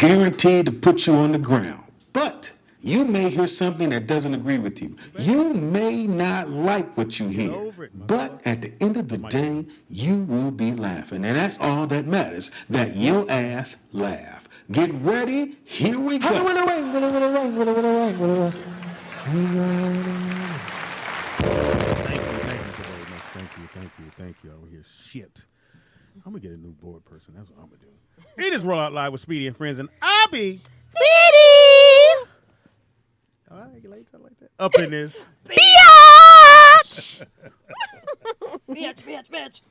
guaranteed to put you on the ground. But you may hear something that doesn't agree with you. You may not like what you hear. But at the end of the day, you will be laughing. And that's all that matters, that your ass laugh. Get ready. Here we go. Thank you. I don't hear shit. I'm going to get a new board person. That's what I'm going to do. It is Roll Out Live with Speedy and Friends, and I'll be Speedy! All right, you like something like that? Up in this. Biatch! Bitch.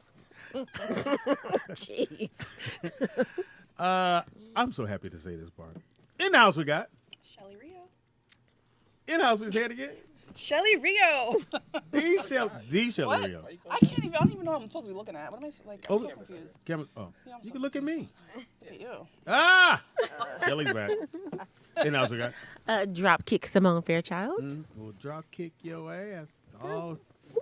Jeez. I'm so happy to say this part. In the house we got. Shelly Rio. In the house we say it again. Shelly Rio. The Shelly What? Rio. I don't even know what I'm supposed to be looking at. What am I like? I'm so confused. Camera, You know, I'm you so can look at me. Look at you. Ah! Shelly's back. In the house we got. Dropkick Simone Fairchild. We'll drop kick your ass. All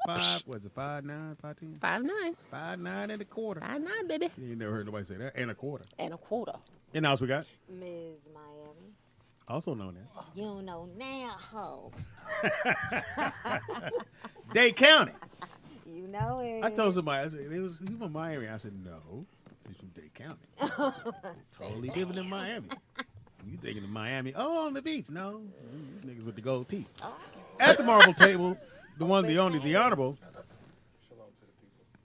5, what's it, 5'9", 5'10"? 5'9". 5'9" and a quarter. 5'9", baby. You ain't never heard nobody say that. And a quarter. And a quarter. In the house we got. Ms. Miami. Also known as. You don't know now, ho. Dade County. You know it. I told somebody, I said, he was from Miami. I said, no, he's from Dade County. Totally different than Miami. You thinking of Miami? Oh, on the beach. No, these niggas with the gold teeth. At the marble table, the one, the only, the honorable.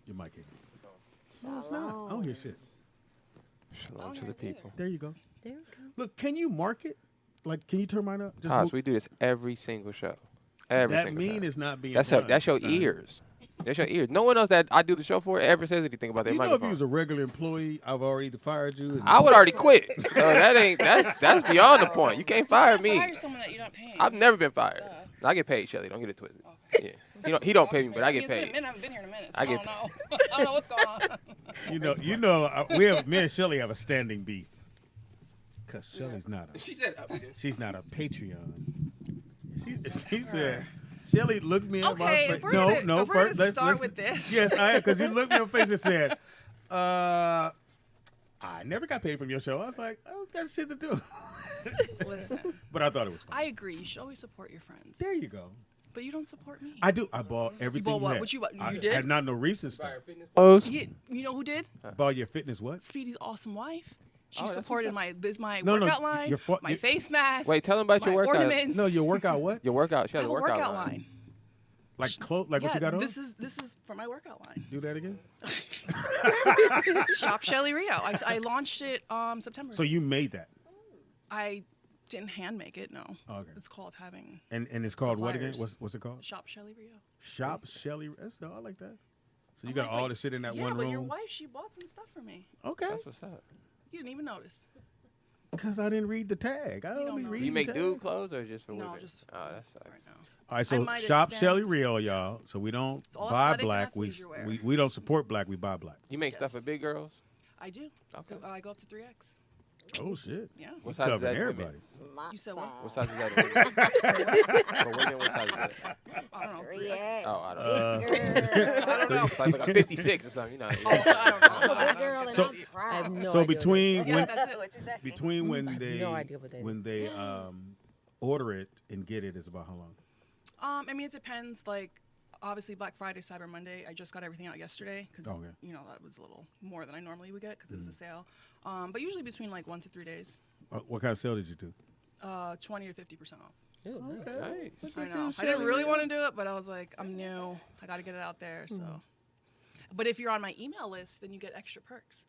Your mic hit me. No, it's not. I don't hear shit. Shalom to the people. There you go. There we go. Look, can you mark it? Like, can you turn mine up? Just Tosh, move- we do this every single show. Every that single mean show. is not being That's done, your son. ears. That's your ears. No one else that I do the show for ever says anything about their You know, if microphone. you was a regular employee, I've already fired you. And I would already quit. So that's beyond the point. You can't fire me. Hire someone that you're not paying. I've never been fired. I get paid, Shelly. Don't get it twisted. Okay. Yeah. He don't pay me, but I get It's been a paid. minute. I haven't been here in a minute. So I I get don't know. I don't know what's going on. we have me and Shelly have a standing beef because Shelly's not a she's not a Patreon. She said Shelly looked me in my Okay, face. if we're No, gonna first let's start with this. Yes, I am because you looked me in the face and said, "I never got paid from your show." I was like, "I don't got shit to do." Listen, But I thought it was fun. I agree. You should always support your friends. There you go. But you don't support me. I do. I bought everything. bought what? had. What you bought? I You did? had not no recent stuff. You know who did? Bought your fitness what? Speedy's awesome wife. She that's supported my No, workout line, my face mask. Wait, tell them about your my workout. ornaments. No, your workout what? Your workout. She I has have a a workout line. Like clothes? Like what you got on? This is for my workout line. Do that again. Shop Shelly Rio. I launched it September. So you made that, I didn't hand make it. No. Okay. It's called having and it's called what again? Suppliers. What's it called? Shop Shelly Rio. Shop Shelly. I like that. So you I'm got like, all wait, the shit in that yeah, one but your room. wife, she bought some stuff for me. Okay. That's what's up. You didn't even notice. Because I didn't read the tag. I don't only know. read Do you the make tag. dude clothes or just for No, women? just Oh, that sucks. right now. All right, I so might shop extend- Shelly Rio, y'all. So we don't all buy athletic black. athleisure wear. We don't support black. We buy black. You make stuff Yes. for big girls? I do. Okay. I go up to 3X. Oh shit. Yeah. What You size is covering that in everybody. women? My You said what? What size is that in women? For women, what size is that? I don't know. 3X. 3X. Oh, I don't know. I don't know. It's like a 56 or something. You know. Oh, I don't know. I'm a big girl and So- I'm I have proud. no So idea between Yeah, when that's it. What you say? between when have they no idea what that is. when they order it and get it is about how long? I mean, it depends. Like, obviously, Black Friday, Cyber Monday. I just got everything out yesterday because Okay. you know that was a little more than I normally would get because it was a sale. But usually between like 1 to 3 days, What kind of sale did you do? 20 to 50% off. Ooh, nice. Nice. I know. I didn't really want to do it, but I was like, I'm new. I got to get it out there. So, but if you're on my email list, then you get extra perks.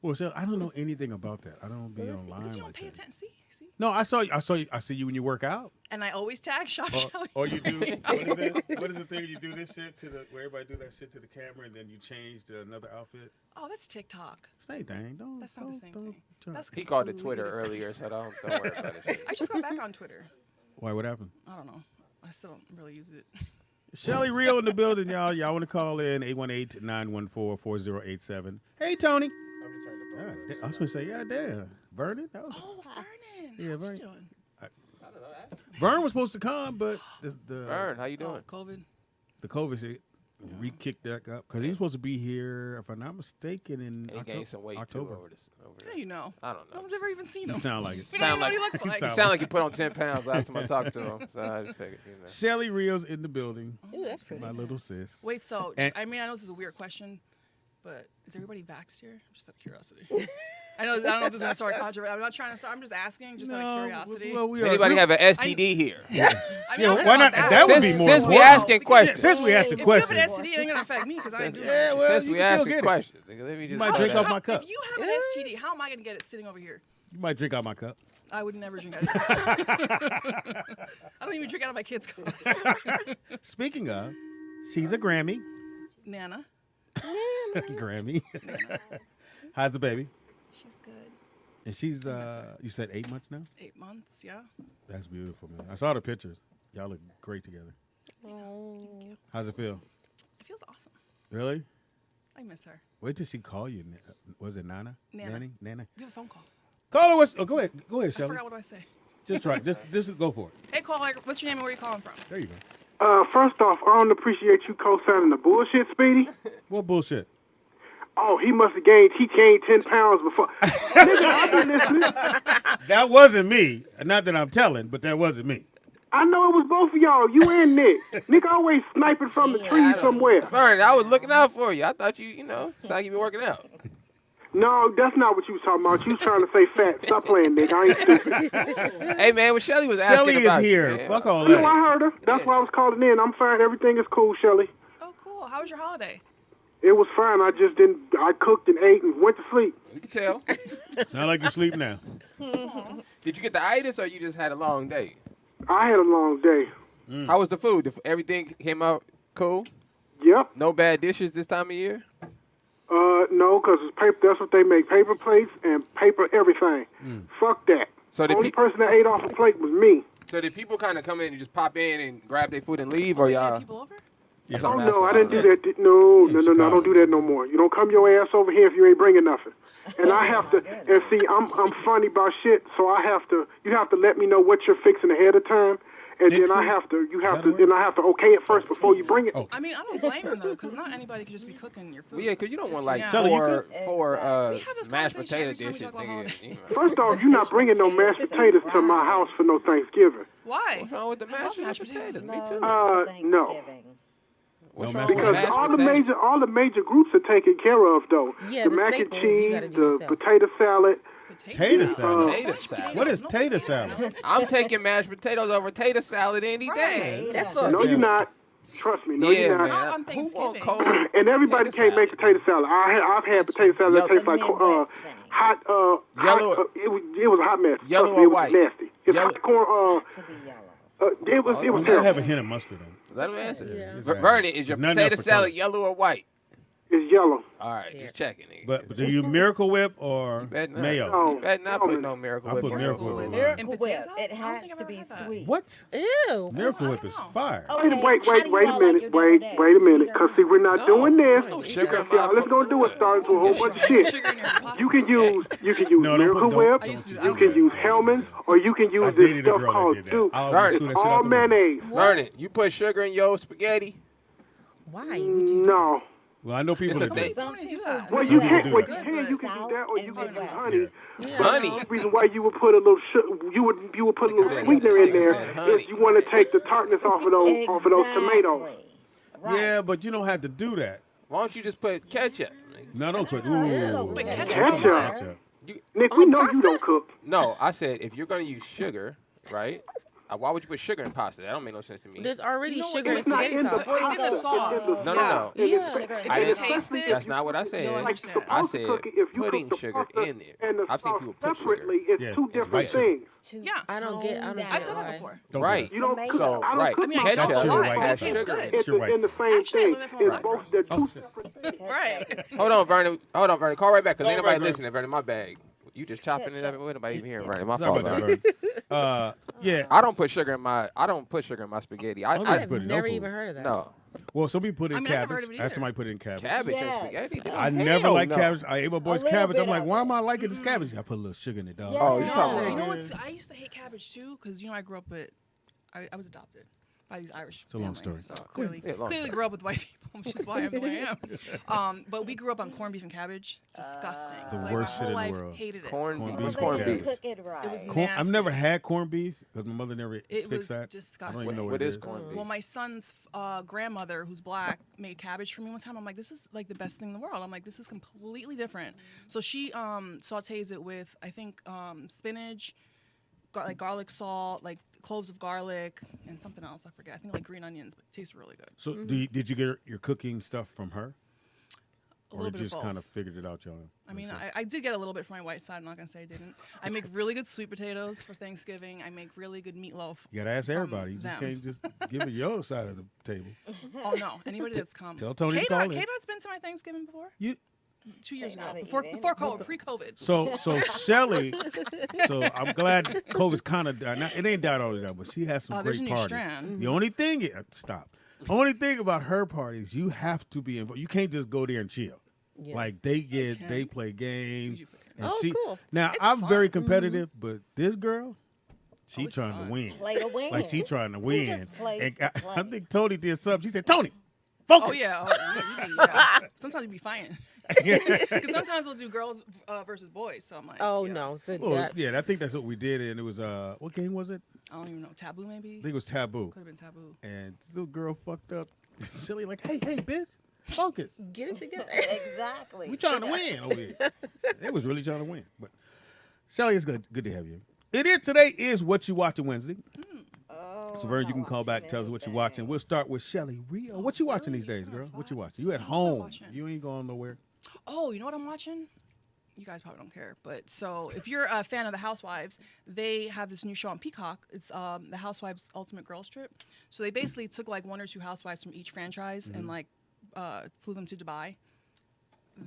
Well, Shelly, I don't know anything about that. I don't be Because online you don't like pay that. attention. See. No, I saw you. I see you when you work out. And I always tag Shop Shelly. Or you do what is it? What is the thing you do this shit to the where everybody do that shit to the camera and then you change to another outfit? Oh, that's TikTok. Same thing. Don't. That's not the same don't thing. try. That's He called it completely Twitter different. earlier, so don't worry about it. I just got back on Twitter. Why? What happened? I don't know. I still don't really use it. Shelly Rio in the building, y'all. Y'all want to call in 818-914-4087. Hey, Tony. God, I was gonna say, yeah, damn, Vernon. That was, Oh, Vernon. Yeah, How's he Vernon. doing? Vern was supposed to come, but the Vern, how you doing? Oh, COVID. the COVID shit re-kicked that up because he was supposed to be here, if I'm not mistaken, in He gained some weight October. too over this. Over How there. do you know? I don't know. No one's ever even seen You him. sound like it. We don't even know Sound what he like- looks like. sound You sound like you put on 10 pounds last time I talked to him. So I just figured, you know. Shelly Rios in the building. Ooh, that's pretty. My little sis. Wait, so And- I mean, I know this is a weird question, but is everybody vaxxed here? Just out of curiosity. I don't know if this is gonna start controversy. I'm not trying to start. I'm just asking, just out of curiosity. Well, we Does are- anybody we- have an STD here? I mean, Yeah, I don't know why not? about That would be Since, more since we important. asking Yeah, questions. since we asked a If you have question, an STD, it ain't gonna affect me because I ain't doing Yeah, that. well, Since you we can still asking get it. questions, nigga, let me just might throw drink that off my out. cup. If you have an STD, how am I gonna get it sitting over here? You might drink out my cup. I would never drink out of I don't even drink out of my kids' cups. Speaking of, she's a Grammy. Nana, Grammy. How's the baby? she's good. And she's, you said 8 months now? 8 months, yeah. That's beautiful, man. I saw the pictures. Y'all look great together. How's it feel? It feels awesome. Really? I miss her. Wait till she call you. Was it Nana? Nana. Nanny? Nana? We have a phone call. Call her. Oh, go ahead. Go ahead, I Shelly. forgot what do I say. Just try. Just go for it. Hey, caller, what's your name and where you calling from? There you go. First off, I don't appreciate you co-signing the bullshit, Speedy. What bullshit? Oh, he gained 10 pounds before. Nigga, I've been listening. That wasn't me. Not that I'm telling, but that wasn't me. I know it was both of y'all, you and Nick. Nick always sniping from the tree somewhere. Vernon, I was looking out for you. I thought you know, it's like you been working out. No, that's not what you was talking about. You was trying to say fat. Stop playing, Nick. I ain't stupid. Hey, man, what Shelly was asking Shelly is about you, here. man. Fuck all No, I that. heard her. That's why I was calling in. I'm fine. Everything is cool, Shelly. Oh, cool. How was your holiday? It was fine. I just didn't. I cooked and ate and went to sleep. We can tell. Sound like you sleep now. Did you get the itis or you just had a long day? I had a long day. How was the food? Everything came out cool? Yep. No bad dishes this time of year? No, because it's paper. That's what they make: paper plates and paper everything. Fuck that. So The only person that ate off the plate was me. So did people kind of come in and just pop in and grab their food and leave, or You had y'all? people over? That's Oh what I'm no, I asking. didn't do that. No, I don't do that no more. You don't come your ass over here if you ain't bringing nothing. And I have to. And see, I'm funny about shit, so I have to. You have to let me know what you're fixing ahead of time, and then Fixing? I have to. You have Is that to. a word? Then I have to okay it first before you bring it. Oh. I mean, I don't blame him, though, because not anybody can just be cooking your food. Well, yeah, because you don't want like Yeah. Shelly, you four We have this mashed conversation potato every time we dishes, talk about nigga. holidays. You know. First off, you're not bringing no mashed potatoes to my house for no Thanksgiving. Why? What's wrong with the mashed mashed potatoes? potatoes. Me too. No. What's No wrong mashed with Because mashed all the potatoes? major groups are taken care of though. Yeah, the the mac and staples you gotta cheese, do the yourself. potato salad. Tater salad. Tater salad. What is tater salad? I'm taking mashed potatoes over tater salad any day. That's for No, you're not. Trust me. No, Yeah, you're man. not. Not on Who want Thanksgiving. cold? And everybody Potato can't make salad. potato salad. I've had potato salad that tastes like Midwest thing. hot. Yellow- hot, it was a hot mess. Yellow Trust me, or it was white? nasty. It's Yellow- hot corn. To be yellow. It was I have terrible. a hint of mustard on it. Let him answer. It's Ver- right. Vernon, is your Nothing potato else for salad color. yellow or white? It's yellow. All right, just checking, nigga. But do you Miracle Whip or better not. mayo? No. You better not put no Miracle I Whip put on Miracle your Whip food. on Miracle And Whip. potatoes? It I don't has think I've to ever be had that. sweet. What? Ew. Miracle I Whip don't is know. fire. Okay, Wait how a do you minute. all Wait like a your minute. deviled Wait a eggs? minute. Sweet or Because see, we're not No. doing this. No sugar in See, my let's go do it. Start with a whole bunch of shit. Sugar in your pasta. You can use No, don't Miracle put- Whip. don't used to- you I You don't can do use that. Hellman, or you can I use this dated a stuff girl that called did that. soup. I always Vernon, threw It's that shit all out the window. mayonnaise. Vernon, you put sugar in your spaghetti? Why would you? No. Well, I know people It's that a do. thing. Some do people that. do Well, you Some can't. people Well, do you that. can. You can do that, or you can use honey. Honey. The reason why you would put a little you would put a little said- sweetener in nigga there said honey. if you want to take the tartness off of those tomatoes. Right. Yeah, but you don't have to do that. Why don't you just put ketchup? No, don't put. Ooh. But ketchup. Ketchup. Nick, we know you don't cook. No, I said if you're gonna use sugar, right? Why would you put sugar in pasta? That don't make no sense to me. There's already You know what? sugar in It's not spaghetti in the sauce. It's in the pasta. sauce. It's in the No, no, sauce. no. And Yeah. Sugar If and you it's sugar. taste it, That's not what I said. you'll like understand. supposed I to said cook it, if you putting cook the sugar pasta in there. and the I've seen sauce people put separately, sugar. it's Yeah, two it's different white sugar. things. To Yeah. I don't get. I don't get I've done why. that before. Don't Right. do You don't Tomato. cook. So, I don't right. cook I mean, my I Ketchup. don't Sugar lie. white That sauce. tastes good. It's Sure, white in the sauce. same Actually, I thing. learned that from It's my both. They're Oh, two shit. separate things. Right. Hold on, Vernon. Hold on, Vernon. Call right back, because Call ain't nobody right back. listening, Vernon. My bag. You just chopping it up. What nobody even hearing, Vernon? My Sorry fault, about Vernon. that, Vernon. Yeah. I don't put sugar in my spaghetti. I'm I've put it in no never food. even heard of that. No. Well, some people put it I in mean, I've never heard cabbage. of it I had either. somebody put it in cabbage. Cabbage Yes. and spaghetti? I Hell never liked no. cabbage. I ate my boy's A little cabbage. I'm bit like, of why it. am I liking this cabbage? I put a little sugar in it, dog. Yes. Oh, you talking No, about? you know what? I used to hate cabbage too because I grew up with, I was adopted by these Irish. It's a long family. story. So clearly, Yeah, long story. grew up with white people, which is why I'm the way I am. But we grew up on corned beef and cabbage. Disgusting. The like, worst my shit whole in the life world. hated it. Corned Corned beef. beef Well, Corned they and didn't beef. cook it right. It was I've never nasty. had corned beef because my mother never It fixed was that. I don't disgusting. even know What what is it is. corned beef? Well, my son's grandmother, who's black, made cabbage for me one time. I'm like, this is like the best thing in the world. I'm like, this is completely different. So she sautés it with, I think, spinach, like garlic salt, like cloves of garlic, and something else. I forget. I think like green onions, but it tastes really good. So did you get your cooking stuff from her? A Or little you bit of just both. kind of figured it out, y'all? I mean, I did get a little bit from my white side. I'm not gonna say I didn't. I make really good sweet potatoes for Thanksgiving. I make really good meatloaf. You got to ask from everybody. You just them. can't just give it your side of the table. Oh no, anybody that's come. Tell Tony to call in. K-Dot's been to my Thanksgiving before. You 2 years ago, K-Dot eat before COVID, pre-COVID. So Shelly, so I'm glad COVID's kind of died. Now, it ain't died all the time, but she has some There's great a new parties. strand. The only thing, stop. The only thing about her parties, you have to be involved. You can't just go there and chill. Yeah. Like they play games. You can. And Oh, she, cool. Now It's I'm fun. very competitive, but this girl, she it's trying to fun. win. Play to win. Like she trying to win. just plays And to I play. think Tony did something. She said, "Tony, focus." Oh yeah. Yeah. Sometimes you be fighting. Because sometimes we'll do girls versus boys. So I'm like, Oh yeah. no, so Well, that yeah, I think that's what we did, and it was what game was it? I don't even know. Taboo maybe. I think it was Taboo. Could have been taboo. And this little girl fucked up. Silly, like, hey, bitch, focus. get it together. Exactly. We trying to win over here. They was really trying to win. But Shelly, it's good to have you. Today is What You Watching Wednesday. Oh, So, Vern, I'm you can not call back, watching tell us what you're anything. watching. We'll start with Shelly. Rio, what you watching these days, girl? What you watching? You at home. watching? You ain't going nowhere. Oh, you know what I'm watching? You guys probably don't care, but so if you're a fan of the Housewives, they have this new show on Peacock. It's the Housewives Ultimate Girls Trip. So they basically took like one or two housewives from each franchise and like flew them to Dubai.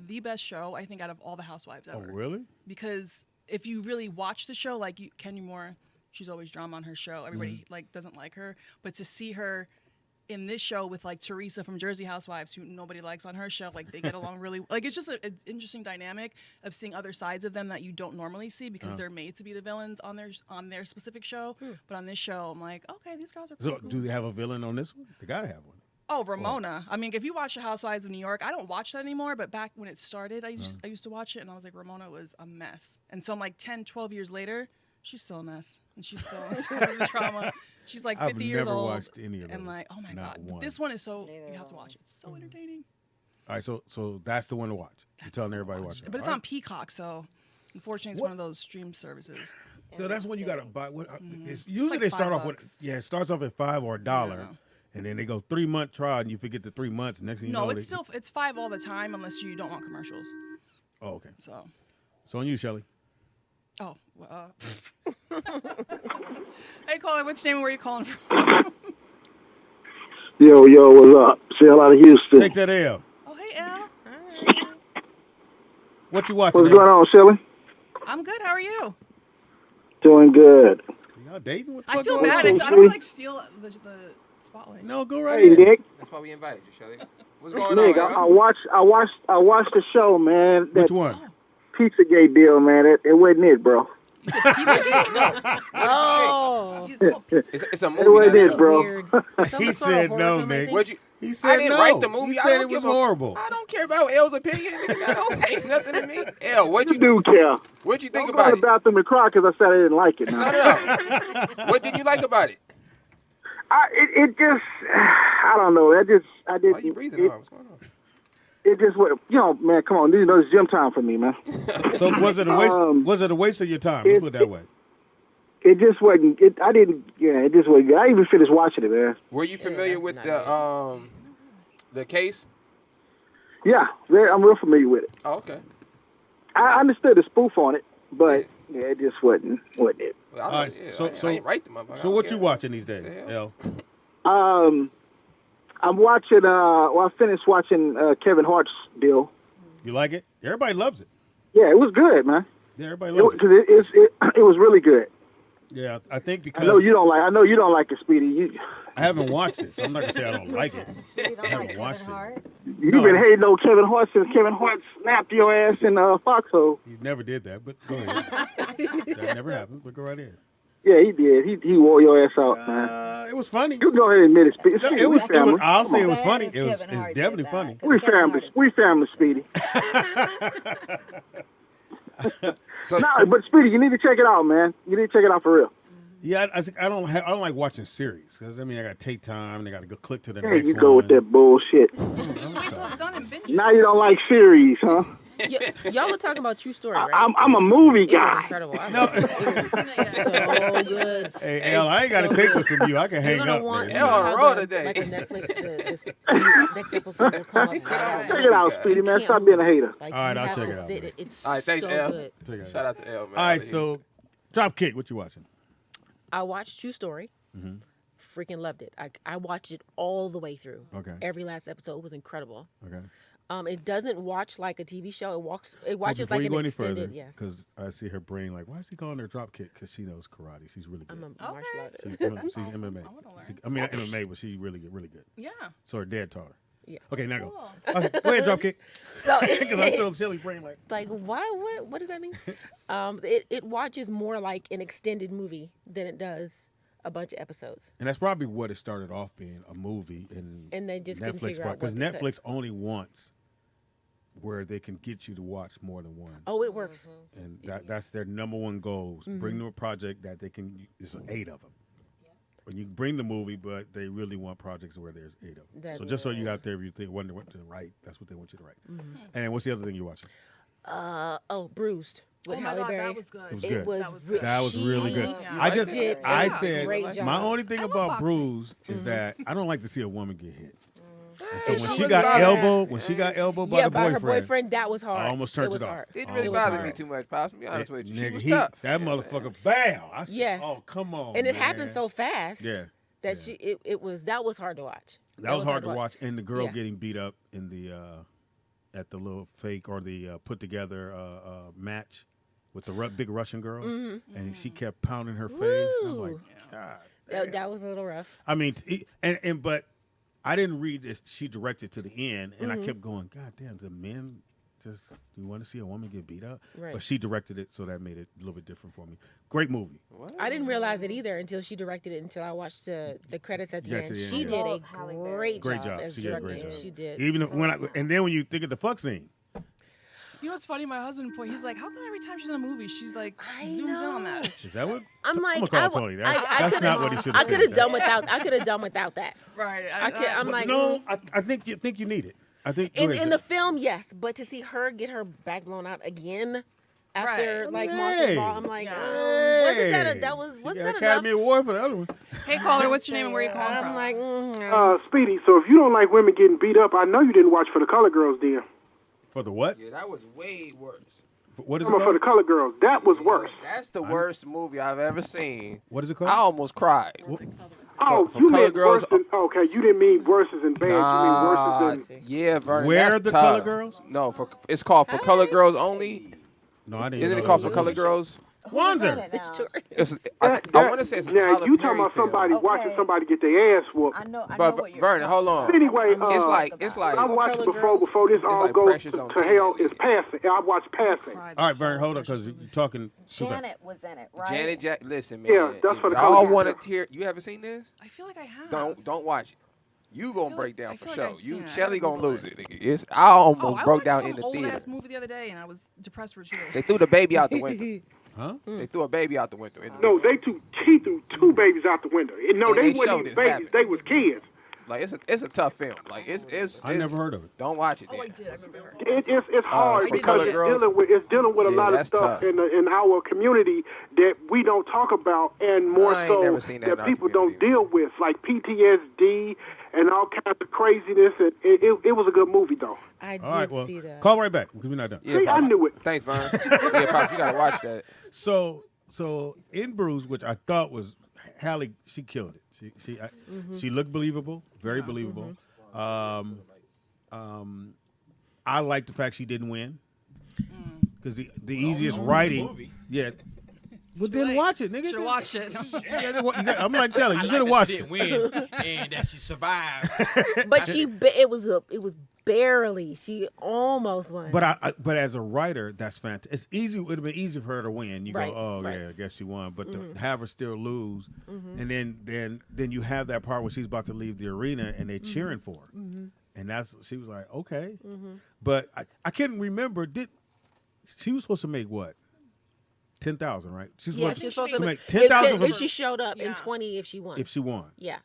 The best show I think out of all the Housewives Oh, ever. really? Because if you really watch the show, like Kenny Moore, she's always drama on her show. Everybody like doesn't like her, but to see her in this show with like Teresa from Jersey Housewives, who nobody likes on her show, like they get along really. Like it's just an interesting dynamic of seeing other sides of them that you don't normally see because they're made to be the villains on their specific show. But on this show, I'm like, okay, these girls are So, cool. do they have a villain on this one? They gotta have one. Oh, Ramona. I mean, if you watch The Housewives of New York, I don't watch that anymore, but back when it started, I used to watch it, and I was like, Ramona was a mess. And so I'm like 10, 12 years later, she's still a mess. And she's still in the trauma. She's like 50 I've years never old. watched any of And those. like, oh my Not God. one. This one is so, Neither you have to have I. watch it. It's so entertaining. All right, so that's the one to watch. You're telling everybody to watch it. But it's All on right. Peacock, so unfortunately it's one of those stream services. So that's when you gotta buy. It's usually like they start $5. off with it starts off at $5 or $1, and then they go 3-month trial, and you forget the 3 months. Next thing you know, No, it's $5 all the time unless you don't want commercials. Oh, okay. So, So on you, Shelly. oh, hey, caller, what's your name and where are you calling from? Yo, what's up? Shell out of Houston. Take that L. Oh, hey, Al. What you watching? What's L? going on, Shelly? I'm good. How are you? Doing good. Y'all dating? What the I fuck feel going bad. on? I don't want to like steal the spotlight. No, go right Hey, ahead. Nick. That's why we invited you, Shelly. What's going Nick, on, I Al? watched the show, man. Which That one? Pizzagate deal, man. It wasn't it, bro. You said Pizzagate? No. Oh, It's called Pizza. It's a It movie. wasn't not a it, show. bro. weird. He said no, Nick. What'd you? He said I didn't no. write the movie. He I said don't it was give a- horrible. I don't care about L's opinion. Nigga, that don't mean nothing to me. L, You do care. what'd you think Don't go to about the it? bathroom and cry because I said I didn't like it. No. What did you like about it? It just, I don't know. I Why are you didn't. breathing hard? What's going on? It just was, man. Come on, it's gym time for me, man. So was it a waste? Was it a waste of your time? Let's put it that way. It just wasn't. I didn't. Yeah, it just wasn't good. I even finished watching it, man. Were you familiar that's with not the case? Yeah, I'm real familiar with it. Oh, okay. I understood the spoof on it, but yeah, it just wasn't it. Well, All right, I ain't right the motherfucker. I So don't what care. you watching these days, The L? I'm watching. I finished watching Kevin Hart's deal. You like it? Everybody loves it. Yeah, it was good, man. Yeah, everybody loves it. Because it was really good. Yeah, I think because I know you don't like it, Speedy. I haven't watched it, so I'm not gonna say I don't like it. You don't haven't like watched Kevin it. Hart? You've No, been I- hating on Kevin Hart since Kevin Hart snapped your ass in Foxhole. He never did that, but go ahead. That never happened, but go right ahead. Yeah, he did. He wore your ass out, man. It was funny. You go ahead and admit it, Speedy. No, Speedy, it we was. family. I'll say it was Bad funny. as It was. Kevin It's Hart definitely did funny. that, 'cause We Kevin family. Hart is- We family, Speedy. So Nah, but Speedy, you need to check it out, man. You need to check it out for real. Yeah, I don't like watching series because I mean I got to take time. And I got to go click to the There next you go with one. that bullshit. Just wait till it's done and binge it. Now you don't like series, huh? Y'all were talking about True Story, right? I'm a movie It was guy. incredible. I No. loved it. It was so good. Hey, Al, I ain't got to take this from you. I can hang You're gonna up. want man. Hell, on the how road the- today. Like a Netflix, next episode will come up. Check it out, Speedy, man. Stop being a hater. Like, All right, you I'll have check to it out, sit man. It's all right, thanks, so L. good. Check it out. Shout out to L, man. All right, so Dropkick, what you watching? I watched True Story. Freaking loved it. I watched it all the way through. Okay. Every last episode was incredible. Okay. It doesn't watch like a TV show. It Well, watches before like you an go any extended. further, Yes. because I see her brain like, why is he calling her Dropkick? Because she knows karate. She's really good. I'm a martial artist. She's That's MMA. awesome. I wanna learn. I mean, not MMA, but she's really good, really good. Yeah. So her dad taught her. Yeah. Okay, now go. Cool. Okay, go ahead, Dropkick. So Because I feel silly brain like. like why? What does that mean? It watches more like an extended movie than it does a bunch of episodes. And that's probably what it started off being, a movie. And they just couldn't Netflix figure out because what to cut. Netflix only wants where they can get you to watch more than one. Oh, it works. And that's their number one goal. Is bring them a project that they can. It's 8 of them. When you bring the movie, but they really want projects where there's 8 of them. That So just so you out there, if you think wonder what to write, that's what they want you to write. And what's the other thing you're watching? Bruised with Oh my Halle God, Berry. that was good. It was It good. was That was good. That was really good. Yeah. I just, did I a said, great job. my only thing I love about boxing. Bruise is that I don't like to see a woman get hit. And so It when don't she really got bother me. elbowed, when she got elbowed by Yeah, the by her boyfriend, boyfriend, that was hard. I almost turned was it off. hard. Didn't Oh, really it was bother hard. me too much, Pops. To be honest with you, she nigga, was he, tough. that motherfucker, bam! I said, Yes. oh come on, And it man. happened so fast. Yeah, That yeah. that was hard to watch. That was hard to watch. And the girl Yeah. getting beat up in the at the little fake or the put together match with the big Russian girl, and she kept pounding her face. And I'm like, Woo. God. That was a little rough. I mean, but I didn't read this. She directed to the end, and I kept going, God damn, the men just, you want to see a woman get beat up? Right. But she directed it, so that made it a little bit different for me. Great movie. I didn't realize it either until she directed it. Until I watched the credits at the Yeah, end. to the end, She yeah. did a Love Halle Berry. great Great job. as She did a great director. job. She did. Even and then when you think of the fuck scene, You know what's funny? My husband point. He's like, how come every time she's in a movie, she's like I zooms in on that? is that what? I'm like, I'm gonna call Tony. That's could've- not what he should I have said. could have done without. I could have done without that. Right. I'm like, No, I think you need it. I think go in ahead. the film, yes, but to see her get her back blown out again after Right. like Hey. martial law, I'm like, Yeah. wasn't that Hey, that was she wasn't got that Academy enough? Award for the other one. Hey caller, what's your name and where you calling I'm from? like, Speedy, so if you don't like women getting beat up, I know you didn't watch For the Color Girls, then. For the what? Yeah, that was way worse. What is it For the called? Color Girls, that was worse. That's the worst movie I've ever seen. What is it I called? almost cried. Oh, for you Color meant Girls- worse than, okay, you didn't mean worse as in bad, you mean worse as in... Yeah, Vernon. Where that's the tough. Color Girls? No, it's called For Color Girls Only. No, I didn't. Isn't know it called that For was Color a- Girls? Wanzer. I want to say it's a Now, Tyler you Perry talking about film. somebody watching somebody get their ass whooped. I know But what you're Vernon, hold on. Anyway, It's like I watched Color before this all like goes Precious to on hell. TV. It's passing. I watched Passing. All right, Vern, hold on, because you're talking. too fast. Janet was in it, right? Janet listen, man. Yeah, that's if For the y'all Color want Girls. to hear. You haven't seen this? I feel like I have. Don't watch it. You gonna feel break like- I down for feel sure. like I've You seen it. I Shelly gotta gonna Google lose it. I almost I broke watched down some in the old theater. ass movie the other day and I was depressed for 2 days. They threw the baby out the window. Huh? They threw a baby out the window. No, he threw 2 babies out the window. No, And they they weren't showed even this babies. happen. They was kids. Like it's a tough film. Like it's I never heard of it. Don't watch it. Oh, I Then. did. I remember. It's hard For because Color it's Girls? dealing with a Yeah, lot of that's stuff tough. in our community that we don't talk about, and more I ain't so never seen that in our people don't community. deal with, like PTSD and all kinds of craziness. And it was a good movie, though. I did All right, well, see that. call right back because we're not done. Yeah, See, I Pops. knew it. Thanks, Vern. Yeah, Pops, you gotta watch that. So in Bruce, which I thought was Halle, she killed it. She looked believable, very believable. I like the fact she didn't win because the easiest writing, yeah. Well, then late. watch it, nigga. Should have watched it. I'm like Shelly, you should have watched Didn't it. win and that she survived. But it was barely. She almost won. But as a writer, that's fantastic. It's easy. It would have been easy for her to win. You Right, go, oh right. yeah, I guess she won. But to have her still lose, and then you have that part where she's about to leave the arena and they're cheering for her, and she was like, okay. But I couldn't remember. She was supposed to make what? 10,000, right? She was supposed to make 10,000 if she showed up in 20 if she won. if she won. Yeah.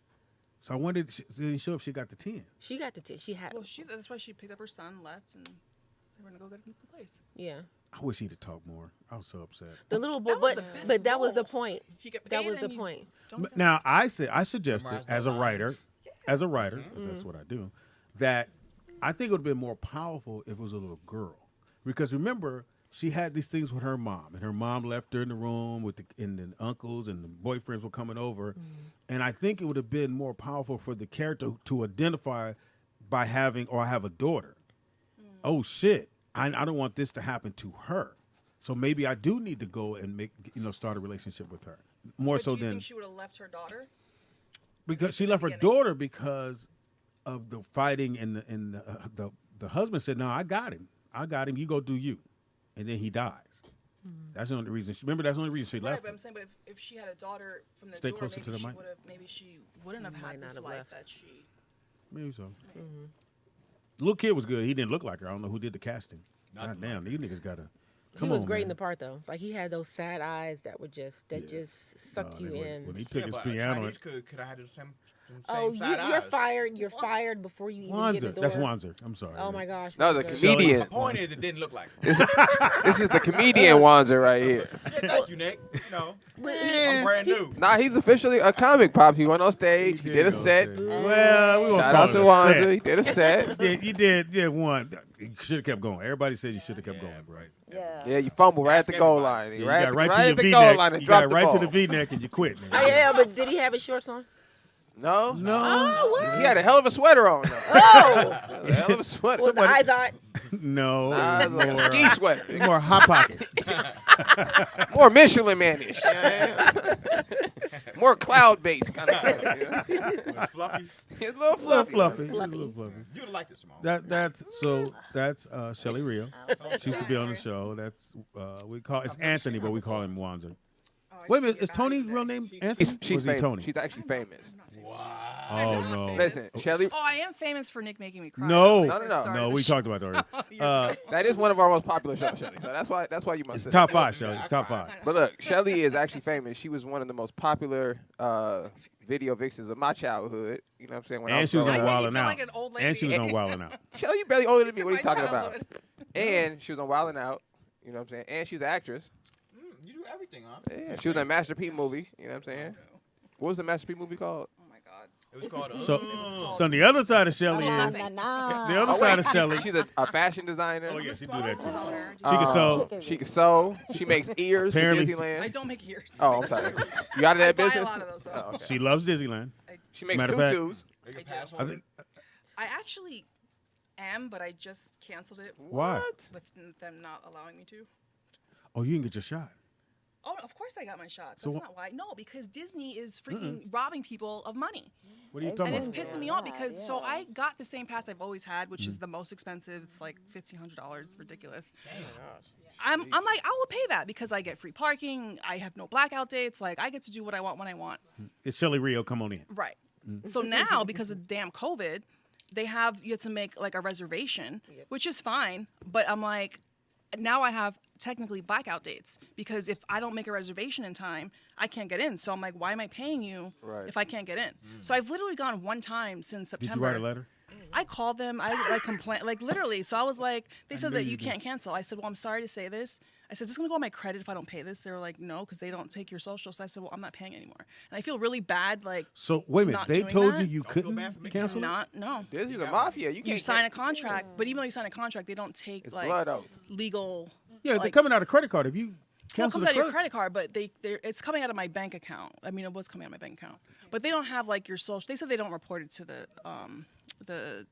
So I wondered, didn't show if she got the 10. She got the 10. She had. Well, that's why she picked up her son, left, and they were gonna go get him the place. Yeah. I wish he'd have talked more. I was so upset. The little boy, was the best that was the role. point. He get That paid was the and you point. don't get Now I suggested Memorize as the a writer, lines. 'cause that's what I do, that I think it would have been more powerful if it was a little girl, because remember she had these things with her mom, and her mom left her in the room with and the uncles and the boyfriends were coming over, and I think it would have been more powerful for the character to identify by having I have a daughter. Oh shit, I don't want this to happen to her, so maybe I do need to go and start a relationship with her more But so do you than. think she would have left her daughter? Because she left her daughter because of the fighting, and the husband said, "No, I got him. You go do you," and then he dies. That's the only reason. Remember, that's the only reason she Right, left. but him. I'm saying, but if she had a daughter from the Stay door, closer maybe to the she mic. would have. Maybe she wouldn't have Might had not this have life left. that she. Maybe so. The little kid was good. He didn't look like her. I don't know who did the casting. Nothing God damn, these niggas gotta. He Come was on, great in man. the part though. Like he had those sad eyes that were just sucked you in. When he took his but piano. Chinese could I had the same Oh, side you're eyes. fired. You're fired before you even get in Wanzer. the door. That's Wanzer. I'm sorry. Oh my gosh. No, the Wanzer. comedian. My point is, it didn't look like her. This is the comedian Wanzer right here. Yeah, thank you, Nick. I'm But brand new. Nah, he's officially a comic pop. He went on stage. He did a set. Well, we won't Shout call out to it a Wanzer. set. He did a set. You did one. You should have kept going. Everybody said you should have kept going, bro. Yeah. Yeah, you fumbled right at the goal line. Yeah, You you right got right at to the the goal V-neck. line and You dropped got the right ball. to the V-neck and you quit, man. Oh, yeah, but did he have his shorts on? No, No. he had a hell of a sweater on. Though. Oh, A hell of a sweater. was I thought. No. Nah, it it's was like a more, ski sweater. more hot pocket. More Michelin manish. More cloud based kind of sweater. Fluffy. It's a little little fluffy. fluffy. A little fluffy. You'd like this, Simone. That's Shelly Rio. She used to be on the show. That's it's Anthony, but we call him Wanzer. Wait a minute, is Tony's real name Anthony? She's Or is he famous. Tony? She's actually famous. Oh no. Listen, Shelly, Oh, I am famous for Nick making me cry. No. when I No, first no, no. started No, the we show. talked about that already. Years ago. that is one of our most popular shows, Shelly. So that's why you must. It's say top that. 5, Shelly. It's top 5. But look, Shelly is actually famous. She was one of the most popular video vixens of my childhood. You know what I'm saying? When I And she was growing on up. You Wildin' feel Out. like an old And she was lady. on Wildin' Out. Shelly, you barely older than me. This What are you is my talking about? childhood. And she was on Wildin' Out. You know what I'm saying? And she's an actress. You do everything, huh? Yeah, she was in a Master P movie. You know what I'm saying? What was the Master P movie called? Oh my God. It was called. So on the other side of Shelly Nah, is nah, nah. the other side of Shelly. She's a fashion designer. Oh yeah, she do that too. Owner. She can sew. She can sew. She makes ears for Apparently- Disneyland. I don't make ears. Oh, I'm sorry. You out of that I buy a business? lot of those, though. Oh, okay. She loves Disneyland. She makes Matter of fact- tutus. They can pass I on. think. I actually am, but I just canceled it Why? with them not allowing me to. Oh, you didn't get your shot. Oh, of course I got my shot. That's So not why. No, because Disney is freaking robbing people of money. What are you talking And it's about? pissing me off because so I got the same pass I've always had, which is the most expensive. It's like $1,500, ridiculous. I'm like, I will pay that because I get free parking. I have no blackout dates. Like I get to do what I want when I want. It's Shelly Rio. Come on in. Right. So now, because of damn COVID, you have to make like a reservation, which is fine. But I'm like, now I have technically blackout dates because if I don't make a reservation in time, I can't get in. So I'm like, why am I paying you if I can't get in? So I've literally gone one time since September. Did you write a letter? I called them. I like complained, like literally. So I was like, they said that you can't cancel. I said, well, I'm sorry to say this. I said, is this gonna go on my credit if I don't pay this? They were like, no, because they don't take your social. So I said, well, I'm not paying anymore. And I feel really bad, like. So wait a minute. not They doing told that? you you couldn't bad for making cancel it? Not no. Disney's a mafia. You You can't sign a contract, but even though you sign a contract, they don't take It's like blood oath. legal. Yeah, they're like, coming out of credit card. If you Well, it cancel comes the out of your credit, credit card, but it's coming out of my bank account. I mean, it was coming out of my bank account, but they don't have like your social. They said they don't report it to the credit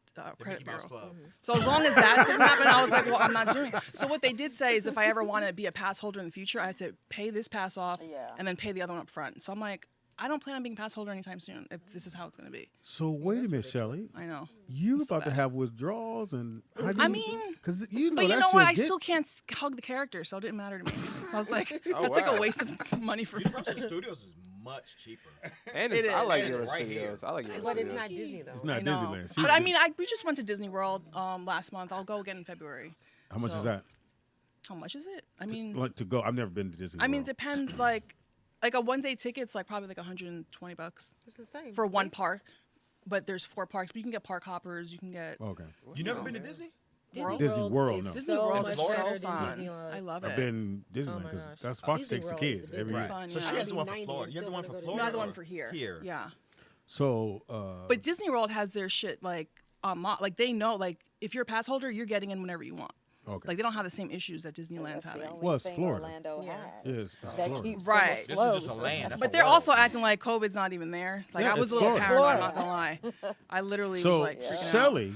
Mickey Mouse bureau. Club. So as long as that doesn't happen, I was like, well, I'm not doing it. So what they did say is if I ever want to be a pass holder in the future, I have to pay this pass off and then pay the other one up front. So I'm like, I don't plan on being pass holder anytime soon. If this is how it's gonna be, So wait a minute, Shelly. I know. You so about to bad. have withdrawals and how do I you, mean, because you know but you that know what? I shit still can't hug the character, so it didn't matter to me. So I was like, Oh, that's like a wow. waste of money for me. Universal Studios is much cheaper. And It I is. like It's Universal right Studios. I like Universal But it's Studios. not Disney though. It's not I know. Disneyland. But I mean, we just went to Disney World last month. I'll go again in February. How much so- is that? How much is it? I mean, Like to go? I've never been to Disney. I mean, it World. depends. Like a one-day ticket's like probably like $120 It's the same. for one park. But there's 4 parks. But you can get park hoppers. You can get Okay. You never been to Disney? Disney World, is no. Disney so World much is Florida? better so than fun. Disneyland. I love it. I've been Disneyland my because gosh. that's Fox Disney takes the World kids is the every biggest year. fun. So Yeah. she has the one for 90 Florida. and You have the still one for wanna go to Florida? No, I have the or one for here. Here. Yeah. So, But Disney World has their shit like unlocked. Like they know, like if you're a pass holder, you're getting in whenever you want. okay. Like they don't have the same issues that Disneyland's That's the having. only Well, it's thing Florida. Orlando Yeah. has. Yes, it's that Florida. keeps Right. them This is just afloat. a land. That's But a they're world. also acting like COVID's not even there. Like Yeah, I was it's a little Florida. paranoid. I'm not gonna lie. I literally So was like freaking out. Shelly,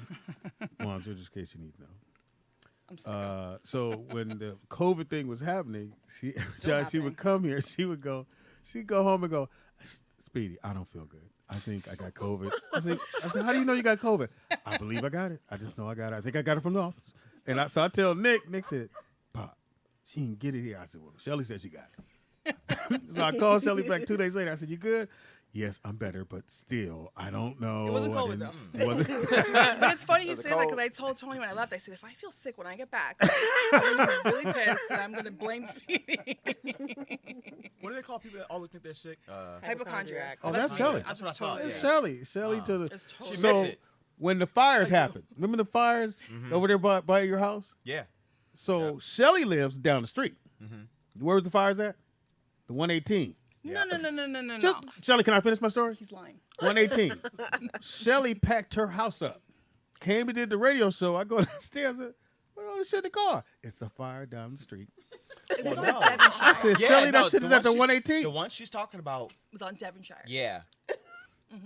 well, just in case you need to know. I'm sorry. So when the COVID thing was happening, she happening. would come here. She'd go home and go, Speedy, I don't feel good. I think I got COVID. I said, how do you know you got COVID? I believe I got it. I just know I got it. I think I got it from the office. And so I tell Nick. Nick said, Pop, she didn't get it here. I said, well, Shelly said she got it. So I called Shelly back 2 days later. I said, you good? Yes, I'm better, but still, I don't know. It wasn't I COVID, didn't- though. It wasn't. But it's funny you Was it say that cold? because I told Tony when I left, I said, if I feel sick when I get back, I'm gonna be really pissed and I'm going to blame Speedy. What do they call people that always think they're sick? Hypochondriac. Oh, that's Shelly. That's what I totally thought. It's Yeah. Shelly. Shelly to the. It's totally- She So admits it. when the fires happened, remember the fires over there by your house? Yeah. So Shelly lives down the street. Where was the fires at? The 118. No. Just, Shelly, can I finish my story? He's lying. 118. Shelly packed her house up. Came and did the radio show. I go downstairs. And, what all this shit in the car? It's a fire down the street. Well, no. I said, Shelly, that shit is at the one she's- 118. The one she's talking about, It was on Devonshire. yeah.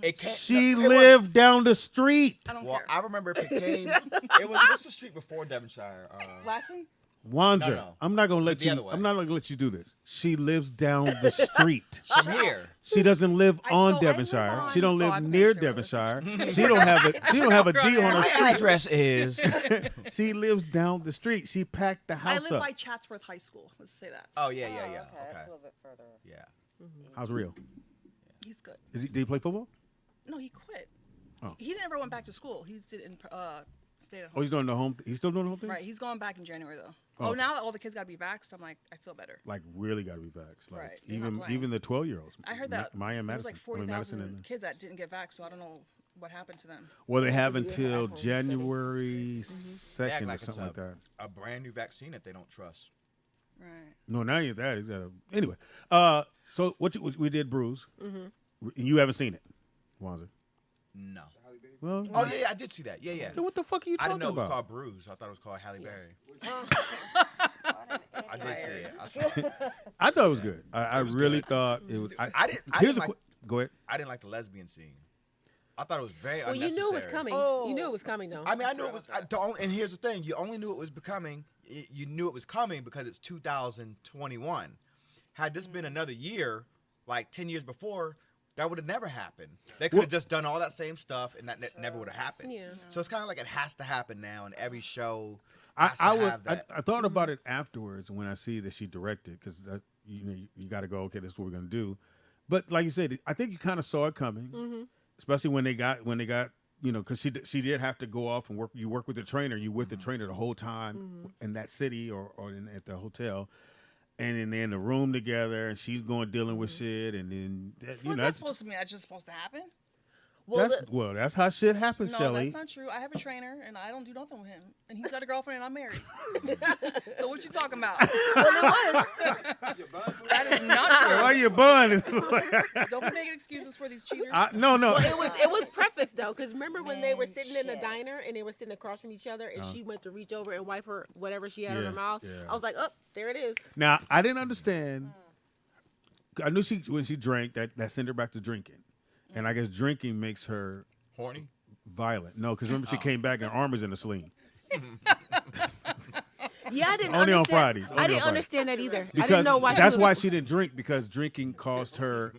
It can't, She no, it lived down the street. I don't Well, care. I remember if it came. It was what's the street before Devonshire? Lassen? Wanzer, No. I'm not gonna let The you. other way. I'm not gonna let you do this. She lives down the street. From here. She doesn't live I on live Devonshire. on- She don't oh, live I'm near gonna Devonshire. She don't have a. She don't have a D on her street. address is. She lives down the street. She packed the I house live up. by Chatsworth High School. Let's say that. Oh yeah. Okay, Okay. that's a little bit further. Yeah. How's real? He's good. Did he play football? No, he quit. Oh. He never went back to school. He did in stayed at Oh, home. he's doing the home. He's still doing the home thing. Right, he's going back in January though. Oh. Oh, now that all the kids got to be vaxxed, I'm like, I feel better. Like really got to be vaxxed. Like Right, they're not playing. even the 12-year-olds. I heard that Maya there was Madison. like I mean, Madison 40,000 and kids that didn't get vaxxed, so I don't know what happened to them. well, they have do have until home study. January They act 2nd or like it's something like that. a brand new vaccine that they don't trust. Right. No, not even that. It's, anyway, so we did Bruise. And you haven't seen it, Wanzer. No. Well, Oh yeah, I did see that. Yeah. then what the fuck are you I talking didn't know it was about? called Bruise. I thought it was called Halle Berry. I did see it. I saw it. I thought it was good. I was really good. thought it was. I didn't Here's a like- go ahead. I didn't like the lesbian scene. I thought it was very Well, you unnecessary. knew it was coming. Oh. You knew it was coming, though. I mean, I knew it was. And here's the thing: you only knew it was becoming. You knew it was coming because it's 2021. Had this been another year, like 10 years before, that would have never happened. They could have just done all that same stuff, and that never would have happened. Yeah. So it's kind of like it has to happen now, and every show. I has to have that. thought about it afterwards when I see that she directed because you got to go, okay, this is what we're gonna do. But like you said, I think you kind of saw it coming, especially when they got because she did have to go off and work. You work with the trainer, you with the trainer the whole time in that city or at the hotel, and then they're in the room together, and she's going dealing with shit, and then What's that supposed to mean? That's just supposed to happen? that's how shit happens, No, Shelly. that's not true. I have a trainer, and I don't do nothing with him. And he's got a girlfriend, and I'm married. So what you talking about? That is not Why true. you bun? Don't be making excuses for these cheaters. No. Well, it was prefaced though, because remember when they were sitting in the diner and they were sitting across from each other, and she went to reach over and wipe her whatever she had in Yeah, her mouth. yeah. I was like, oh, there it is. Now I didn't understand. I knew when she drank that sent her back to drinking, and I guess drinking makes her Horny. violent. No, because remember she came back and arm is in a sling. Yeah, I didn't Only on understand. Fridays. Only I on didn't Fridays. understand that either. I Because didn't know why. that's she why was, she didn't drink because drinking caused her.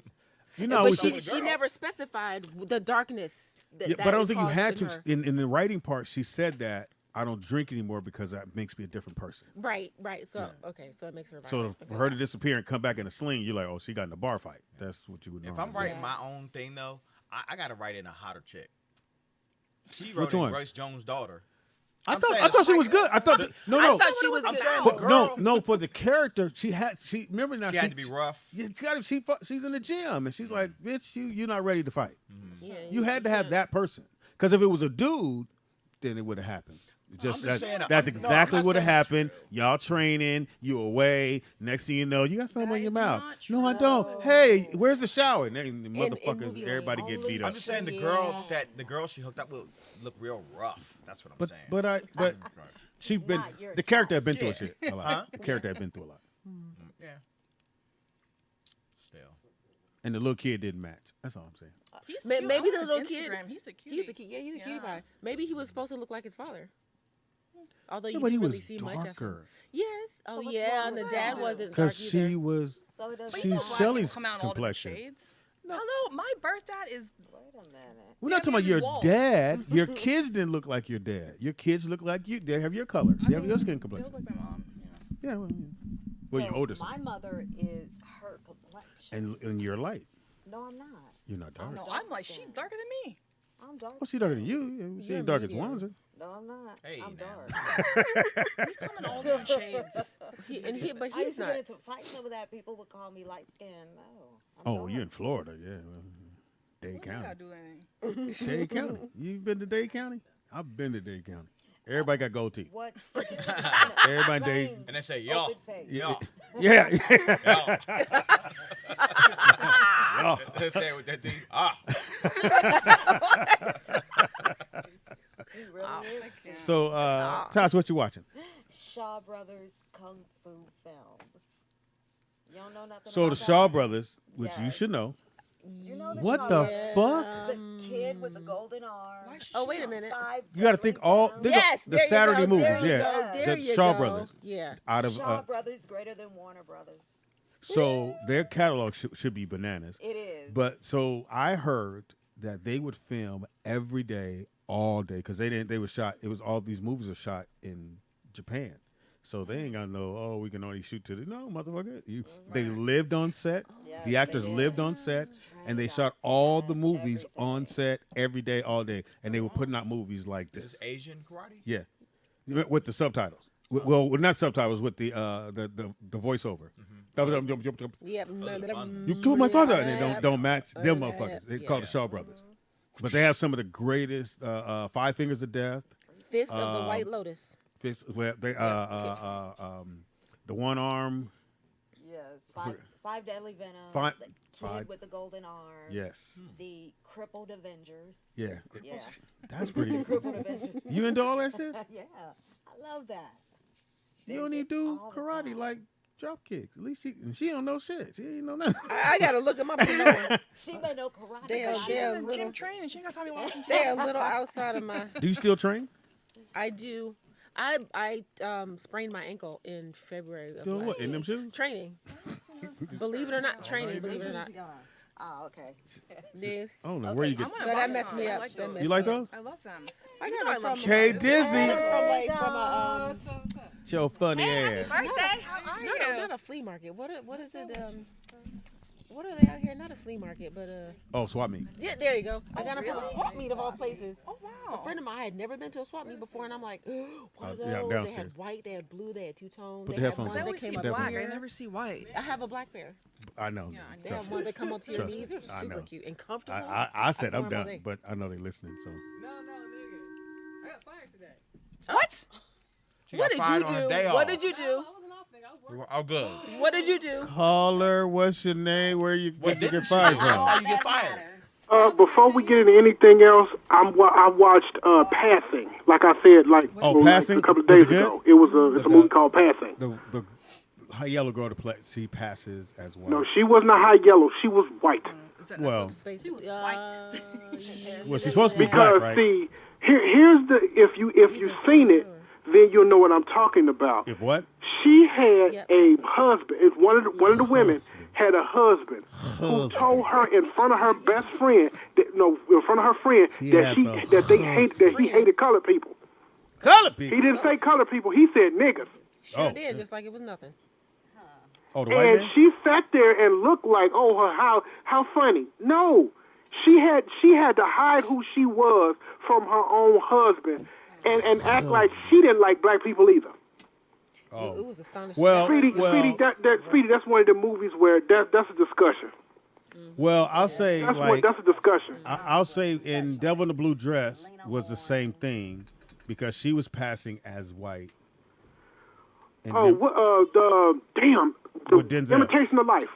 You know, but we she never specified the darkness. Yeah, but I don't think you had to. In the writing part, she said that I don't drink anymore because that makes me a different person. Right. So okay, so it makes her. So for her to disappear and come back in a sling, you're like, oh, she got in a bar fight. That's what you would know. If I'm writing my own thing though, I gotta write in a hotter chick. She wrote Which one? Royce Jones' daughter. I thought she was good. I thought I thought she was good. No, for the character, she remember now She had to be rough. Yeah, she's in the gym and she's like, bitch, you're not ready to fight. Yeah, You had to have that person. Because if it was a dude, then it would have happened. That's exactly what happened. Y'all training, you away. Next thing you know, you got something on your mouth. No, I don't. Hey, where's the shower? And then the motherfuckers, everybody get beat up. I'm just saying the girl she hooked up with looked real rough. That's what I'm saying. But she been the character had been through shit a lot. The character had been through a lot. Yeah. Still. And the little kid didn't match. That's all I'm saying. He's Maybe cute. the On little his kid. Instagram, he's a cutie. He's a cutie pie. Maybe he was supposed to look like his father. Although you but he didn't was really see much of him. darker. Yes. Oh what's yeah, wrong and the with dad that? wasn't dark Because either. she was, So it doesn't she's matter. Shelley's come out in all different complexion. shades. Hello, my birth dad is. Wait a minute. We're not talking about your dad. Your kids didn't look like your dad. Your kids look like you. They have your color. They have your skin They complexion. look like my mom. Yeah. Well, your oldest. My mother is her complexion. And you're light. No, I'm not. You're not dark. No, I'm like she's darker than me. I'm dark. Oh, she's darker than you. Yeah, she ain't dark as Wanza. No, I'm not. Hey, I'm now. dark. We come in all different shades. But I he's used to not. get into fights over that. People would call me light skinned. No. I'm Oh, dark. you're in Florida. Yeah. Well, Dade What County. you gotta do anything? Dade County. You've been to Dade County? I've been to Dade County. Everybody got gold teeth. What? Everybody Dade. And they say, yo. Yeah. Yeah. Yo. They say it with that teeth. Ah. He really is. So, Tosh, what you watching? Shaw Brothers Kung Fu films. You don't know nothing So about the Shaw that? Brothers, which you Yes. should know. You know the What Shaw the Brothers? fuck? The kid with the golden arm. Oh, wait a minute. You got to think all Yes, the there you Saturday go, there movies, you yeah. go, there The you Shaw go. Brothers. Yeah. Out of Shaw Brothers greater than Warner Brothers. so their catalog should be bananas. It is. But so I heard that they would film every day, all day, because they were shot. It was all these movies are shot in Japan, so they ain't got no. Oh, we can only shoot to the no motherfucker. They lived on set. Yes, The actors they did. lived on set, and they shot all the movies on set every day, all day, and they were putting out movies like Is this. this Asian karate? Yeah, with the subtitles. Well, not subtitles, with the voiceover. Yeah. You killed my father, and they don't match them motherfuckers. They called the Shaw Brothers, but they have some of the greatest. Five Fingers of Death, Fist of the White Lotus. Fist, where they the one arm. Yes. Five Deadly Venoms. Five- The kid five- with the golden arm. Yes, The crippled Avengers. yeah, Yeah. that's pretty. Crippled Avengers. You into all that shit? Yeah. I love that. You don't even do All the karate time. like drop kicks. At least she don't know shit. She ain't know nothing. I gotta look him up to know. She may know karate. They're- but I they're don't. She's in the little- gym training. She ain't got time to be watching They're a little outside of my. Do you still train? I do. I sprained my ankle in February of Doing last what in year. them shoes? Training. Believe it or not, training. Believe it or not. Oh, okay. This. I don't know where you I get. wanna So that buy messed some. me I up. like That those. messed You like me up. those? I love them. I You got know I it love from K from Dizzy, from your funny ass. Birthday? How are you? not a flea market. What is it? What are they out here? Not a flea market, but Oh, swap meet. yeah, there you go. I got them from a swap meet of all places. Oh A wow. friend of mine, I had never been to a swap meet before, and I'm like, what are those? yeah, They downstairs. had white, they had blue, they had two-tone. Put They the had headphones ones on. I that always see came up Definitely. black. I here. never see white. I have a black pair. I know. Yeah, I They Trust have me. ones that come up to your Trust me. knees. They're I super know. cute and comfortable. I said I'm wear 'em all done, day. but I know they listening. So No, nigga. I got fired today. What? She What got did you fired on a do? day What off. did you do? Oh, good. What did you do? caller, what's your name? Where you What did you did get fired That's from? how you get fired. Before we get into anything else, I watched Passing. Like I said, Passing? a couple of Was days it good? ago. It was it's a movie called Passing. The high yellow girl to play. She passes as well. No, she was not high yellow. She was white. Is that Well, Netflix? Basically, well, she's supposed to be Because black, right? see, here's the if you've seen it, then you'll know what I'm talking about. If what? She had Yep. a husband. One of the women had a husband who told her in front of her best friend, in front of her friend, He that had he hated colored people. Colored He people. didn't say colored people. He said niggas. Sure Oh, did, just like it was nothing. Oh, the white And man? she sat there and looked like, how funny. No, she had to hide who she was from her own husband, and act like she didn't like black people either. It was astonishing. Well, Speedy, that's one of the movies where that's a discussion. Well, I'll say That's a discussion. I'll say in Devil in the Blue Dress was the same thing because she was passing as white. And the Denzel. Imitation of Life.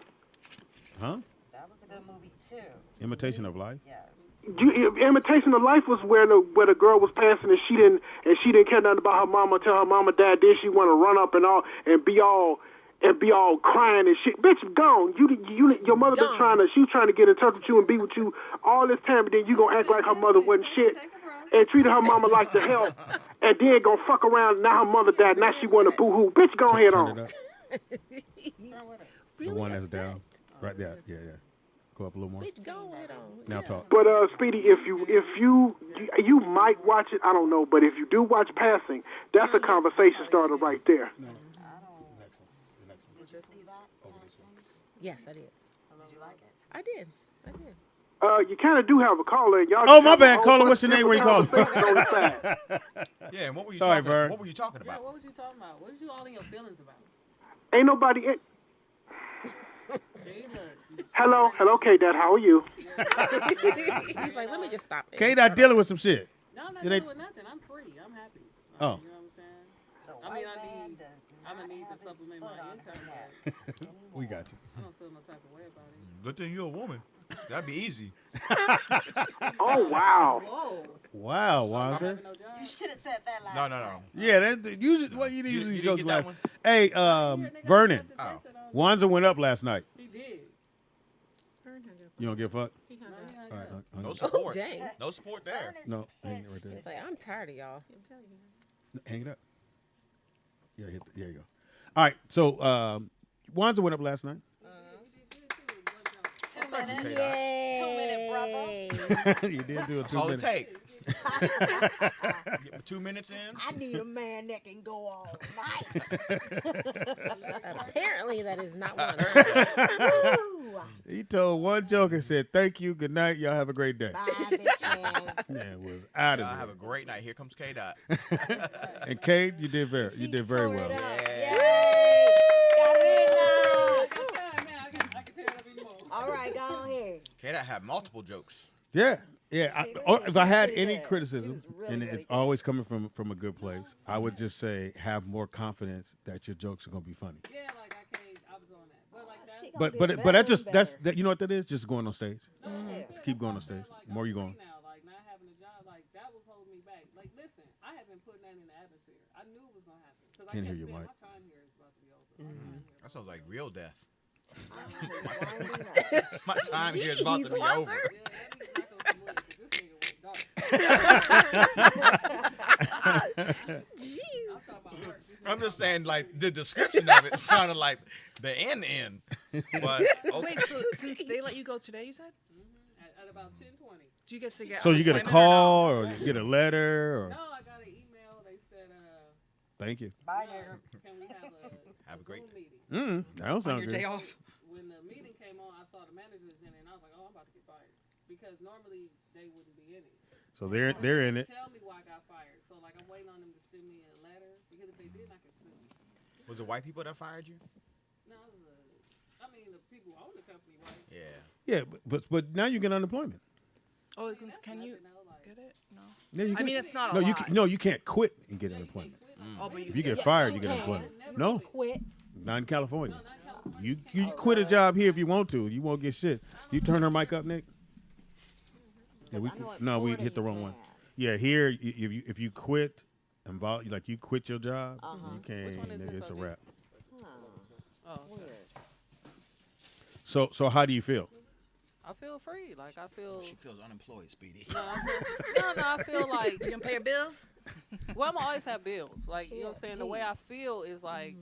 Huh? That was a good movie too. Imitation of Life? Yes. Imitation of Life was where the girl was passing and she didn't care nothing about her mama until her mama died. Then she want to run up and be all crying and shit. Bitch, gone. Your mother been she was trying to get in touch with you and be with you all this time, but then you gonna act like her mother wasn't shit and treated her mama like the hell, and then gonna fuck around. Now her mother died. Now she want to boo hoo. Bitch, go ahead Turn on. it up. The one that's down. Right there. Yeah. Go up a little more. Bitch, go ahead on. Now talk. But Speedy, if you might watch it, I don't know. But if you do watch Passing, that's a conversation starter right there. Did you see that? Yes, I did. Did you like it? I did. You kind of do have a caller. And y'all Oh, just my have a bad. whole Caller, bunch what's your of name? Where you calling? conversations on the side. Yeah, and what were you Sorry, talking Vern. What were you talking about? Yeah, what was you talking about? What was you all in your feelings about? Ain't nobody. See, look. Hello, K-Dad. How are you? He's like, let me just stop it. K not dealing with some shit. No, I'm not It dealing ain't- with nothing. I'm free. I'm happy. Oh. You know what I'm saying? I mean, I'm gonna need to supplement my income, but We got you. I don't feel no type of way about it. Good thing you're a woman. That'd be easy. Oh wow. Whoa. Wow, Wanzer. No job. You should have said that last No. time. Yeah, that's usually what you You use these didn't jokes get that like. one? Hey, Vernon, Oh. Wanzer went up last night. He did. You don't give a fuck? He hung up. All right, No support. Oh, dang. No support there. no, hang it right there. He's like, I'm tired of y'all. Hang it up. Yeah, there you go. All right, so Wanzer went up last night. 2 minutes. K-Dot. 2 minute brother. You did do a That's all it 2 minute. take. Get my 2 minutes in. I need a man that can go all night. Apparently, that is not one. Ooh. He told one joke and said, "Thank you, good night, y'all have a great day." Bye, bitches. Man was out of Y'all have a there. great night. Here comes K-Dot. And Kate, you did very well. Yay! Karina! I can tell that anymore. All right, go on here. K-Dot had multiple jokes. Yeah. If I had pretty any good. criticism, He was really, and really it's good. always coming from a good place, I would just say have more confidence that your jokes are gonna be funny. Yeah, like I was on that. But like that's She gonna But get but that's better just and that's better. that. You know what that is? Just going on stage. Yeah. Just keep going on stage. Like, The more you I'm going. free now, like not having a job, like that was holding me back. Like, listen, I have been putting that in the atmosphere. I knew it was gonna happen because I Can't kept hear you, saying Mike. my time here is about to be over. That sounds like real death. Winding up. My time here is about to be Jeez, over. Yeah, that nigga knock on some wood 'cause this nigga went dark. Jeez. I'm talking about work. This I'm just saying, like, the description of it sounded like the end. But, okay. Wait, so since they let you go today, you said? at about 10:20. Do you get to get So you get a unemployment or no? call or you get a letter or No, I got an email. They said, thank you. Bye, nigga. can we have Have a great Zoom meeting? That don't On sound your good. day off? When the meeting came on, I saw the managers in it, and I was like, oh, I'm about to get fired. Because normally they wouldn't be in it. So they're in it. Tell me why I got fired. So, like, I'm waiting on them to send me a letter. Because if they did, I could sue. Was it white people that fired you? No, I mean, the people who own the company, right? Yeah. Yeah, but now you get unemployment. Oh, can you get it? No. Yeah, you I can. mean, it's not a No, lot. you can't quit and get unemployment. Oh, but If you get fired, you get unemployment. No, Quit. not in California. You quit a job here if you want to. You won't get shit. You turn her mic up, Nick. Yeah, we hit the wrong one. Yeah, here if you quit and like you quit your job, you can't. Which one is Nigga, this it's a on wrap. So how do you feel? I feel free. Like I feel. She feels unemployed, Speedy. No, I feel like You can pay your bills. well, I'm always have bills. Like you know what I'm saying. The way I Peace. feel is like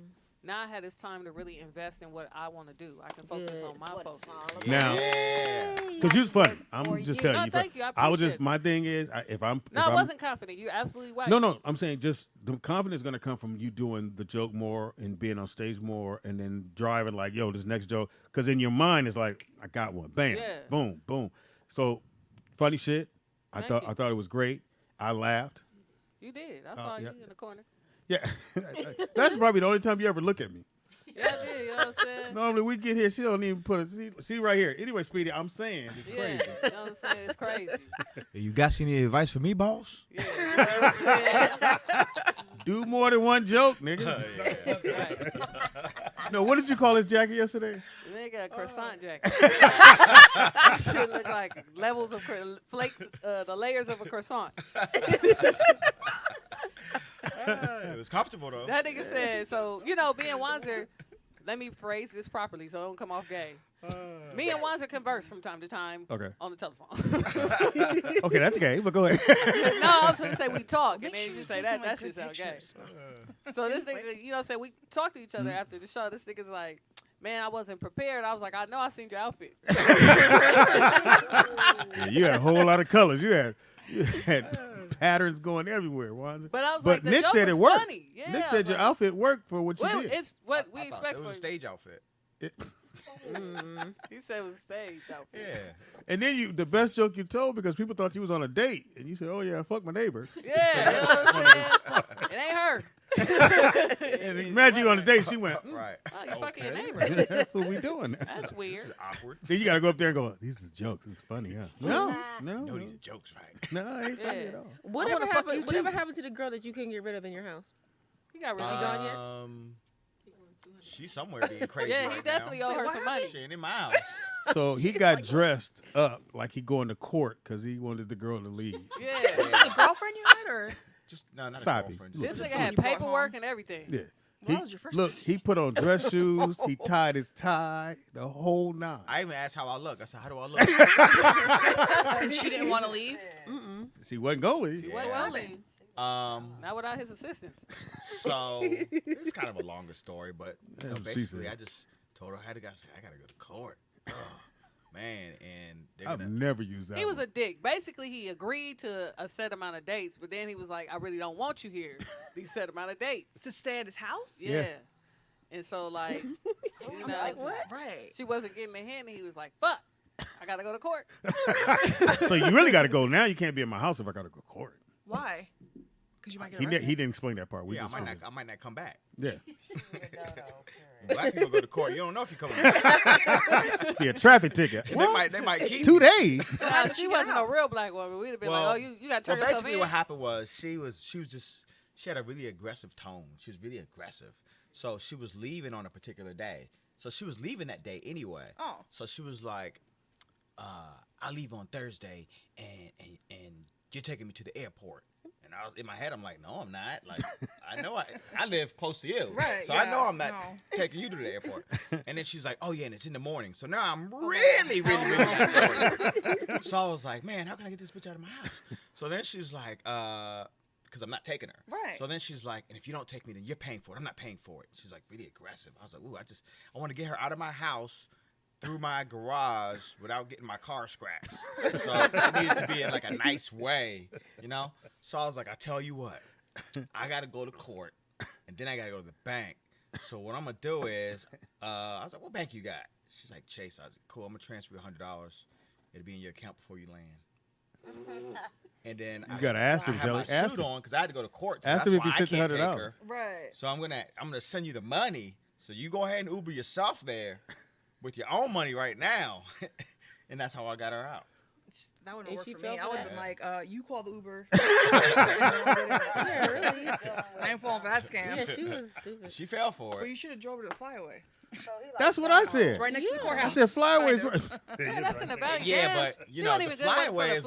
now I had this time to really invest in what I want to do. I can focus on my focus. Now, because you was funny. I'm just telling No, you. thank you. I I was appreciate just, my thing is, if I'm. No, if I I'm, wasn't confident. You're absolutely right. No, I'm saying just the confidence is going to come from you doing the joke more and being on stage more and then driving like, yo, this next joke. Because in your mind, it's like, I got one. Bam. Yeah. Boom, boom. So, funny shit. Thank I you. thought it was great. I laughed. You did. I saw yeah. you in the corner. Yeah. That's probably the only time you ever look at me. Yeah, I did. You know what I'm saying? Normally we get here, she don't even put it. See right here. Anyway, Speedy, I'm saying it's Yeah, crazy. you know what I'm saying? It's crazy. You got any advice for me, boss? Yeah, you know what I'm saying? Do more than one joke, nigga. No, what did you call his jacket yesterday? Nigga, a croissant jacket. That shit look like levels of flakes, the layers of a croissant. It was comfortable though. That nigga said, so, you know, me and Wanzer, let me phrase this properly so it don't come off gay. Me and Wanzer converse from time to time on the telephone. Okay, that's gay, but go ahead. No, I was going to say we talk, and Make then sure you you're just say taking, that. like, That good shit sound gay. pictures. So this nigga, you know, say we talk to each other after the show. This nigga's like, man, I wasn't prepared. I was like, I know I seen your outfit. Yeah, you had a whole lot of colors. You had patterns going everywhere, Wanda. But I was like, the Nick joke said was it worked. funny. Yeah, Nick I said was your like, outfit worked for what you well, did. it's what we I thought expect it was a from stage outfit. He said it was a stage outfit. Yeah. And then the best joke you told because people thought you was on a date, and you said, "Oh yeah, fuck my neighbor." Yeah, you know what I'm saying? It ain't her. And imagine you on a date, she went, Right. Oh, you fucking your neighbor. "That's what we doing." That's This weird. is awkward. Then you got to go up there and go, "These is jokes. It's funny, huh?" No, No, these are jokes, right? no, it ain't funny Yeah. at all. Whatever happened to the girl that you couldn't get rid of in your house? He got rid Is of she gone yet? She's somewhere being crazy. Yeah, he right definitely now. owe her some money. She ain't in my house. So he got dressed up like he going to court because he wanted the girl to leave. Yeah. Was it a girlfriend you had, or Just not a Soppy. girlfriend. This Just nigga someone had you brought paperwork home? and everything. Yeah. Well, that was your first look, mistake. he put on dress shoes. He tied his tie, the whole nine. I even asked how I look. I said, "How do I look?" she didn't want to leave? She wasn't going. He wasn't willing. Not without his assistance. So it's kind of a longer story, but you know, That's what she basically, said. I just told her I gotta go to court. Oh, man, and they're I've gonna. never used that. He was one. a dick. Basically, he agreed to a set amount of dates, but then he was like, I really don't want you here. These set amount of dates. To stay at his house? Yeah. And so, like, you know, Like, what? Right. she wasn't getting the hint, and he was like, fuck, I got to go to court. So you really got to go now. You can't be in my house if I got to go to court. Why? Because you might get He arrested. didn't explain that part. We Yeah, just I might not come back. yeah. Black people go to court. You don't know if you coming back. Be a traffic ticket. They What? might keep 2 you. days. Now, she wasn't a real black woman. We'd have been like, oh, you got to turn yourself basically in. what happened was she had a really aggressive tone. She was really aggressive. So she was leaving on a particular day. So she was leaving that day anyway. Oh. So she was like, I leave on Thursday and you're taking me to the airport. And I was in my head, I'm like, no, I'm not. Like, I know I live close to you. Right, So I know yeah, I'm not no. taking you to the airport. And then she's like, oh yeah, and it's in the morning. So now I'm really not going. So I was like, man, how can I get this bitch out of my house? So then she's like, because I'm not taking her. Right. So then she's like, and if you don't take me, then you're paying for it. I'm not paying for it. She's like really aggressive. I was like, ooh, I want to get her out of my house through my garage without getting my car scratched. So it needed to be in like a nice way, you know? So I was like, I tell you what, I got to go to court and then I got to go to the bank. So what I'm going to do is, I was like, what bank you got? She's like, Chase. I was like, cool, I'm going to transfer you $100. It'll be in your account before you land. And then You gotta ask him, I had Jelly. my Ask suit him. on because I had to go to court. So Ask that's him if why he I sent the can't take $100. her. Right. So I'm gonna send you the money. So you go ahead and Uber yourself there with your own money right now, and that's how I got her out. That wouldn't And work she for fell me. for I would have that? been like, you call the Uber. Yeah, really. I ain't falling for that scam. Yeah, she was stupid. She fell for Well, it. you should have drove her to the flyaway. That's what I It's said. right next to the Yeah. I courthouse. said flyways. Kind of. Yeah, that's in the back. Yeah, Yes. but She you know wasn't the even good for flyway the is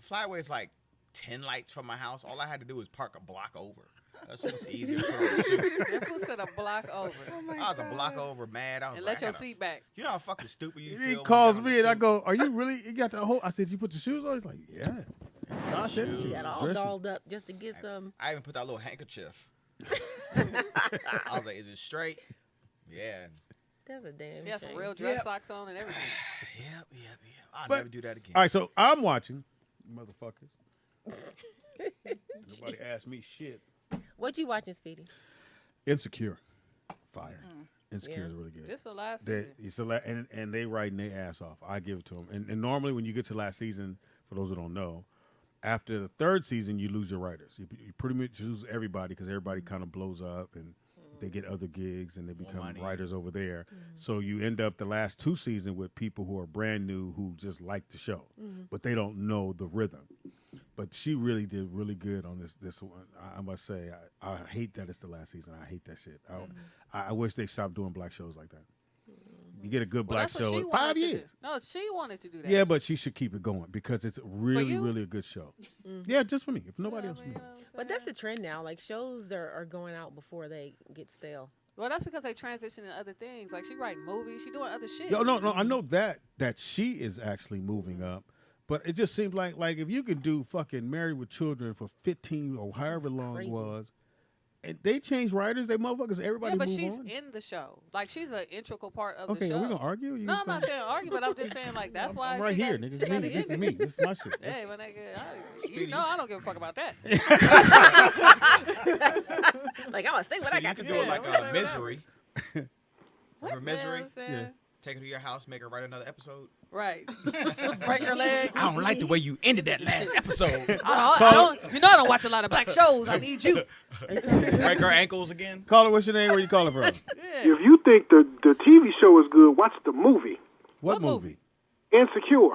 flyway. like 10 lights from my house. All I had to do was park a block over. That shit was easy. I put on a suit. That fool said a block over. I was a block over, mad. I was And like, let your seat back. You know how fucking stupid you feel. He when calls you got on me and a I suit? go, "Are you really? You got the whole?" I said, "You put the shoes on?" He's like, "Yeah." So I said, He got all dress you. dolled up just to get some. I even put that little handkerchief. I was like, is it straight? Yeah. That's a damn. He has some shame. real dress socks on and everything. Yep. I'll But- never do that again. All right, so I'm watching, motherfuckers. Nobody asked me shit. What you watching, Speedy? Insecure, fire. Insecure is really good. This the last They, season. it's and they writing their ass off. I give it to them. And normally when you get to last season, for those who don't know, after the third season you lose your writers. You pretty much lose everybody because everybody kind of blows up and they get other gigs and they become money. writers over there. So you end up the last two seasons with people who are brand new who just like the show, but they don't know the rhythm. But she really did really good on this one. I must say, I hate that it's the last season. I hate that shit. I wish they stopped doing black shows like that. You get a good black that's what show she in wanted 5 to do. years. No, she wanted to do that. Yeah, but she should keep it going because it's really, you? really a good show. Yeah, just for me. If nobody else, for me. But that's the trend now. Like shows are going out before they get stale. Well, that's because they transition to other things. Like she writing movies, she doing other shit. No, I know that she is actually moving up, but it just seems like if you can do fucking Married with Children for 15 or however long Crazy. it was, and they change writers, they motherfuckers, everybody Yeah, but move she's on. in the show. Like she's an integral part of Okay, the show. are we gonna argue? You No, just I'm not gonna- saying argue, but I'm just saying like that's why I'm right she here, got, nigga. she got This is the me. This is my shit. Hey, my nigga, you know I don't give a fuck about that. Like I'm gonna say what I You got to could do do. it like what's that Misery. What? Remember Misery? Yeah. Take her to your house, make her write another episode. Right. Break her legs. I don't like the way you ended that last episode. I don't, you know I don't watch a lot of black shows. I need you. Break her ankles again. Call it. What's your name? Where you calling from? Yeah. If you think the TV show is good, watch the movie. What What movie? Insecure.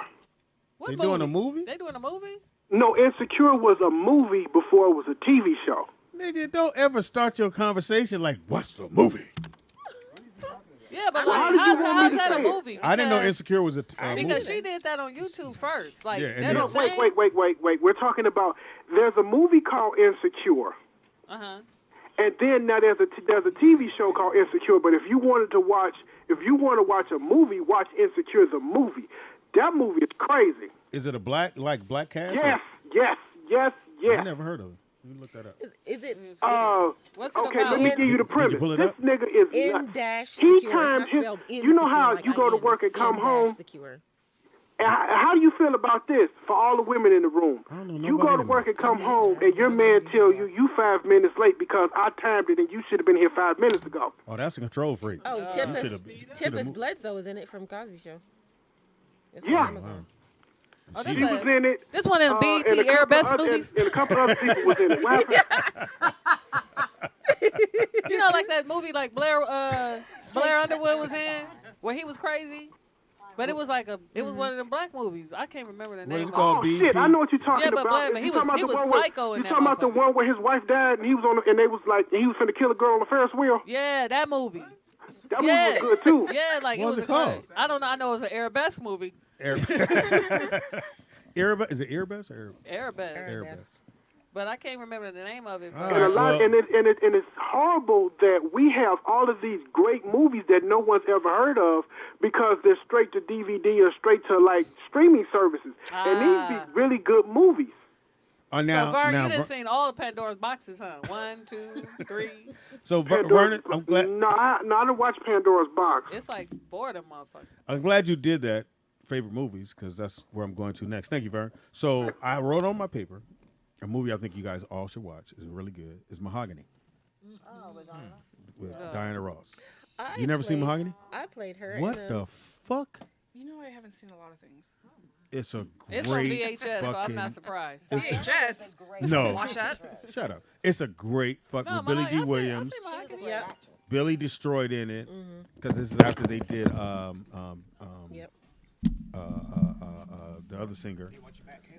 What They doing a movie? They doing a movie? No, Insecure was a movie before it was a TV show. Nigga, don't ever start your conversation like, "What's the movie?" Yeah, but Well, how like, did you how's want me that to a say it? movie? I didn't know Because- Insecure was a movie. Because she did that on YouTube first. Like, Yeah, and they're then- the same. Wait. We're talking about there's a movie called Insecure. Uh-huh. And then now there's a TV show called Insecure. But if you want to watch a movie, watch Insecure the movie. That movie is crazy. Is it a black cast? Yes. I never heard of it. Let me look that up. Is it What's it Okay, about? let me give you the Did premise. you pull it This up? nigga is in nuts. dash He secure? It's timed not his. spelled in You know how secure, like you go to IN, work and it's come in home. dash secure. And how do you feel about this for all the women in the room? I don't know You go nobody to in work there. and come home, and your man tell you 5 minutes late because I timed it and you should have been here 5 minutes ago. Oh, that's a control freak. Oh, You should've- Tippus should've moved. Bledsoe is in it from Cosby Show. It's Yeah. on Amazon. Oh, this He was in it. This one in BET and a couple Arabesque other- movies. And a couple other people was in it. What happened? You know, like that movie, like Blair Underwood was in, where he was crazy. But it was like it was one of them black movies. I can't remember the What name. is it of called? Oh BET? shit! I know what you're talking Yeah, but about. Blair- but You he talking was- about he the was one where- psycho in You that talking about the motherfucker. one where his wife died and he was on, and they was like, he was finna kill a girl on the Ferris wheel. Yeah, that movie. That Yeah. movie was good too. Yeah, like What it was was it a good- called? I don't know. I know it was an Arabesque movie. Arabesque? Is it Arabesque or Arabesque. Arabesque? But I can't remember the name of it. All But And a right, lot, well- and it's horrible that we have all of these great movies that no one's ever heard of because they're straight to DVD or straight to like streaming services, and these be really good movies. Oh, so Vern, you done Ver- seen all the Pandora's boxes, huh? 1, 2, 3. so Ver- Pandora's- Vernon, I'm glad. No, I didn't watch Pandora's Box. It's like 4 of them motherfuckers. I'm glad you did that. Favorite movies, because that's where I'm going to next. Thank you, Vern. So I wrote on my paper a movie I think you guys all should watch. It's really good. It's Mahogany with Diana Ross. You never seen Mahogany? I played her. What in the fuck? You know I haven't seen a lot of things. It's a great It's on VHS, so I'm fucking- not surprised. VHS. No. Watch that. Shut up. It's a great fuck No, with Billy Mahogany, D. Williams. I see Mahogany. Yep. Billy Destroyed in it because this is after they did Yep. the other singer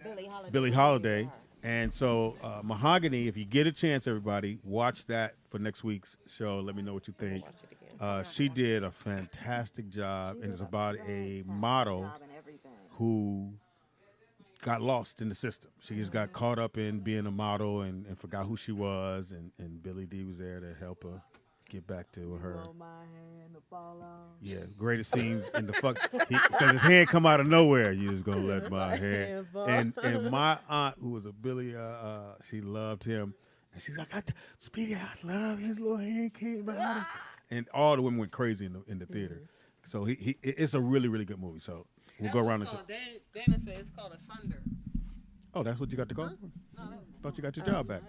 Billie Holiday. Billie Holiday. And so Mahogany, if you get a chance, everybody, watch that for next week's show. Let me know what you think. She did a fantastic job, and it's about a model who got lost in the system. She just got caught up in being a model and forgot who she was, and Billy D was there to help her get back to her. Yeah, greatest scenes in the fuck, because his hand come out of nowhere. You just gonna let my hand. And my aunt, who was a Billy, she loved him, and she's like, Speedy, I love his little hand came out. And all the women went crazy in the theater. So it's a really, really good movie. So we'll go around and Dana said it's called Asunder. Oh, that's what you got to go for? No, Thought you got your job back.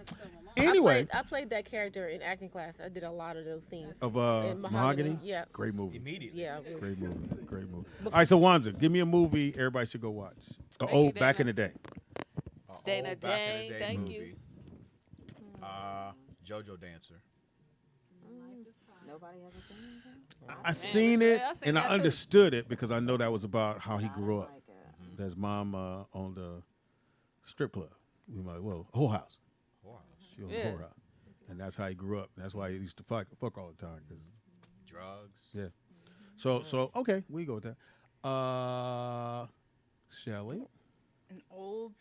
Anyway. I played that character in acting class. I did a lot of those scenes. Of in Mahogany? Yeah. Great movie. Immediately. Yeah. Great movie. Great movie. All right, so Wanza, give me a movie everybody should go watch. Back in the day. Dana Day, thank movie. you. JoJo Dancer. Nobody ever seen anything? I seen it, I seen and I that too. understood it because I know that was about how he grew up. His mom owned a strip club. Whole house. She owned a whole house. And that's how he grew up. That's why he used to fuck all the time. Drugs. Yeah. So okay, we go with that. Shelly? An old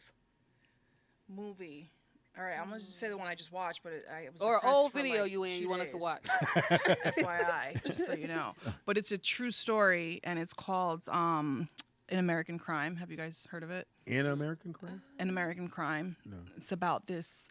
movie. All right, I'm gonna just say the one I just watched, but it was Or an depressed old for, video like, you in 2 you want us to days. watch. FYI, just so you know. But it's a true story, and it's called An American Crime. Have you guys heard of it? In American Crime? An American Crime. No. It's about this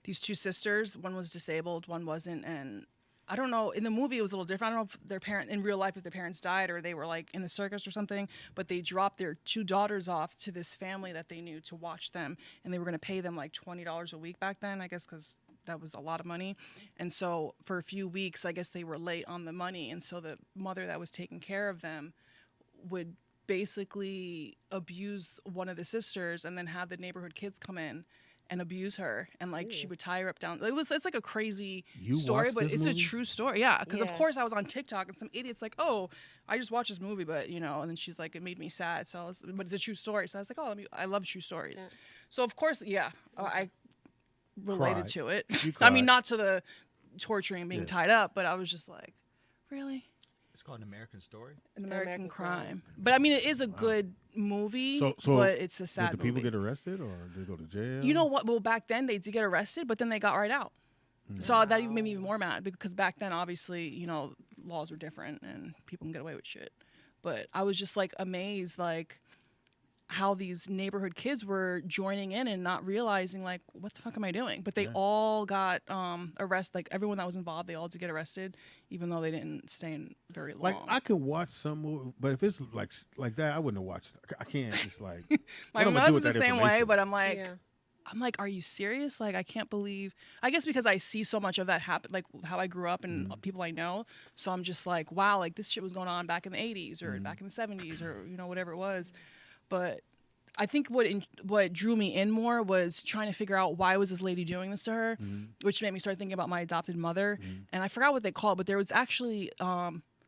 these two sisters. One was disabled, one wasn't, and I don't know. In the movie, it was a little different. I don't know if their parent in real life, if their parents died or they were like in the circus or something. But they dropped their 2 daughters off to this family that they knew to watch them, and they were going to pay them like $20 a week back then, I guess, because that was a lot of money. And so for a few weeks, I guess they were late on the money, and so the mother that was taking care of them would basically abuse one of the sisters, and then have the neighborhood kids come in and abuse her, and like she would tie her up down. It's like a crazy story, but it's a true story. Yeah, because of course I was on TikTok and some idiot's like, "Oh, I just watched this movie, but and then she's like, it made me sad." So, but it's a true story. So I was like, "Oh, I love true stories." Yeah. So of course, I related to it. I mean, not to the torturing and being tied up, but I was just like, really. It's called An American Story. An American Crime. But I mean, it is a good movie, but it's a sad movie. Did the people get arrested or did they go to jail? You know what? Well, back then they did get arrested, but then they got right out. So that even made me even more mad because back then, obviously, laws were different and people can get away with shit. But I was just like amazed, like how these neighborhood kids were joining in and not realizing like, what the fuck am I doing? But they all got arrested. Like everyone that was involved, they all did get arrested, even though they didn't stay in very long. Like I could watch some movie, but if it's like that, I wouldn't have watched it. I can't. It's like my husband's the same way, but I'm like. Yeah. I'm like, are you serious? Like, I can't believe. I guess because I see so much of that happen, like how I grew up and people I know. So I'm just like, wow, like this shit was going on back in the 80s or back in the 70s or whatever it was. But I think what drew me in more was trying to figure out why was this lady doing this to her, which made me start thinking about my adopted mother. And I forgot what they call it, but there was actually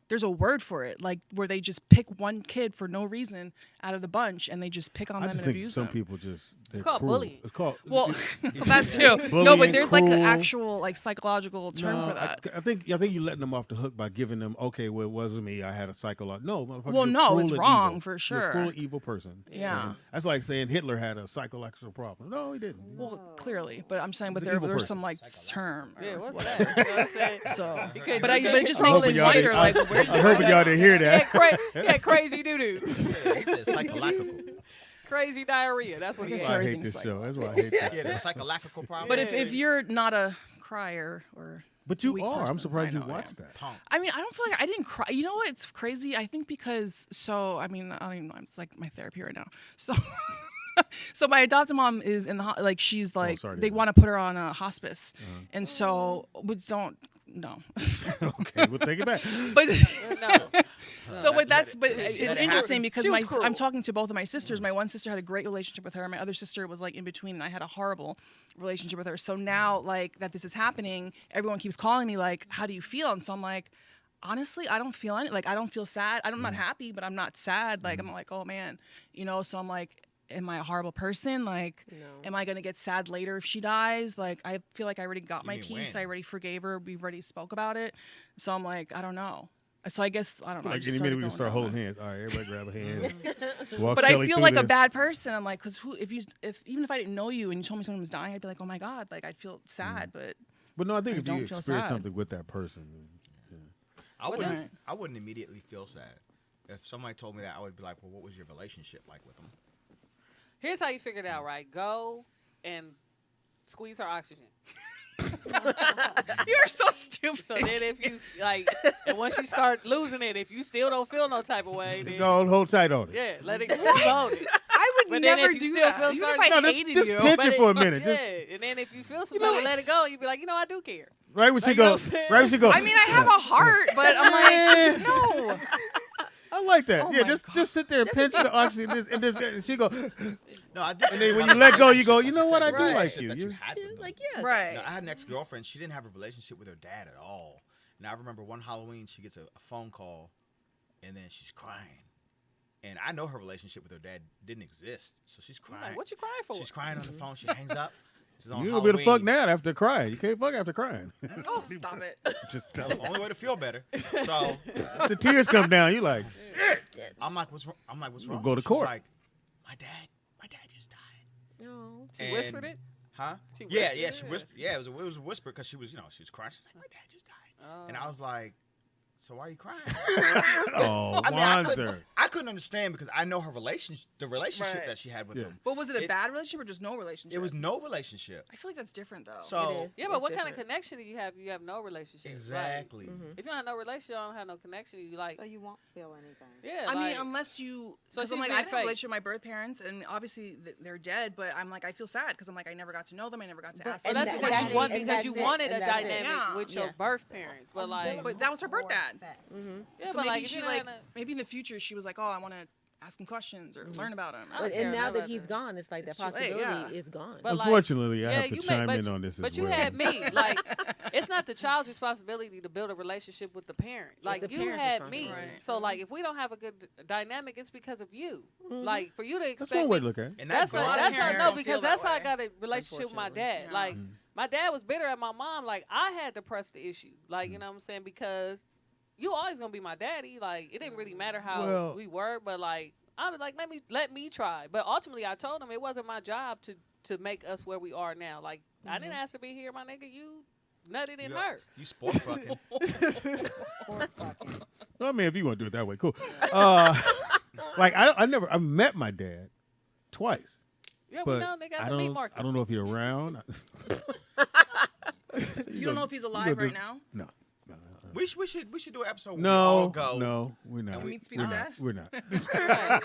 there's a word for it, like where they just pick one kid for no reason out of the bunch and they just pick on them and abuse them. Some people it's called bullying. It's called that too. No, but there's like an actual like psychological term for that. I think you're letting them off the hook by giving them it wasn't me. I had a psychological. No, motherfucker. Well, no, it's wrong evil. for sure. You're a cruel, evil person. Yeah, that's like saying Hitler had a psychological problem. No, he didn't. Well, clearly, but I'm saying, but there's some like term. Yeah, what's that? You know what I'm saying? So, but it just makes me wonder, like, where did I'm hoping y'all didn't hear that. Crazy doo-doo. Psychological. Crazy diarrhea. That's what That's why I hate this show. That's why I hate this show. The psychological problem. But if you're not a crier or but you are, person, I'm surprised you watched that. I mean, I don't feel like I didn't cry. You know what? It's crazy. I think because I mean, I don't even know. It's like my therapy right now. So my adopted mom is in the she's like they want to put her on a hospice, and so no. Okay, we'll take it back. But it's interesting because I'm talking to both of my sisters. My one sister had a great relationship with her. My other sister was like in between, and I had a horrible relationship with her. So now, like that this is happening, everyone keeps calling me like, "How do you feel?" And so I'm like, honestly, I don't feel any. Like I don't feel sad. I'm not happy, but I'm not sad. Like I'm like, oh man, So I'm like. Am I a horrible person? Like, am I going to get sad later if she dies? Like, I feel like I already got my peace. I already forgave her. We already spoke about it. So I'm like, I don't know. So I guess I don't know. I Like just any minute we can started start going holding down hands. All right, everybody grab a hand. Just walk But I Shelly feel through like a this. bad person. I'm like, because even if I didn't know you and you told me someone was dying, I'd be like, oh my God, like I'd feel sad. But no, I think I if don't you feel experience sad. something with that person, I wouldn't immediately feel sad. If somebody told me that, I would be like, well, what was your relationship like with them? Here's how you figure it out, right? Go and squeeze her oxygen. You're so stupid. So then if you, like, and once you start losing it, if you still don't feel no type of way, then, go hold tight on it. yeah, let it hold it. I would But never then if you do still that. feel Even certain, if I No, hated just you. pinch but it for a minute. Yeah, Just and then if you feel some know type of what? let it go, you be like, I do care. right when she Like, you know goes, what I'm saying? right when she goes. I mean, I have a heart, but I'm like, no. I like that. Oh Yeah, my just sit there and pinch the oxygen, and she go. No, I did. And then when you let go, you go. You know what? I do Right. like you. That You- you had with them. Like, yeah. Right. No, I had an ex-girlfriend. She didn't have a relationship with her dad at all. And I remember one Halloween, she gets a phone call, and then she's crying. And I know her relationship with her dad didn't exist, so she's I'm crying. like, what you crying for? She's crying on the phone. She hangs up. It's on You gonna be the fuck Halloween. now after crying. You can't fuck after crying. Oh, stop it. Just tell her. Only way to feel better. So The tears come down. You like, shit. I'm like, what's wrong? I'm like, what's We'll wrong? go to She's court. like, my dad just died. No. She whispered it? Huh? She Yeah, whispered yeah, it? she whispered. Yeah, it was a whisper because she was crying. She's like, my dad just died. And I was like, so why are you crying? Oh, I mean, Wanzer. I couldn't understand because I know her the relationship Right. that she had with Yeah. him. But was it a It- bad relationship or just no relationship? It was no relationship. I feel like that's different though. So It is. Yeah, but It's what kind of different. connection do you have? You have no relationship. exactly. Like, if you don't have no relationship, you don't have no connection. You like, So you won't feel anything. yeah. I mean, like, unless you, So because she's I'm like, being I have a fake. relationship with my birth parents, and obviously they're dead. But I'm like, I feel sad because I'm like, I never got to know them. I never got to ask well, them. that's And because that- you want and because you that's it, wanted a and that's it. dynamic Yeah. with your Yeah. birth parents, but like, But that was her birth dad. yeah, So but maybe like, if she you like, don't have maybe in the future she was like, oh, I want to ask him questions or learn about him. I don't But, care and now that about he's that. gone, it's like It's that too late, possibility yeah. is gone. But, like, Unfortunately, I yeah, have to you chime but in you- on this But as you well. had me. Like, it's not the child's responsibility to build a relationship with the parent. Like, the you parent's had me. responsibility. Right. So, like, if we don't have a good dynamic, it's because of you. Like, for you to That's expect one way me. to look at it. And That's that that's how parents no don't because feel that that's how I way, got a relationship with my dad. unfortunately. Like my dad was bitter at my mom. Like I had to press the issue. Like you know what I'm saying because you always gonna be my daddy. Like it didn't really matter how Well- we were, but like I was like let me try. But ultimately I told him it wasn't my job to make us where we are now. Like I didn't ask to be here, my nigga. You nutted in her. You sport fucking. I mean, if you want to do it that way, cool. Like I met my dad twice, Yeah, we but know they got I the meat don't. market. I don't know if he's around. You don't know if he's alive right now? No. We should do an episode where we No, all go. no, we're not. And meet Speedy's We're not. dad? We're not.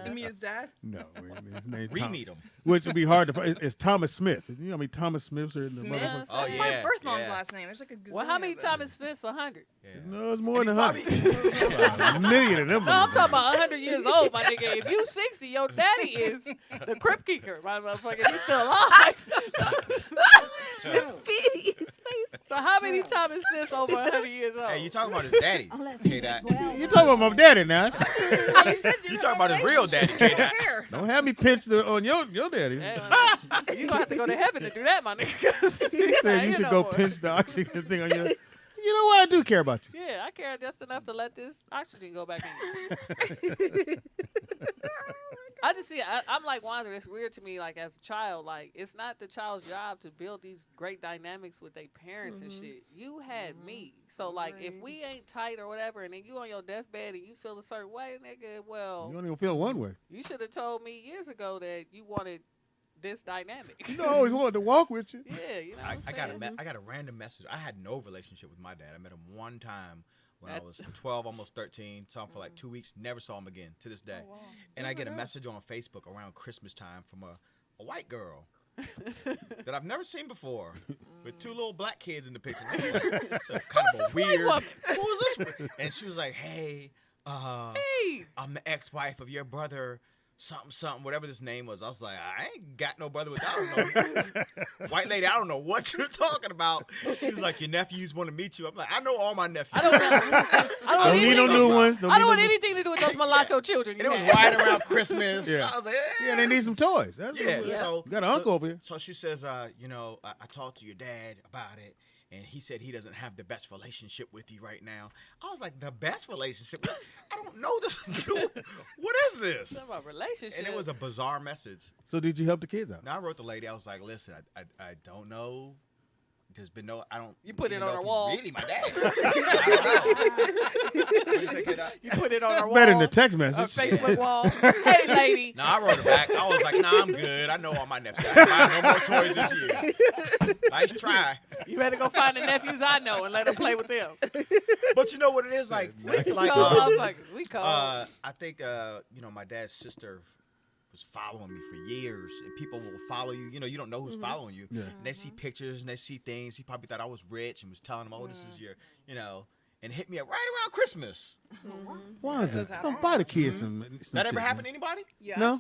And me his dad? No, his name's We Tom. meet him. Which would be hard to find. It's Thomas Smith. You know how many Thomas Smiths are in the Smith? motherfucker? Oh, That's yeah, my birth mom's yeah. last name. There's like a Well, how gazillion many of them. Thomas Smiths? 100. No, it's more And than he's 100. A million of them. No, I'm motherfuckers. talking about 100 years old, my nigga. If you 60, your daddy is the crypt keeper, my motherfucker. He's still alive. Speedy, his face. So how many Thomas Smiths over 100 years old? Hey, you talking about his daddy? Unless K he's Dot. 12. You talking about my daddy now? You talking about his real daddy? K Dot. Don't have me pinch on your daddy. Hey, my nigga, you gonna have to go to heaven to do that, my nigga. He said you should go pinch the oxygen thing on your. You know what? I do care about you. Yeah, I care just enough to let this oxygen go back in. I just see. I'm like Wanzer. It's weird to me. Like as a child, like it's not the child's job to build these great dynamics with their parents and shit. You had me, so like if we ain't tight or whatever, and then you on your deathbed and you feel a certain way, nigga, well, You only gonna feel one way. you should have told me years ago that you wanted this dynamic. You know, I always wanted to walk with you. Yeah, you know what I I'm saying? got a random message. I had no relationship with my dad. I met him one time when I At- was 12, almost 13. Saw him for like 2 weeks. Never saw him again to this day. Oh, wow. And I get a message on Facebook around Christmas time from a white girl that I've never seen before with two little black kids in the picture. I was like, so kind of a weird. Who is this? And she was like, "Hey, Hey, I'm the ex-wife of your brother." Something, whatever this name was. I was like, I ain't got no brother without no white lady. I don't know what you're talking about. She was like, your nephews want to meet you. I'm like, I know all my nephews. I don't know. Don't need no new ones. I don't want anything to do with those mulatto children. And You it was had. right around Christmas. Yeah. I was like, Yeah, they need some toys. That's yeah. what So you got an uncle over here. So she says, I talked to your dad about it, and he said he doesn't have the best relationship with you right now. I was like, the best relationship? I don't know this dude. What is this? Talking about relationship. And it was a bizarre message. So did you help the kids out? Now I wrote the lady. I was like, listen, I don't know. There's been no. I don't. You put it even on know her if wall. he's really my dad. I don't know. You put it on her wall. Better than the text A message. Facebook wall. Hey, lady. No, I wrote it back. I was like, nah, I'm good. I know all my nephews. I buy no more toys this year. Nice try. You better go find the nephews I know and let them play with them. But you know what it is like? It's like We cold. I think my dad's sister was following me for years, and people will follow you. You know, you don't know who's following you. Yeah. And they see pictures and they see things. He probably thought I was rich and was telling them, "Oh, this is your," and hit me up right around Christmas. Why is it? Don't buy the kids some. That ever shit, happened man. to anybody? Yes. No.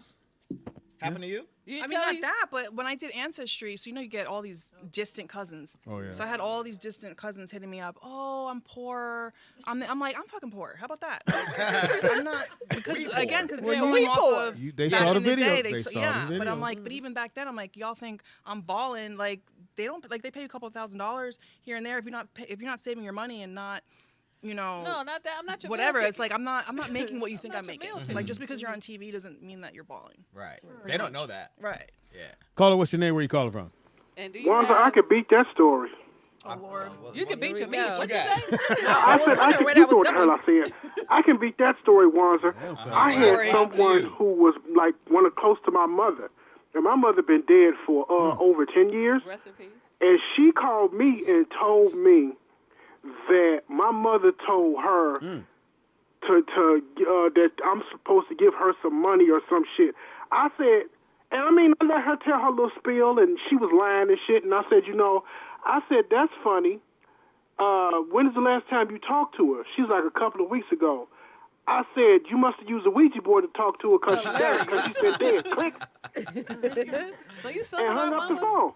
Happened to you? I mean, not that, but when I did Ancestry, so you get all these distant cousins. Oh, yeah. So I had all these distant cousins hitting me up. Oh, I'm poor. I'm like, I'm fucking poor. How about that? Like, I'm not because they're going off of They back saw the in the video. day, They saw yeah, the but I'm videos. like, but even back then, I'm like, y'all think I'm balling? Like they pay you a couple $1,000s here and there if you're not saving your money and not. No, not that. I'm not your whatever. meal It's like I'm not making what you think I'm your making. meal ticket. Like just because you're on TV doesn't mean that you're balling. Right. They don't know that. Right. Yeah. Caller, what's your name? Where you calling from? And do you Wanda, have, I could beat that story. Oh Lord. you can beat your meat. go. What you say? I said, I can, you know what the hell I said. I can beat that story, Wanzer. I had someone who was like close to my mother. And my mother been dead for over 10 years. Rest in peace. And she called me and told me that my mother told her that I'm supposed to give her some money or some shit. I said, and I mean, I let her tell her little spiel, and she was lying and shit. And I said, that's funny. When is the last time you talked to her? She's like, a couple of weeks ago. I said, you must have used a Ouija board to talk to her because she's dead, because she's been dead. Click. So you saw And her hung up the mama? phone.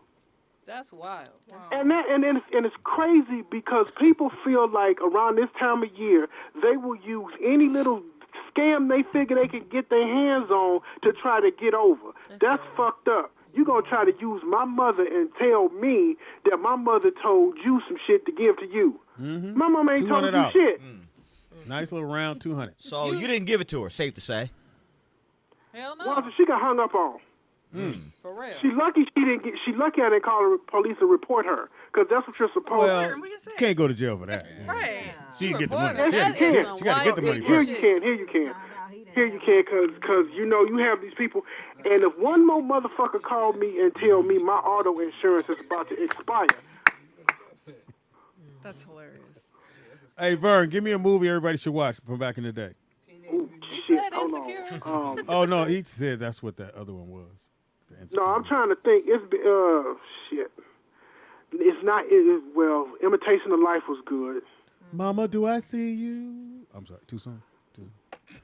That's wild. And it's crazy because people feel like around this time of year they will use any little scam they figure they can get their hands on to try to get over. That's fucked up. You gonna try to use my mother and tell me that my mother told you some shit to give to you. Mm-hmm. My mama ain't told you $200. shit. Nice little round 200. So you didn't give it to her, safe to say. Hell no. Well, she got hung up on. For real. She lucky She lucky I didn't call the police and report her, because that's what you're supposed Well, to. you can't go to jail for that. Right. She can get the money. Reporter, that is She some got to get the white money people first. Here you can, because you have these people. And if one more motherfucker called me and tell me my auto insurance is about to expire. That's hilarious. Hey, Vern, give me a movie everybody should watch from back in the day. Ooh, He shit, said hold insecure. on. Oh, no, he said that's what that other one was. The Insecure No, I'm one. trying to think. Shit. It's not. Well, Imitation of Life was good. Mama, do I see you? I'm sorry, too soon?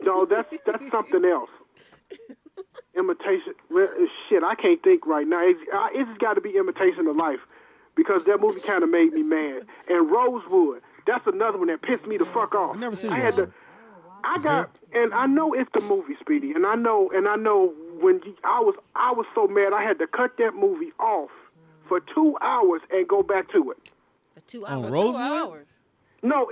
No, that's something else. Imitation. Well, shit, I can't think right now. It's got to be Imitation of Life, because that movie kind of made me mad. And Rosewood, that's another one that pissed me the fuck off. I've never seen I had to. Rosewood. And I know it's the movie, Speedy, and I know when I was so mad I had to cut that movie off for 2 hours and go back to it. For 2 On hours. Rosewood? 2 hours. No,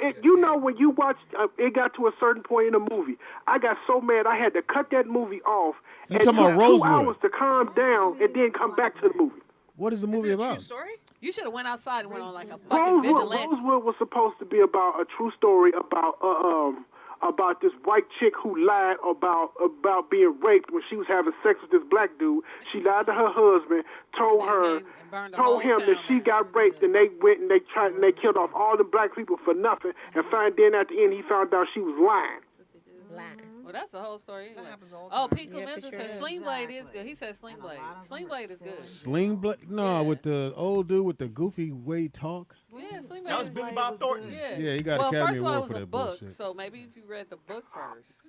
when you watch, it got to a certain point in the movie. I got so mad I had to cut that movie off. You and talking about took 2 Rosewood? hours to calm down and then come back to the movie. What is the movie about? Story? You should have went outside and went on like a fucking vigilante. Rosewood was supposed to be about a true story about this white chick who lied about being raped when she was having sex with this black dude. She lied to her husband, told him that she got raped, and they went and they killed off all the black people for nothing. And then at the end he found out she was lying. Well, that's the whole story. Anyway. happens all the Oh, time. Pete Clemenza said Sling Blade is good. He said Sling Blade. Sling Blade is good. Sling Blade? No, with the old dude with the goofy way he talk. Yeah, Sling Blade. That was Billy Bob Thornton. Yeah, he got well, Academy first of all, it Award was for a that book, bullshit. so maybe if you read the book first.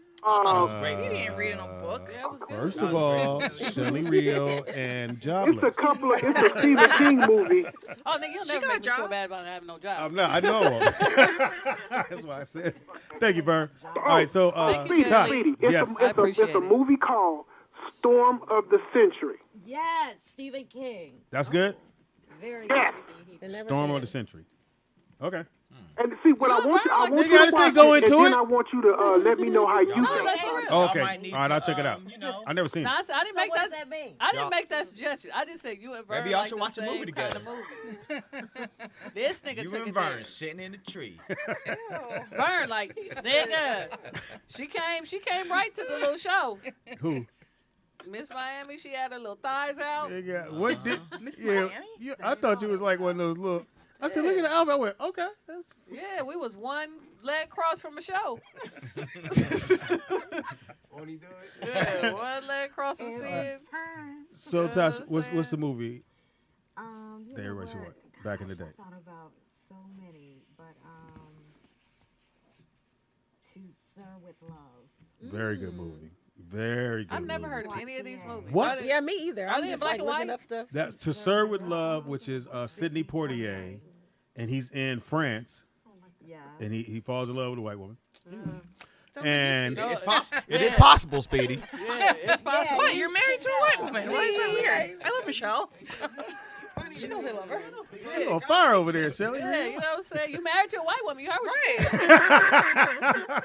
Great. He didn't read no book. Yeah, it was good. First of all, Shelley Rio and Jobless. It's a Stephen King movie. Oh, nigga, you'll never make me feel bad about having no job. I'm not. I know. That's why I said. Thank you, Vern. All right, so Thank you, Todd. Speedy, Yes. it's a movie called Storm of the Century. Yes, Stephen King. That's good. Very Yes. good. Storm of the Century. Okay. And see, what I want you, I want You you gotta to say watch go it, into and it. then I want you to let me know how you No, think. that's for real. Okay. might need All right, I'll to, check it out. I never seen No, it. I didn't make what that. does that mean? I didn't Y'all- make that suggestion. I just said you and Vern Maybe y'all like should the watch a movie same together. kind of movies. This nigga You took and it Vern there. sitting in the tree. Vern like nigga. She came right to the little show. Who? Miss Miami, she had her little thighs out. Yeah, what did? Miss Yeah, Miami? yeah, I thought you was like one of those little. I said, look at the outfit. I went, okay, that's. Yeah, we was one leg cross from a show. Won't he do it? Yeah, one leg cross from seeing. So, Yeah, Tasha, that's what's the sad. movie You that know everybody should what? watch back in the Gosh, day? I thought about so many, but To Sir with Love. Very good movie. Very good. I've never movie. heard of any of these movies. What? Are they- Yeah, me either. Are I'm they in just black like and looking white? up stuff. That's To Serve with Love, which is Sidney Poitier, and he's in France, Yeah. and he falls in love with a white woman. Sounds And No, It's possible. It is possible, Speedy. Yeah, it's possible. What? You're married to a white woman? Why is that weird? I love Michelle. She knows I love her. you on fire over there, Shelly. Yeah, you know what I'm saying? You married to a white woman. You heard what she said.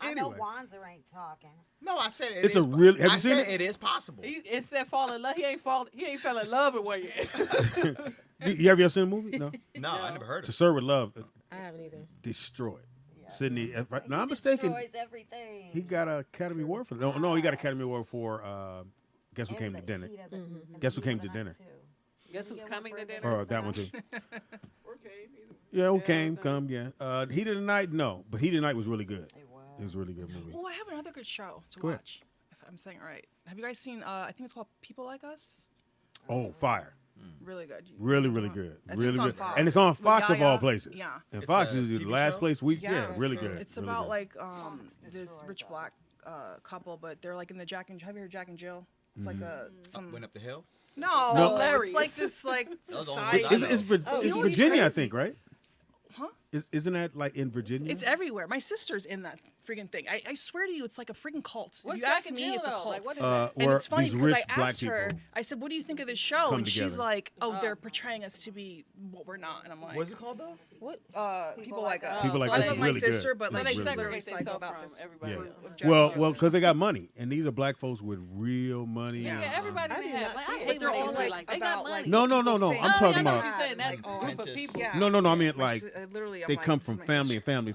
I know Anyway. Wanzer ain't talking. No, I said it. It's a is- really. Have I you seen said it? it is possible. It said fall in love. He ain't fell in love with one yet. You ever seen the movie? No. No, I never heard To of it. Serve with Love, I haven't either. destroyed. Sydney. If I'm not mistaken, Destroys everything. he got an Academy Award for. No, he got an Academy Award for. Guess who came to dinner? Guess who came to dinner? Guess who's coming to dinner? Or that one too. Yeah, who came? Come, yeah. Heat of the Night, no, but Heat of the Night was really good. It was a really good movie. Oh, I have another good show to Go ahead. watch. If I'm saying it right. Have you guys seen? I think it's called People Like Us. Oh, fire! Really good. Really, really good. I think Really it's on good. Fox. And it's on With Fox of all Yaya. places. Yeah. And It's Fox a is the TV last show? place we. Yeah. Yeah, really good. It's really about good. like this rich black couple, but they're like in the Jack and have you heard Jack and Jill? It's like a some Went up the hill. no, No. it's like this like Those are society. ones I It's You would be Virginia, I crazy. think, right? Huh? Isn't that like in Virginia? It's everywhere. My sister's in that freaking thing. I swear to you, it's like a freaking cult. What's if you Jack ask and me, Jill, it's a though? cult. Like, what is that? And where it's funny these because rich I black asked her, people I said, what do you think of this show? come And she's together. like, oh, they're portraying us to be what we're not. And I'm like, What's it called though? What? People like us. People Like So I Us love is my really good. sister, but It's So like they really she's good. literally segregate psycho themselves about from this. everybody Yeah. else. Jack Well, and well, because they got money, and these are black folks with real money. Yeah, everybody I didn't did have. not I see it. hate They're when all niggas be like like, they got about, money. like, No, people I'm think- talking I know about. what you're saying. That Like, group of people. Yeah. No, I mean My like literally, I'm they like, come this is from my family sister. and family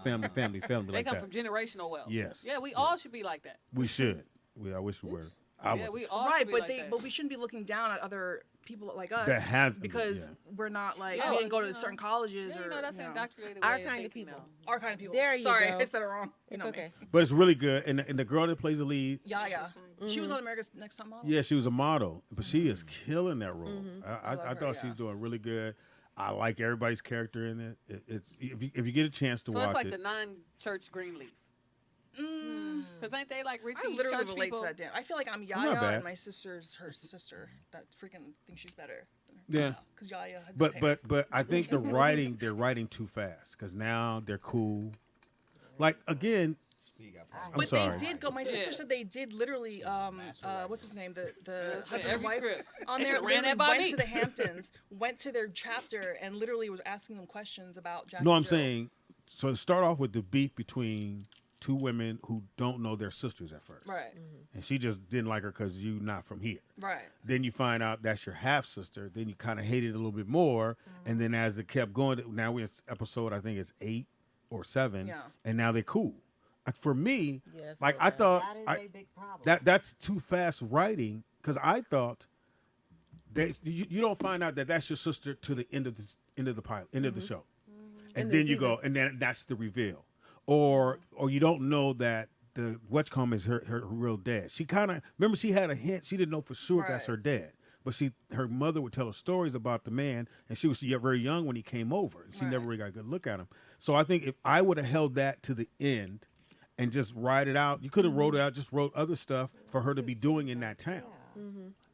They like come that. from generational wealth. Yes. Yeah, we all should be like that. We should. I wish we were. I Yeah, was. we all Right, should be but like that. but we shouldn't be looking down at other people like us That has- because yeah. we're not like Yeah, we didn't go you to know. certain colleges Yeah, or you know, that's an indoctrinated Our way of kind of thinking people. now. our kind of people. There you Sorry, go. I said it wrong. You It's know me. okay. But it's really good, and the girl that plays the lead, Yaya. She was on America's Next Top Model. yeah, she was a model, but she is killing that role. I love her, thought she's yeah. doing really good. I like everybody's character in it. It's if you get a chance to So watch it's like it. the non-church Greenleaf. Because ain't they like richy I literally church relate people? to that damn. I feel like I'm not Yaya bad. and my sister's her sister. That freaking thinks she's better. Yeah. Because Yaya had this hair. But I think they're writing too fast because now they're cool. Like again, I'm But sorry. they did go. My sister Yeah. said they did literally. What's his name? The That's husband every and wife script. on They there should ran literally that by went me. to the Hamptons, went to their chapter, and literally was asking them questions about Jack. No, and I'm Jill. saying so. Start off with the beef between two women who don't know their sisters at first, Right. and she just didn't like her because you not from here. Right. Then you find out that's your half sister. Then you kind of hate it a little bit more, and then as it kept going, now we're in episode I think it's 8 or 7, Yeah. and now they're cool. For me, Yes, like I thought, That is a big problem. that's too fast writing because I thought that you don't find out that that's your sister to the end of the pilot, end of the show, and then you go, and then that's the reveal, or you don't know that the whatcom is her real dad. She kind of remember she had a hint. She didn't know for sure if that's Right. her dad, but her mother would tell her stories about the man, and she was very young when he came over. She never really got a good look at him. So I think if I would have held that to the end and just write it out, you could have wrote it out, just wrote other stuff for her to be doing in that town,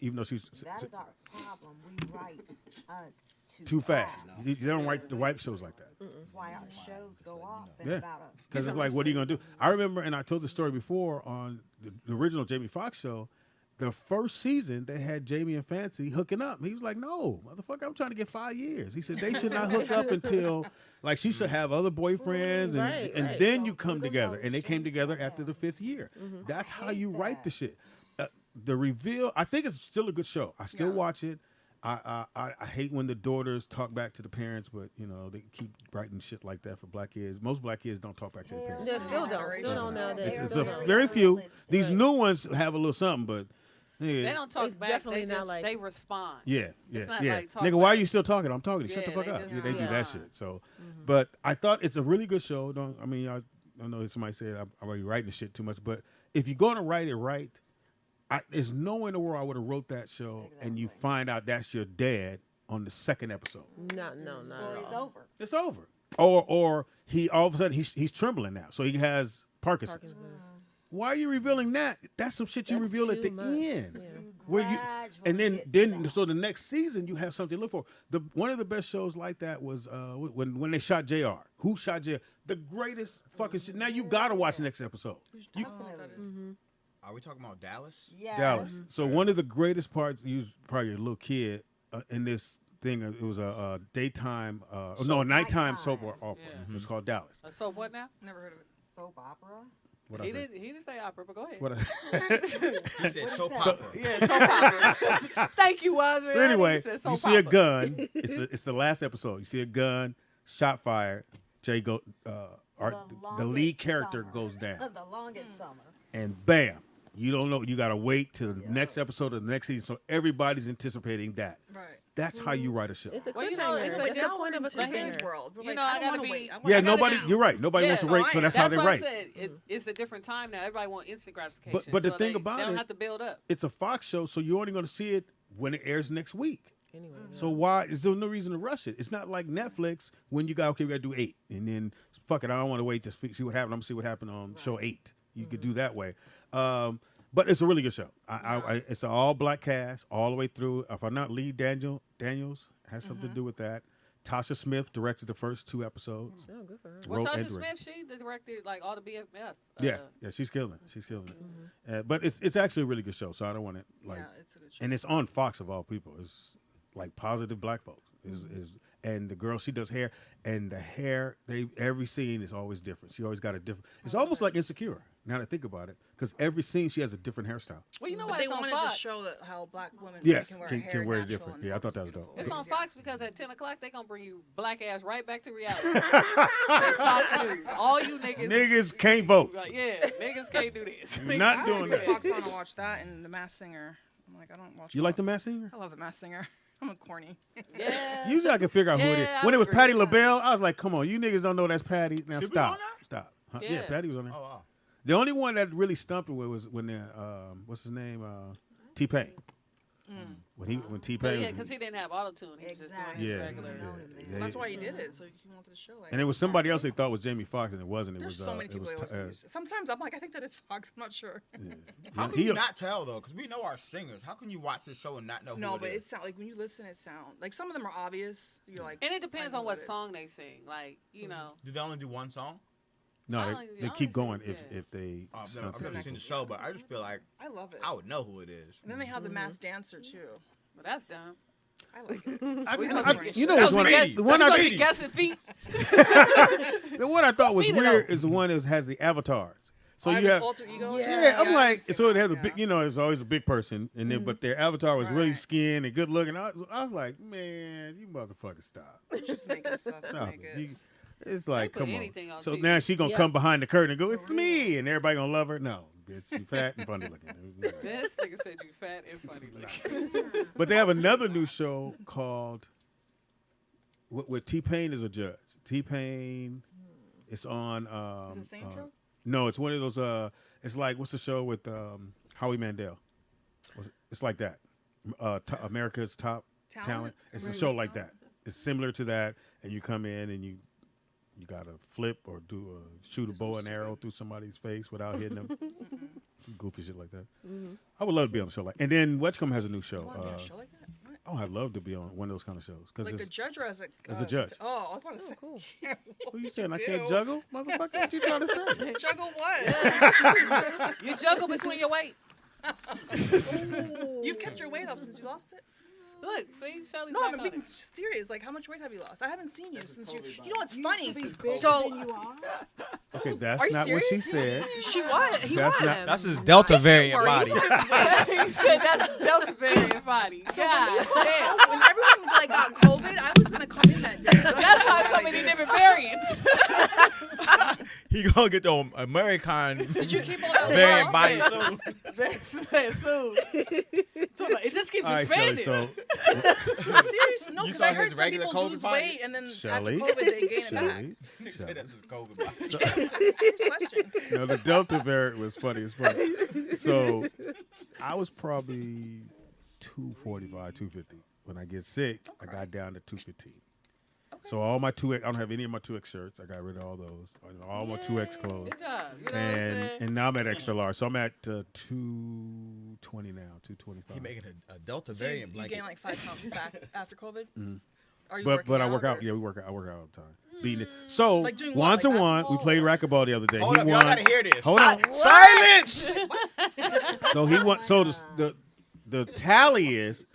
even though she's That is our problem. We write us too fast. You don't write the white shows like that. That's why our shows go off in Yeah, about a. because it's like, what are you gonna do? I remember, and I told the story before on the original Jamie Foxx show. the first season they had Jamie and Fancy hooking up. He was like, "No, motherfucker, I'm trying to get 5 years." He said they should not hook up until like she should have other boyfriends and then you come together. And they came together after the 5th year. That's how you write the shit. The reveal, I think it's still a good show. I still watch it. I hate when the daughters talk back to the parents, but you know they keep writing shit like that for black kids. Most black kids don't talk back to their parents. They still don't nowadays. It's a very few. These new ones have a little something, but They don't talk It's back. definitely They not just like- they respond. yeah. It's not yeah. like talk Nigga, why are back. you still talking? I'm talking to you. Shut the Yeah, fuck they up. just Yeah, they do that respond. shit. So, but I thought it's a really good show. I know somebody said I'm already writing the shit too much, but if you're going to write it right, there's no way in the world I would have wrote that show and you find out that's your dad on the 2nd episode. No. Story's over. It's over. Or he all of a sudden he's trembling now, so he has Parkinson's. Why are you revealing that? That's some shit you That's reveal at the too much. end. Yeah. Where you and Gradually then get to that. so the next season you have something to look for. One of the best shows like that was when they shot JR. Who shot JR? The greatest fucking shit. Now you gotta watch the next episode. You, Are we talking about Dallas? Yeah. Dallas. So one of the greatest parts, you was probably a little kid in this thing. It was a daytime, nighttime soap opera. Yeah. It's called Dallas. So what now? Never heard of it. Soap opera. What He I say? didn't say opera, but go ahead. What I, He said soap that? opera. Yeah, soap opera. Thank you, Wazir. so anyway, He said you soap see a opera. gun. It's the last episode. You see a gun, shot fired. The lead character summer. goes down, The longest summer. and bam. You don't know. You got to wait till the next episode of the next season. So everybody's anticipating that. Right. That's how you write a show. It's a Well, you know, cliffhanger. it's a What's the different- point of a but here's- cliffhanger? World. We're You like, know, I don't gotta wanna be- wait. Yeah, I gotta nobody. be- You're right. Nobody wants to rate, so that's how they why write. I said it's a different time now. Everybody wants instant gratification. But the so thing they about don't it- have to build up. It's a Fox show, so you're only going to see it when it airs next week. Anyway, So why is there no reason to rush it? It's not like Netflix when you got we got to do 8, and then fuck it, I don't want to wait to see what happened. I'm gonna see what happened on show 8. You could do that way, but it's a really good show. It's an all black cast all the way through. If I'm not Lee Daniels has something to do with that. Tasha Smith directed the first 2 episodes. oh, good for her. Well, wrote Tasha and directed. Smith, she directed like all the BFF. Yeah, she's killing it. She's killing it. But it's actually a really good show. So I don't want it like, Yeah, it's a good show. and it's on Fox of all people. It's like positive black folks. And the girl, she does hair, and the hair every scene is always different. She always got a different. It's almost like Insecure. Now that I think about it, because every scene she has a different hairstyle. Well, you know But what? they It's on wanted Fox. to show that how black women Yes, can wear can hair wear it natural different. and Yeah, I thought that was beautiful. dope. It's Yeah. on Fox because at 10 o'clock they gonna bring you black ass right back to reality. Fox News. All you niggas. Niggas can't vote. Like, yeah, niggas can't do this. Not I doing would that. put Fox on and watch that and The Masked Singer. I'm like, I don't watch. You like The Fox. Masked Singer? I love The Masked Singer. I'm a corny. Yeah. Usually I can figure out who it is. Yeah, I When it was agree. Patti LaBelle, I was like, come on, you niggas don't know that's Patti. Now She was stop. on that? Stop. Huh? Yeah. Yeah, Patti was on there. Oh wow. The only one that really stumped me was when what's his name? T-Pain. When T-Pain But yeah, was- because he didn't have auto tune. He was just doing his Yeah, regular. yeah. That's why he did it, so he wanted to show. Like, And it was somebody else they thought was Jamie Foxx, and it wasn't. It There's was so many it people. was Sometimes I'm like, I think that it's Fox. I'm not sure. How can He- you not tell though? Because we know our singers. How can you watch this show and not know No, who but it it is? sound like when you listen, it sound like some of them are obvious. You're like, And it depends I on know what it is. song they sing. Like, you know. Do they only do one song? No, I they only keep see- going yeah. if they I've stunt never it. seen the show, but I just feel like I love it. I would know who it is. And then they have the masked dancer too. But that's dumb. I like it. You know, the one I be guessing feet. the one I thought was Feed it weird up. is the one that has the avatars. So Oh, you the have alter ego. Yeah, I'm I like, haven't so seen it has a that, big, you know, there's always a big person, and then but their avatar was really Right. skin and good looking. I was like, man, you motherfuckers stop. Just making stuff to Stop make it. it. You- it's like, put come on. anything on So TV. now she gonna come behind the curtain and go, it's me, and everybody gonna love her. No, bitch, you fat and funny looking. This nigga said you fat and funny looking. But they have another new show called with T-Pain as a judge. T-Pain, it's on. Is it the same show? No, it's one of those. It's like what's the show with Howie Mandel? It's like that. America's Top Talent. It's a show like that. It's similar to that, and you come in and you gotta flip or shoot a bow and arrow through somebody's face without hitting them. Goofy shit like that. I would love to be on a show like. And then Wetcom has a new show. You want to be on a show like that? What? Oh, I'd love to be on one of those kind of shows because Like a it's. judge or as a As a judge. Oh, I was about to say. cool. Who you saying? I can't juggle, motherfucker. What you trying to say? Juggle what? You juggle between your weight. You've kept your weight off since you lost it? Look, see, Shelly's No, back I'm on being it. serious. Like, how much weight have you lost? I haven't seen you since you. You know what's You funny? used to be bigger So than you are. Okay, Are that's you not what she serious? said. She was. He That's was. not- That's his Delta variant worry. body. He said that's Delta variant body. So God when, damn. when everyone like got COVID, I was gonna come in that day. That's why so many different variants. He gonna get the American Did you keep all that variant off? body soon. Very soon. It just keeps All right, Shelly, expanding. so I'm serious. No, You because saw I his heard some regular people COVID lose body? weight and then Shelly, after COVID they gain it back. Shelly, He said Shelly. that's his COVID body. Serious question. No, the Delta variant was funny as fuck. So I was probably 245, 250. When I get sick, I got down to 215. So all my 2X, I don't have any of my 2X shirts. I got rid of all those. All my 2X clothes. Good job. You know what I'm saying? And now I'm at extra large. So I'm at 220 now, 225. He making a Delta So you, variant you blanket. gained like 5 pounds back after COVID. Are you But I working work out. or- Yeah, we work out. I work out all the time. Beating it. So Like doing what, Juan like to Juan, we basketball played or- racquetball the other day. Hold He up, won. y'all gotta hear this. Hold on. Silence! So he won. So the tally is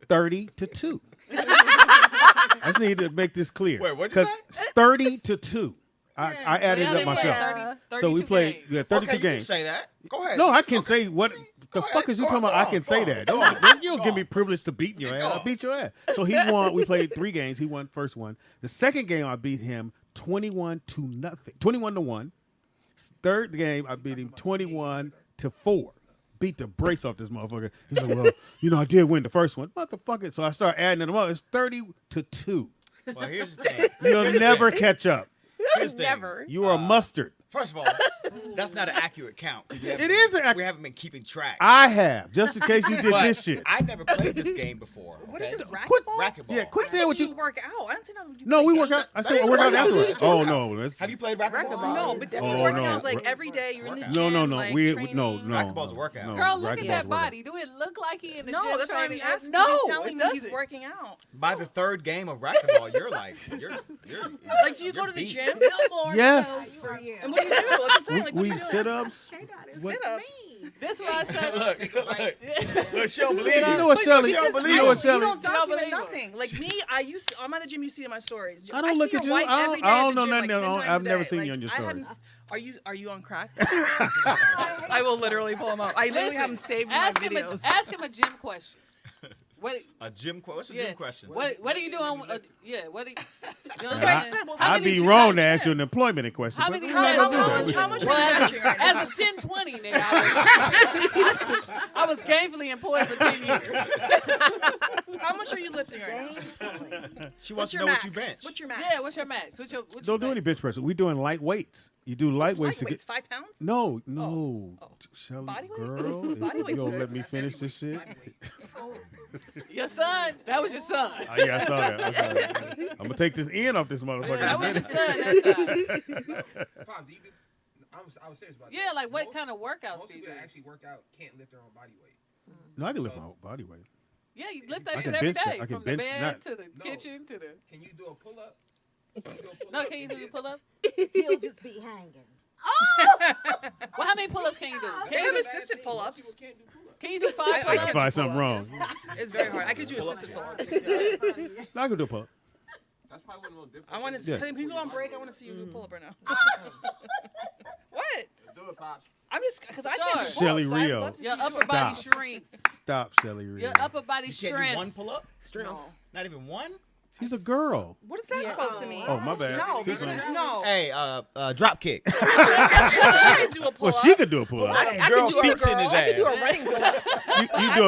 30-2. I just need to make this clear. Wait, what'd you say? Because 30-2. I added Yeah, it they up played myself. 30 So we 32 played games. 32 Okay, you can games. say that. Go ahead. No, I can say what the Go fuck ahead. is you Go talking about? on, I can go say on, that. go Don't on. you don't give me privilege to beat your ass. Go I'll on. beat your ass. So he won. We played 3 games. He won first one. The second game I beat him 21-0. 21-1. Third game I beat him 21-4. Beat the brakes off this motherfucker. He's like, well, I did win the first one. Motherfucker. So I start adding them up. It's 30-2. Well, here's the thing. You'll never catch up. Here's the thing. Never. You are mustard. First of all, that's not an accurate count. It is an We haven't been keeping track. I have, just in case you did But this shit. I never played this game before. What okay? is this, Quit- racquetball? Racquetball. Yeah, quit I saying said what you you. work out. I didn't say no. you No, play we work games. out. I That said is we work out workout. afterwards. That's Oh workout. no, that's, Have you played racquetball? No, but Oh, different no. workouts like every day. You're in the Workout. gym. no. Like, We training. no. Racquetball's a workout. No, Girl, look at racquetball's that a workout. body. Do it look like he in the No, gym that's what I'm training? asking. No, he's telling it me doesn't. he's working out. By the third game of racquetball, you're like, you're Like, do you go to the beat. gym? No more Yes. shows for you. And what do you do? Like I'm saying, like, what do We you do? sit ups. What- Sit-ups. That's why I said. Look, look, she don't believe You know what, Shelly? She don't You believe know it. what, You Shelly? don't document believe it. nothing. Like me, I'm at the gym. You see it in my stories. I don't look see at your you. wife I every don't- day I at don't the know gym, nothing. like 10 I've times a never day. seen you Like, on your I haven't- stories. Are you on crack? I will literally pull them up. I literally have them saved in my videos. Ask him a gym question. What? A gym question? What's a Yeah. gym question? What are you doing? Yeah. What? You know what That's what I I'm saying? said. Well, I'd be wrong to ask you an employment question. How but many we're not sets? gonna do that. How much Well, are you benching right as now? a 10-20, nigga, I was gainfully employed for 10 years. How much are you lifting right now? She What's wants to your know max? what you bench. What's your max? Yeah, what's your max? What's your Don't do any bench press. We're doing light weights. You do light weights to Lightweights, get. 5 pounds? No. Oh. Shelly, Body weight? girl, Body you weight's gonna good. let me finish this shit? Your son? That was your son. Yeah, I saw that. I'm gonna take this end off this motherfucker. That in a was your minute. son that time. Pop, do you do, I was serious about that. Yeah, like what kind of workouts Most do you people do? that actually work out can't lift their own body weight. No, I can lift my whole body weight. Yeah, you lift that I shit can every bench that. day. I can From bench the bed that. to the kitchen to the... Can you do a pull up? No, can you do the pull-up? He'll just be hanging. Well, how many pull-ups can you do? They have assisted pull-ups. Can you do 5 I pull-ups? can find something wrong. It's very hard. I could do assisted pull-ups. No, I can do a pull. That's probably one of the most difficult. I want to see Yeah. people on break. I want to see you do a pull-up right now. What? Do it, Pops. I'm just because I can't. Sure. do pull-ups, Shelly so I'd Rio. love to see Your you upper do it. body Stop. strength. Stop, Shelly Reed. Your upper body You can't do strength. one pull-up? No. Not even one? She's a girl. What is that Yeah. supposed to mean? Oh, my bad. No, Too because soon. no. Hey, drop kick. I can do a Well, pull-up. she could do a pull up. I Girl can do feet in his I can do a ass. running pull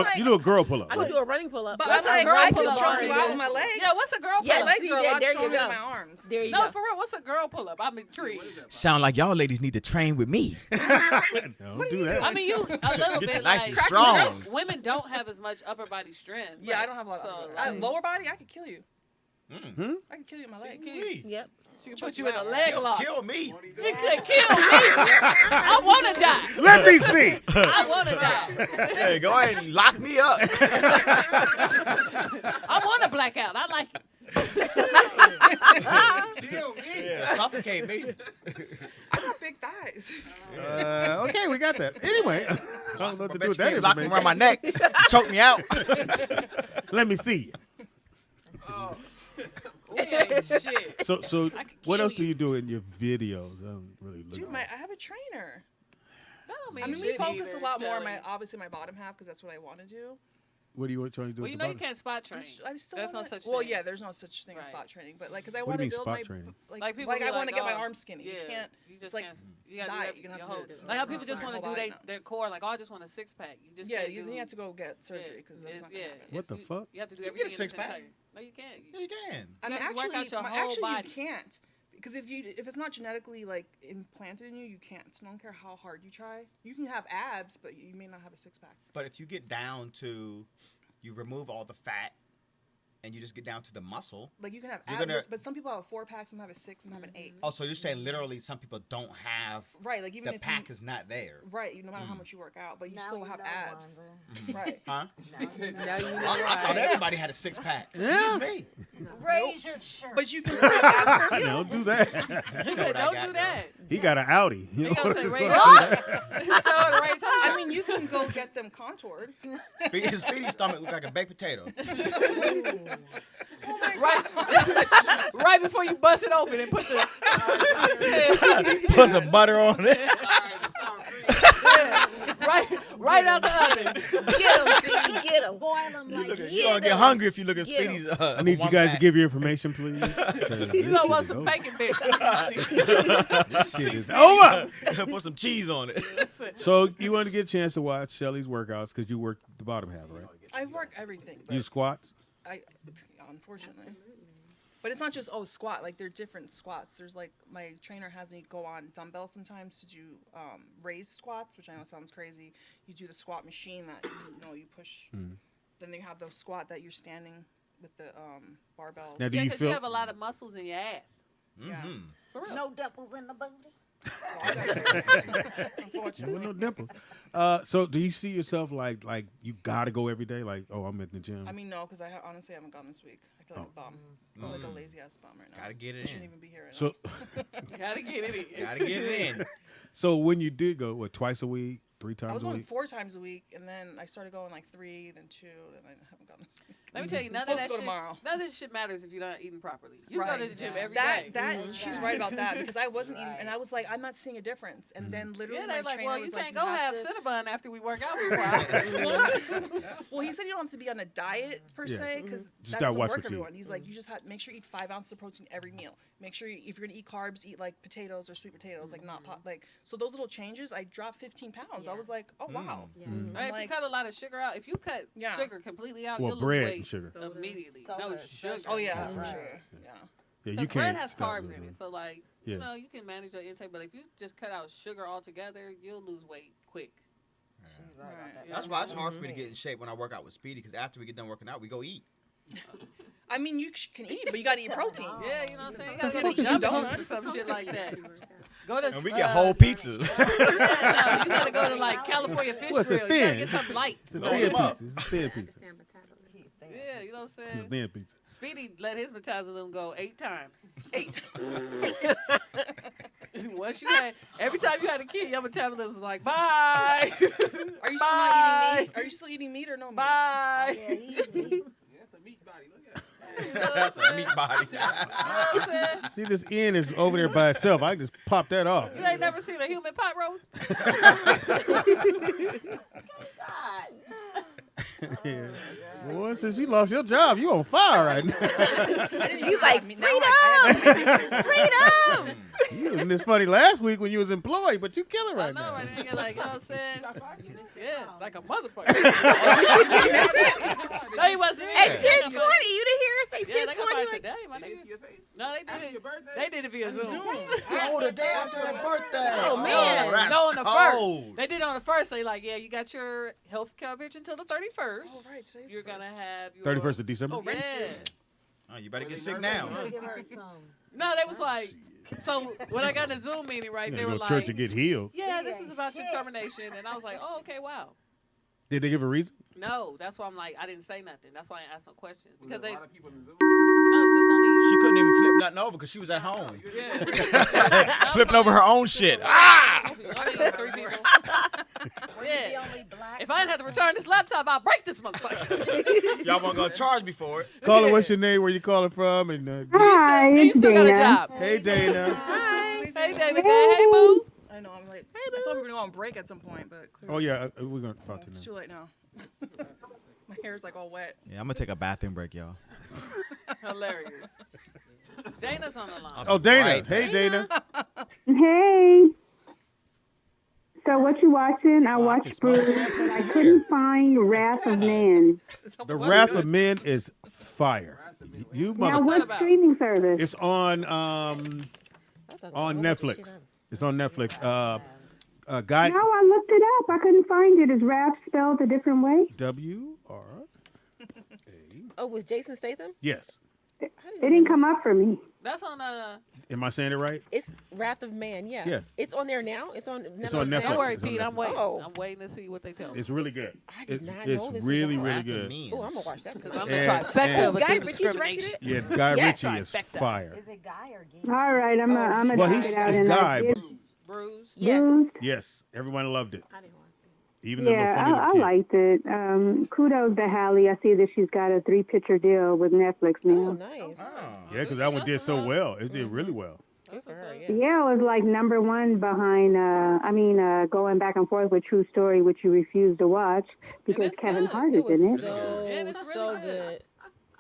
up. You do a girl pull up. I can do a running pull up. But What's I'm a like, girl I can pull-up? jump you Yeah. out with my legs. Yeah, what's a girl Yeah, My pull-up? legs see, are a there- lot there you stronger go. than my arms. There you No, go. for real, what's a girl pull-up? I'm intrigued. Sound like y'all ladies need to train with me. Don't do that. I mean, you a little Get bit nice like and strong. women don't have as much upper body strength. Yeah, I don't have a lot. So, of like, lower body, I could kill you. Hmm? I can kill you with my legs. Sweet. Yep. she can put you in a leg lock. Kill me. You could kill me. I want to die. Let me see. I want to die. Hey, go ahead and lock me up. I want to black out. I like it. Kill me. Yeah, suffocate me. got big thighs. Okay, we got that. Anyway, I don't know what to do with that Lock me information. around my neck, choke me out. Let me see. We ain't shit. So I could what kill else do you do in your videos? I don't really look. Dude, I have a trainer. That don't mean I mean, we shit focus either, a lot more on Shelly. obviously my bottom half because that's what I want to do. What are you trying to do? Well, with you the know you bottom? can't spot train. I'm still There's no wanna- such Well, thing. yeah, there's no such thing as Right. spot training, but like, because I What do you want to mean build spot my training? Like people like be I want to get my oh, arms skinny. Yeah, You can't. You It's just like can't. You gotta diet. do You're gonna your have whole, to. like how people it's just not want to your do whole they, body their core. Like, oh, I just want a six pack. You just Yeah, can't you do. have to go get surgery because that's not gonna happen. What the fuck? You have to do You get a everything in its six-pack. entirety. No, you can't. Yeah, you can. I mean, have to work out your whole actually, body. you can't because if it's not genetically like implanted in you, you can't. So I don't care how hard you try. You can have abs, but you may not have a six pack. But if you get down to, you remove all the fat, and you just get down to the muscle. Like you can have You're abs, gonna- but some people have a 4-pack, some have a 6, some have an 8. Oh, so you're saying literally some people don't have Right, like even the if pack you, is not there. right, no matter how much you work out, but you Now still you have know, abs. Wanzer. Right. Huh? Now you know. Now you know I thought why. everybody had a six pack. Yeah. Excuse me. Raise your shirt. But you can still have abs. I don't do that. He said, what I "Don't got, do though. that." He got an Audi. He gonna say, "Raise What? your shirt." Tell her to raise her I shirt. mean, you can go get them contoured. His Speedy's stomach looked like a baked potato. right before you bust it open and put the Put some butter on it. right out the oven. Get him, Speedy, get him. Boil them like You're gonna get hungry if you look at Get 'em. Speedy's. I need you guys to give your information, please. You know what? Some bacon bits. This shit is over. Put some cheese on it. So you want to get a chance to watch Shelly's workouts because you work the bottom half, right? I work everything. But You squats. Unfortunately. But it's not just squat. Like there are different squats. There's like my trainer has me go on dumbbells sometimes to do raised squats, which I know sounds crazy. You do the squat machine that you push. Then you have the squat that you're standing with the barbell. Now, do Yeah, you because you feel? have a lot of muscles in your ass. Yeah. For real. no dimples in the booty. With no dimple. So do you see yourself like you gotta go every day? Like, oh, I'm at the gym. I mean, no, because I honestly haven't gone this week. I feel like a bum. I feel like a lazy ass bum right now. Gotta get I it shouldn't in. even be here right So, Gotta get it in. Gotta get it in. so when you did go, what, twice a week, 3 now. I times was a going week? 4 times a week, and then I started going like 3, then 2, then I haven't gone. Let me tell you, none of Supposed that to go shit. tomorrow. None of this shit matters if you're not eating properly. You Right. go to the gym every day. That she's right about that because I wasn't eating, and I was like, I'm not seeing a difference. And then literally, Yeah, my they're like, trainer well, was you like, can't go have to... Cinnabon after we work out for 4 hours. Well, he said you don't have to be on a diet per Yeah. se because Just that gotta doesn't watch work what you everyone. eat. He's like, you just make sure you eat 5 ounces of protein every meal. Make sure if you're gonna eat carbs, eat like potatoes or sweet potatoes, like not so those little changes. I dropped 15 pounds. I was like, oh wow. Right, if you Like- cut a lot of sugar out, if you cut Yeah. sugar completely out, Well, you'll bread lose and weight sugar. immediately. Soda, No especially. sugar. Oh yeah, That's for right. sure. Yeah. Yeah, you Because can't. bread has stop carbs with in it. it, so like Yeah. you know you can manage your intake. But if you just cut out sugar altogether, you'll lose weight quick. She's right about that. That's why it's hard for me to get in shape when I work out with Speedy, because after we get done working out, we go eat. I mean, you can eat, but you gotta eat protein. Yeah, you know what I'm saying. You What gotta the go to fuck is you donuts doing? or some shit like that. Go to And we get whole pizzas. Yeah, no, you gotta go to like California Fish Well, it's a Grill. You gotta thin. get something light. It's a Roll thin them up. pizza. It's a thin pizza. Yeah, you know what I'm It's a saying. thin pizza. Speedy let his metabolism go 8 times. 8. Once you had, every time you had a kid, your metabolism was like, bye. Are you still not eating meat? Are you still eating meat or no meat? Bye. Yeah, he's meat. Yeah, it's a meat body. Look at it. You know what I'm That's a saying? meat body. You know what I'm saying? See, this end is over there by itself. I can just pop that off. You ain't never seen a human pot roast? Yeah. Boy, since you lost your job, you on fire right now. She's like, freedom! You was in this funny last week when you was employed, but you killing I right know, now. right? Nigga, like, you know what I'm saying? Yeah, like a motherfucker. No, he wasn't. At 10:20, you didn't hear her say Yeah, they 10:20? gonna fight Like, today, my They get nigga. to your face. No, they did After it. your birthday. They did it via Zoom. Oh, the day after her birthday. Oh man, that's no, on the cold. first. They did it on the first. They like, yeah, you got your health coverage until the 31st. Oh, right. Today's You're the gonna have your 31st of December. Oh, rent's Yeah. Oh, you better get Really sick nervous. now. I'm gonna give her some. No, they was like, so when I got in the Zoom meeting, right, You they gotta were go to church like, to get healed. yeah, this is about your termination, and I was like, oh, okay, wow. Did they give a reason? No, that's why I'm like, I didn't say nothing. That's why I asked some questions Was because there they. a lot of people in the Zoom? just only. She couldn't even flip nothing over because she was at home. Yeah. Flipping over her own shit. Ah! Only 3 people. Yeah. If I didn't have to return this laptop, I'll break this motherfucker. Y'all weren't gonna charge me for it. Caller, what's your name? Where you calling from? And Hi, you it's still got a Dana. job. hey, Dana. Hey, David. Hey, boo. I know. I'm like, I thought we were gonna go on break at some point, but clearly Oh yeah, we're gonna about to it's now. too late now. My hair's like all wet. Yeah, I'm gonna take a bathroom break, y'all. Hilarious. Dana's on the line. Oh, Dana. Right. Hey, Dana. Hey. So what you watching? I watched Bruce, but I couldn't find Wrath of Man. The Wrath of Men is fire. You Now, motherfucker. what streaming service? It's on Netflix. It's on Netflix. Guy No, I looked it up. I couldn't find it. Is Wrath spelled a different way? WR. Oh, was Jason Statham? Yes. It didn't come up for me. That's on Am I saying it right? It's Wrath of Man. Yeah. Yeah. It's on there now. It's on Netflix. It's on now? Netflix. Don't worry, It's on Pete. I'm Netflix. waiting. Oh. I'm waiting to see what they tell me. It's really good. I did not It's know this was really, on really Wrath of good. Oh, I'm gonna watch that Because tonight. I'm the And- trifecta of Guy a Ritchie directed discrimination. it. Yeah, Guy Yes. Ritchie is Trifecta. fire. Is it Guy or Gee? All right, I'm gonna Well, check it out. it's And Guy. I did Bruised. Yes. Bruised. Yes, everyone loved it. I didn't watch it. Even the little Yeah, funny I little kid. liked it. Kudos to Hallie. I see that she's got a 3-picture deal with Netflix Oh, now. nice. Yeah, because that one did so well. It did really well. Good for her, yeah. Yeah, it was like #1 behind, going back and forth with True Story, which you refused to watch because it's Kevin good. Hart It is was in it. so, And it's really so good. good.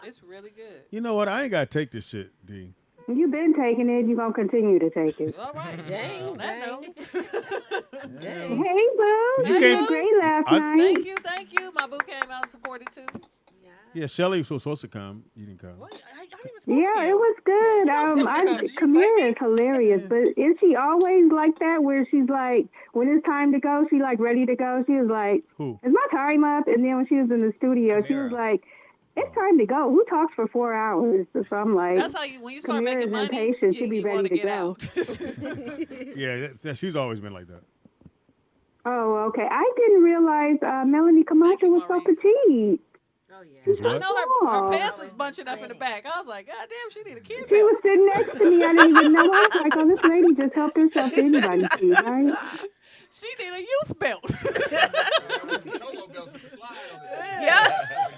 It's really good. You know what? I ain't got to take this shit, D. You've been taking it. You're going to continue to take it. All right. Dang, On that dang. note. Dang. Hey, Boo. You You can't- did great last night. Thank you. My boo came out and supported too. Yeah, Shelly was supposed to come. You didn't come. What? I didn't even spoke to Yeah, you. it was good. Kamira is hilarious, but is she always like that? Where she's like, when it's time to go, she like ready to go. She was like, Who? "Is my time up?" And then when she was in the studio, she was like, "It's time to go." Who talks for 4 hours? So I'm like, That's how you when you start Kamira's making money, impatient. She'll be you ready want to get go. out. Yeah, she's always been like that. Oh, okay. I didn't realize Melanie Camacho you, was so Maurice. petite. Oh, yeah. Was I what? know her Oh. pants was bunching up in the back. I was like, God damn, she need a kid She belt. was sitting next to me. I didn't even know. I was like, "Oh, this lady just helped herself to anybody's feet, right?" She need a youth belt. Cholo belts with the slide on it. Yeah.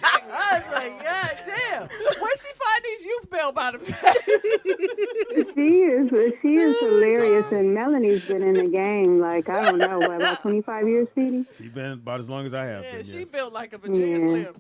I was like, God damn. Where'd she find these youth bell bottoms? She is hilarious, and Melanie's been in the game like I don't know, what, about 25 years, Speedy? She's been about as long as I have. Yeah, been, she yes. built like a Virginia Yeah. Slim.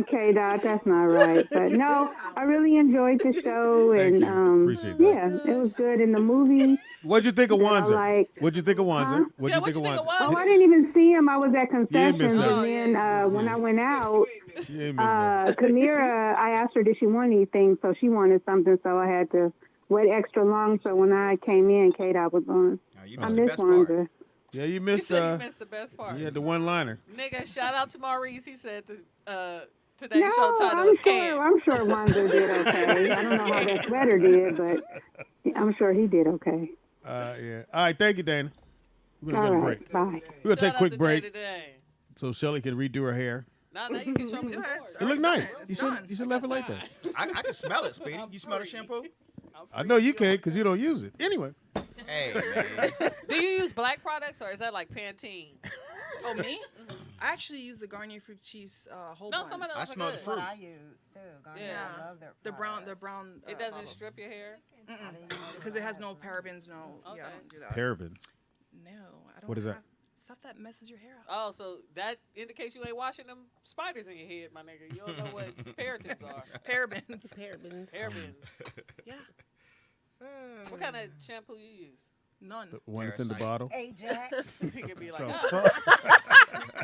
K-Dot, that's not right. But no, I really enjoyed the show, Thank and you. Appreciate that. yeah, it was good. In the movie, What'd you think of Yeah, Wanzer? like- What'd you think of Wanzer? Huh? What'd Yeah, you what think of you think of Wanzer? oh, I didn't even see him. I was at concessions, missed and nothing. then when I went out, You ain't missed nothing. Kamira, I asked her did she want anything, so she wanted something, so I had to wait extra long. So when I came in, K-Dot was on. You I missed the miss best part. Wanzer. Yeah, you You missed. said you missed the best part. You had the one-liner. Nigga, shout out to Maurice. He said today's No, show title I'm is sure, Can. I'm sure Wanzer did okay. I don't know how that sweater did, but I'm sure he did okay. Yeah. All right, thank you, Dana. We're gonna All get a right, break. bye. We're gonna take a Shout out quick to break Day-to-Day. so Shelly can redo her hair. Now you can show me the Do board. it. It looked nice. It's You done. should left it like that. I can smell it, Speedy. You smell the shampoo? I know you can't because you don't use it. Anyway. Hey, man. Do you use black products or is that like Pantene? Oh, me? I actually use the Garnier Fructis whole No, blends. some of those I are smell the good. fruit. What I use too. Garnier, Yeah. I love their The brown. products. It doesn't strip your hair? Because it has no parabens, no. Yeah, I Okay. don't do that. Paraben. No, I don't What is that? have stuff that messes your hair up. Oh, so that indicates you ain't washing them spiders in your head, my nigga. You don't know what parabens are. Parabens. Parabens. Parabens. Yeah, What kind of shampoo you use? none. The one that's in the bottle. Ajax. You could be like, The oh. fuck?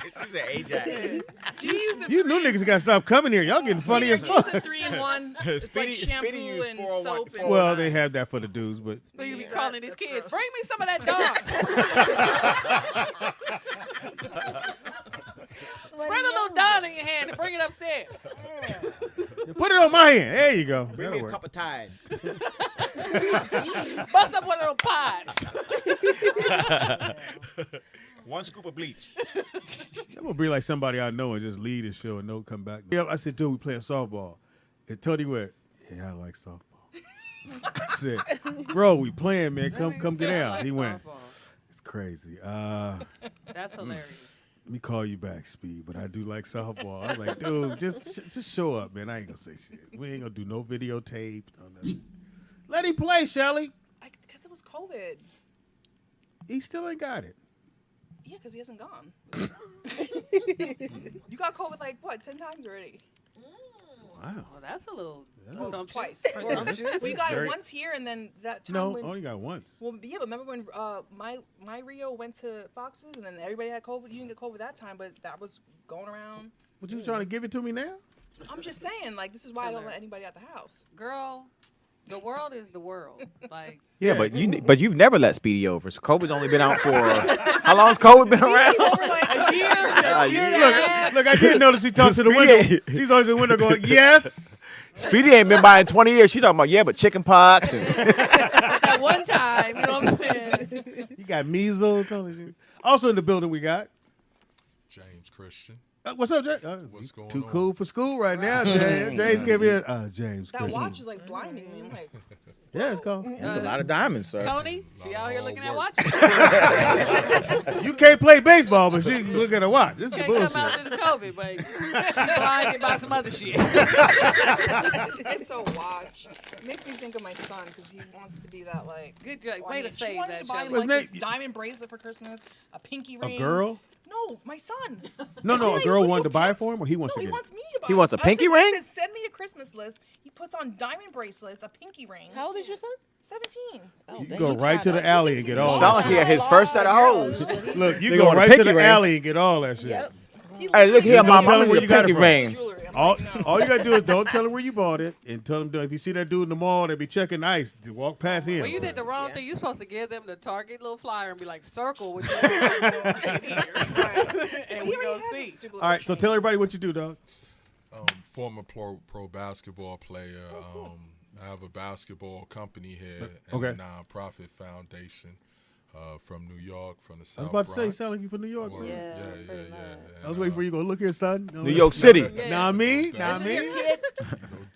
She said Ajax. Do you use the You new niggas gotta stop coming here. Y'all getting funny as Use fuck. a 3-in-1. It's like Speedy shampoo used and 401 soap. And Well, they have that for the dudes, but But you be Yeah, calling these that's kids, gross. bring me some of that Dawn. Spread a little Dawn in your hand and bring it upstairs. put it on my hand. There you go. Bring That'll me a work. cup of Tide. Bust up one of those pods. 1 scoop of bleach. I'm gonna be like somebody I know and just lead the show and no come back. Yeah, I said, dude, we playing softball. And Tony went, yeah, I like softball. I said, bro, we playing, man. Come get out. Like He went, softball. it's crazy. That's hilarious. Let me call you back, Speed, but I do like softball. I was like, dude, just show up, man. I ain't gonna say shit. We ain't gonna do no videotape. No nothing. Let him play, Shelly. Because it was COVID. He still ain't got it. Yeah, because he hasn't gone. You got COVID like, what, 10 times already? Wow. Well, that's a little Twice. presumptuous. We got it once here, and then that time No, when... only got once. Well, yeah, but remember when my Rio went to Fox's, and then everybody had COVID? You didn't get COVID that time, but that was going around. What, you trying to give it to me now? I'm just saying, like, this is why I don't let anybody out the house. Girl, the world is the world. Like, Yeah, but you've never let Speedy over. So COVID's only been out for how long has COVID been around? a year. Look, I didn't notice he talked to the window. She's always in the window going, yes. Speedy ain't been by in 20 years. She's talking about, yeah, but chicken pox. And At one time, you know what I'm saying? You got measles. Also in the building we got. James Christian. What's up, Jay? What's going Too on? cool for school right now, Jay. Jay's giving in. James That Christian. watch is, like, blinding me. I'm like... Yeah, it's called. There's a lot of diamonds, sir. Tony, she out here looking at watches. You can't play baseball, but she can look at a watch. This is Can't bullshit. come out to the COVID, but she blinded by some other shit. It's a watch. It makes me think of my son, because he wants to be that, like... Good job. Way to she save wanted that, to buy him, Shelly. like, this diamond bracelet for Christmas, a pinky ring. A girl? No, my son. No, a girl wanted to buy it for him, or he wants No, to he get wants it? me to buy He wants a it. pinky He ring? says, send me a Christmas list. He puts on diamond bracelets, a pinky ring. How old is your son? 17. You can go right to the alley and get all Sound that like he had his first set of hoes. shit. Look, you They go want a right to pinky the ring. alley and get all that shit. Yep. Hey, look here, Just don't mom. tell I'm him going where to you got it pinky from. ring. All you gotta do is don't tell him where you bought it, and tell him if you see that dude in the mall that be checking ice, to walk past him. Well, you did the wrong thing. You're supposed to give them the Target little flyer and be like, circle what you want and we go see. All right, so tell everybody what you do, dog. Former pro basketball player. I have a basketball company here and Okay. a nonprofit foundation from New York, from the I South was about to say, Bronx. sound like you from New York. Word. Yeah, Yeah. I was waiting for you to go, look here, son. New York City. Nah, me.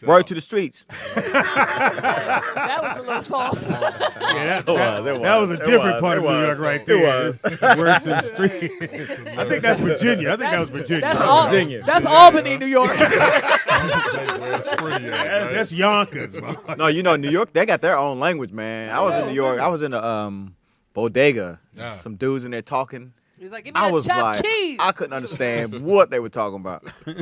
Word to the streets. That was a little soft. Yeah, that was a different part of New York right there. Worse than the street. I think that's Virginia. I think that was Virginia. That's Albany, New York. That's Yonkers, bro. No, you know, New York, they got their own language, man. I was in New York. I was in a bodega. Yeah. Some dudes in there talking. He's like, give me I a was chopped like, cheese. I couldn't understand what they were talking about. I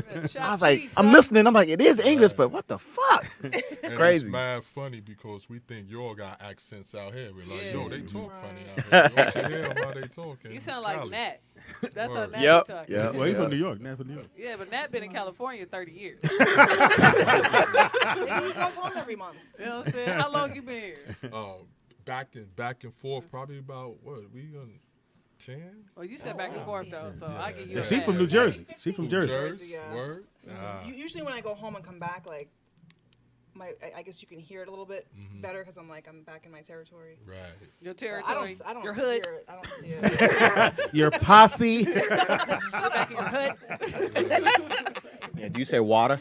was like, cheese, I'm son. listening. I'm like, it is English, but what the fuck? And Crazy. It's mad funny because we think y'all got accents out here. We're like, yo, they talk funny out here. You should hear them how they talking. You sound like Cali. Nat. That's how Nat Yep. be talking. Yep. Well, he's from New York. Nat from New York. Yeah, but Nat been in California 30 years. Maybe he goes home every month. You know what I'm saying? How long you been here? Back and forth, probably about what we on 10. Well, you said back and forth though, so I give you. Yeah, a she pass. from New Jersey. She from Jersey. Jersey, yeah. word. Usually when I go home and come back, like, I guess you can hear it a little bit better because I'm back in my territory. Right. Your I territory. don't Your hear hood. it. I don't see it. Your posse. You're back in your hood. Yeah, do you say water?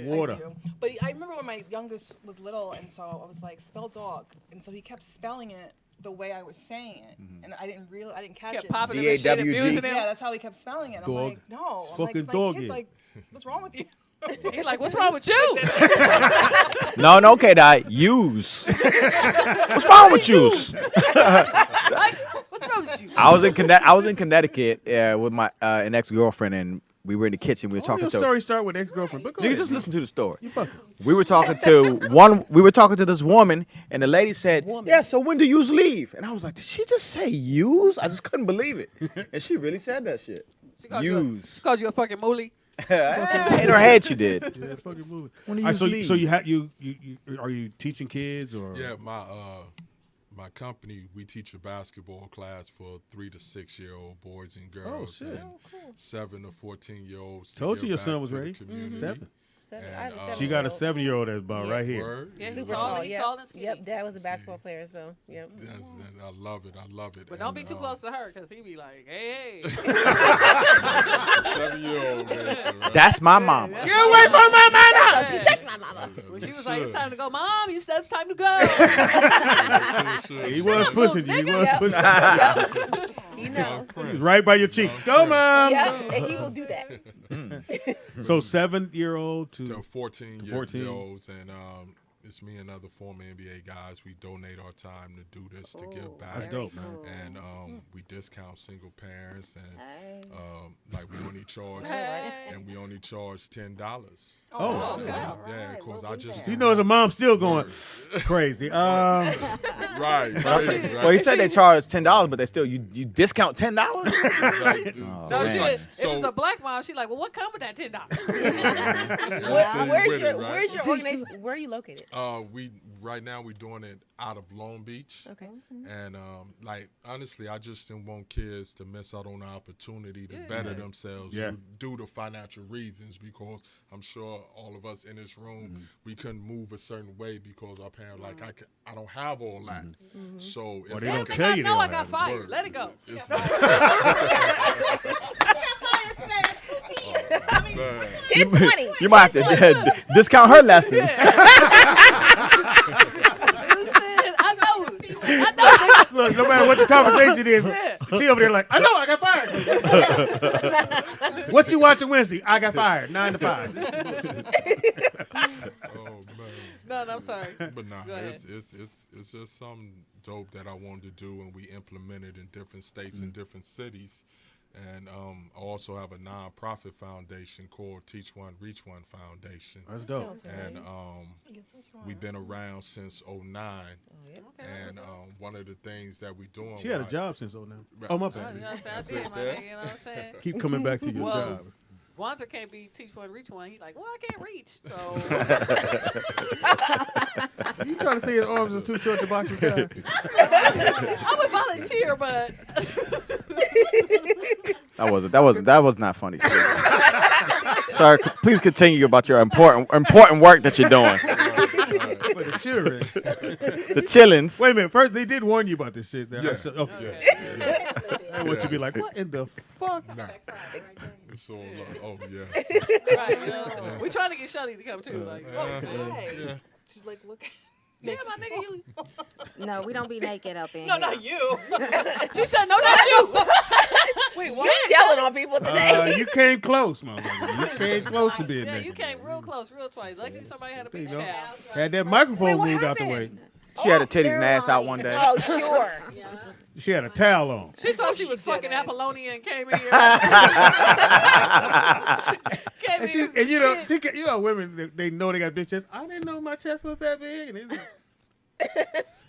Water. I do. But I remember when my youngest was little, and so I was like, spell dog, and so he kept spelling it the way I was saying it, and I didn't catch Kept it. popping in the shit, D-A-W-G. abusing him. Yeah, that's how he kept spelling it. I'm Dog. like, no, I'm Fucking like, my dog kid, is. like, what's wrong with you? He's like, what's wrong with you? No, K-Dot. Use. What's wrong with use? Like, what's wrong with you? I was in Connecticut with my an ex-girlfriend, and we were in the kitchen. We were talking Your to. story start with ex-girlfriend. But go You ahead, just man. listen to the story. You fucking. We were talking to this woman, and the lady said, "Yeah, so when do yous leave?" And I was like, "Did she just say use?" I just couldn't believe it, and she really said that shit. She called Use. she called you a fucking moolie. In her head, she did. Yeah, fucking movie. When do All right, yous so leave? you are you teaching kids or? Yeah, my company, we teach a basketball class for 3 to 6 year old boys and girls, shit. and 7 to 14-year-olds. Told you your son was ready. 7. I have a And, 7-year-old. She got a 7-year-old that's about right here. Word. Yeah, he's Super tall. tall. He's Yep. tall and skinny. Yep, Dad was a basketball player, so yep. Yes, and I love it. I love it. But don't be too close to her, because he be like, hey, hey. 7-year-old. That's my mama. Get away from my mama! Don't you touch my mama. When she was like, "It's time to go, Mom. It's time to go." He was pushing you. He was Yep. pushing you. You know. He's right by your cheeks. Go, Mom. Yeah, and he will do that. So 7-year-old to 14-year-olds, and it's me and other former NBA guys. We donate our time to do this to give back. That's dope, man. And we discount single parents, and like we only charge $10. Oh, so, yeah, because I just you know, as a mom, still going crazy. right. Well, he said they charge $10, but they still you discount $10. No, if it's a black mom, she's like, "Well, what come with that $10?" Where's your organization? Where are you located? We right now we're doing it out of Long Beach. Okay. And like honestly, I just didn't want kids to miss out on the opportunity to better themselves due to financial reasons, because I'm sure all of us in this room we couldn't move a certain way because our parents like I don't have all that. So Well, it's they don't like tell you they I don't got have fired. Let it go. it's man. 10-20. You might have to discount her lessons. Listen, I know. Look, no matter what the conversation is, she over there like, I know I got fired. What you watching Wednesday? I got fired. 9 to 5. Oh man. No, I'm sorry. But nah, Go ahead. it's just something dope that I wanted to do, and we implemented in different states and different cities. And I also have a non-profit foundation called Teach One, Reach One Foundation. That's dope. And we've been around since 2009. And one of the things that we're doing. She had a job since 2009. Oh, my bad. You know what I'm saying? I did, my nigga, you know what I'm saying? Keep coming back to your job. Wanzer can't be Teach One, Reach One. He's like, well, I can't reach. So. You trying to say his arms are too short to box with guy? I would volunteer, but. That was not funny. Sir, please continue about your important work that you're doing. For the children. The chillins. Wait a minute. First, they did warn you about this shit. Yeah. I want you to be like, what in the fuck? Nah. So, oh yeah. Right, you know what I'm saying? We're trying to get Shelly to come too. Like, She's like, look. yeah, my nigga, you. No, we don't be naked up in No, here. not you. She said, no, not you. Wait, what? You telling on people today? You came close, motherfucker. You came close to being Yeah, naked. you came real close, real twice. Luckily, somebody had a beach towel. Had that microphone moved out the way. She had her titties and ass out one day. Oh, sure. She had a towel on. She thought she was fucking Apollonia and came in here. And you know, women, they know they got big chests. I didn't know my chest was that big.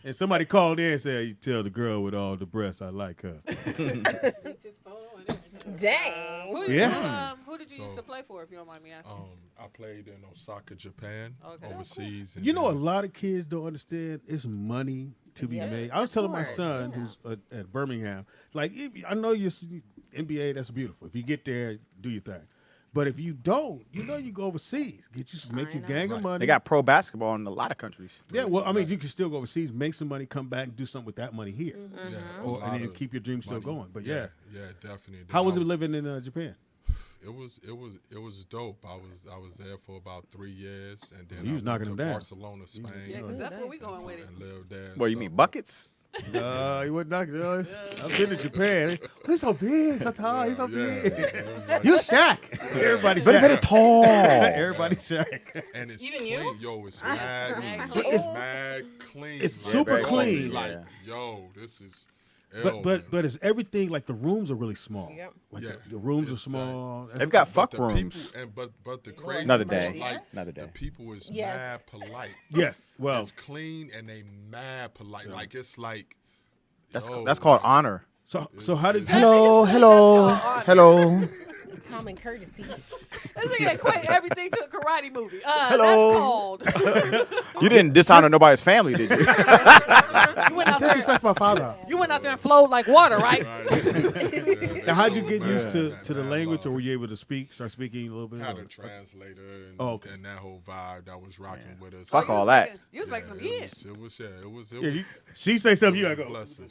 And somebody called in and said, you tell the girl with all the breasts I like her. Dang. Who did you used to play for, if you don't mind me asking? I played in Osaka, Japan, overseas. You know, a lot of kids don't understand it's money to be made. I was telling my son, who's at Birmingham, like, I know you're NBA, that's beautiful. If you get there, do your thing. But if you don't, you go overseas, make your gang of money. They got pro basketball in a lot of countries. Yeah, well, I mean, you can still go overseas, make some money, come back, and do something with that money here, and then keep your dreams still going. But yeah, definitely. How was it living in Japan? It was dope. I was there for about 3 years, and then You was I knocking went them to down. Barcelona, Spain. Yeah, because that's where we going with it. And lived there. What, you mean buckets? He wasn't knocking us. I've been to Japan. He's so big, so tall. He's so big. You Shaq. Everybody's Shaq. Very tall. Everybody's Shaq. And it's Even clean. you? Yo, it's mad. It's mad clean. It's bro. super very clean. Like, yo, this is. Ill, But it's everything, like the rooms are really small. Yep. Like Yeah. the rooms are It's small. They've got fuck the people, rooms. but the crazy Another part, day. like, Another day. the people is Yes. mad polite. Yes. Well, It's clean and they mad polite. Yeah. Like it's like. That's yo, called honor. so how did Hello. Common courtesy. This nigga equate everything to a karate movie. Hello. That's called. You didn't dishonor nobody's family, did you? You went out there. disrespect my father? You went out there and flowed like water, right? Now, how'd you get used to the language, or were you able to start speaking a little bit? Had or- a translator and, okay. and that whole vibe that was rocking with us. Fuck all that. You was making some years. It was. She say something, you gotta go. Blessing.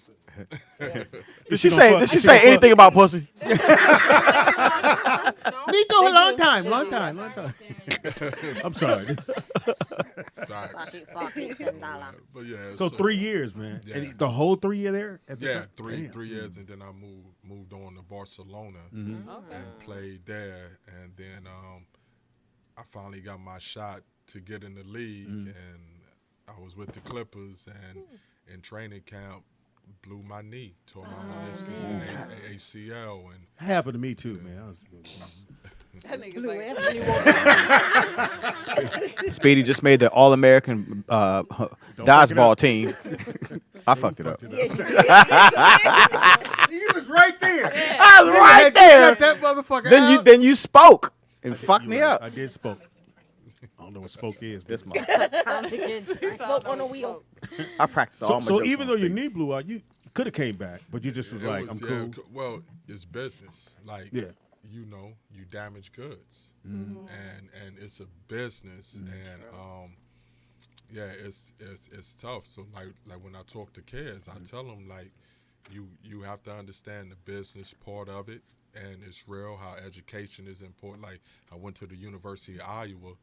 Did she say anything about pussy? Me Me too. They Long do. time. They Long do. time. Long time. I'm sorry. Facts. But yeah. So 3 years, man. Yeah. And the whole 3 year there. At the Yeah, time? three Damn. 3 years, and then I moved on to Barcelona Okay. and played there, and then I finally got my shot to get in the league, and I was with the Clippers, and in training camp, blew my knee, tore my meniscus and ACL, and That happened to me too, man. That nigga's like, Speedy just made the All-American dodgeball team. I fucked it up. He was right there. I was right there. Cut that motherfucker Then out. you spoke and fucked me up. I did spoke. I don't know what spoke is. This but- Smoke on a wheel. I practiced all my So jokes even on though your stage. knee blew out, you could have came back, but you just was it like, was- I'm yeah, cool. Well, it's business. Like, Yeah. you know, you damage goods, and it's a business, and yeah, it's tough. So like when I talk to kids, I tell them like, you have to understand the business part of it, and it's real how education is important. Like I went to the University of Iowa,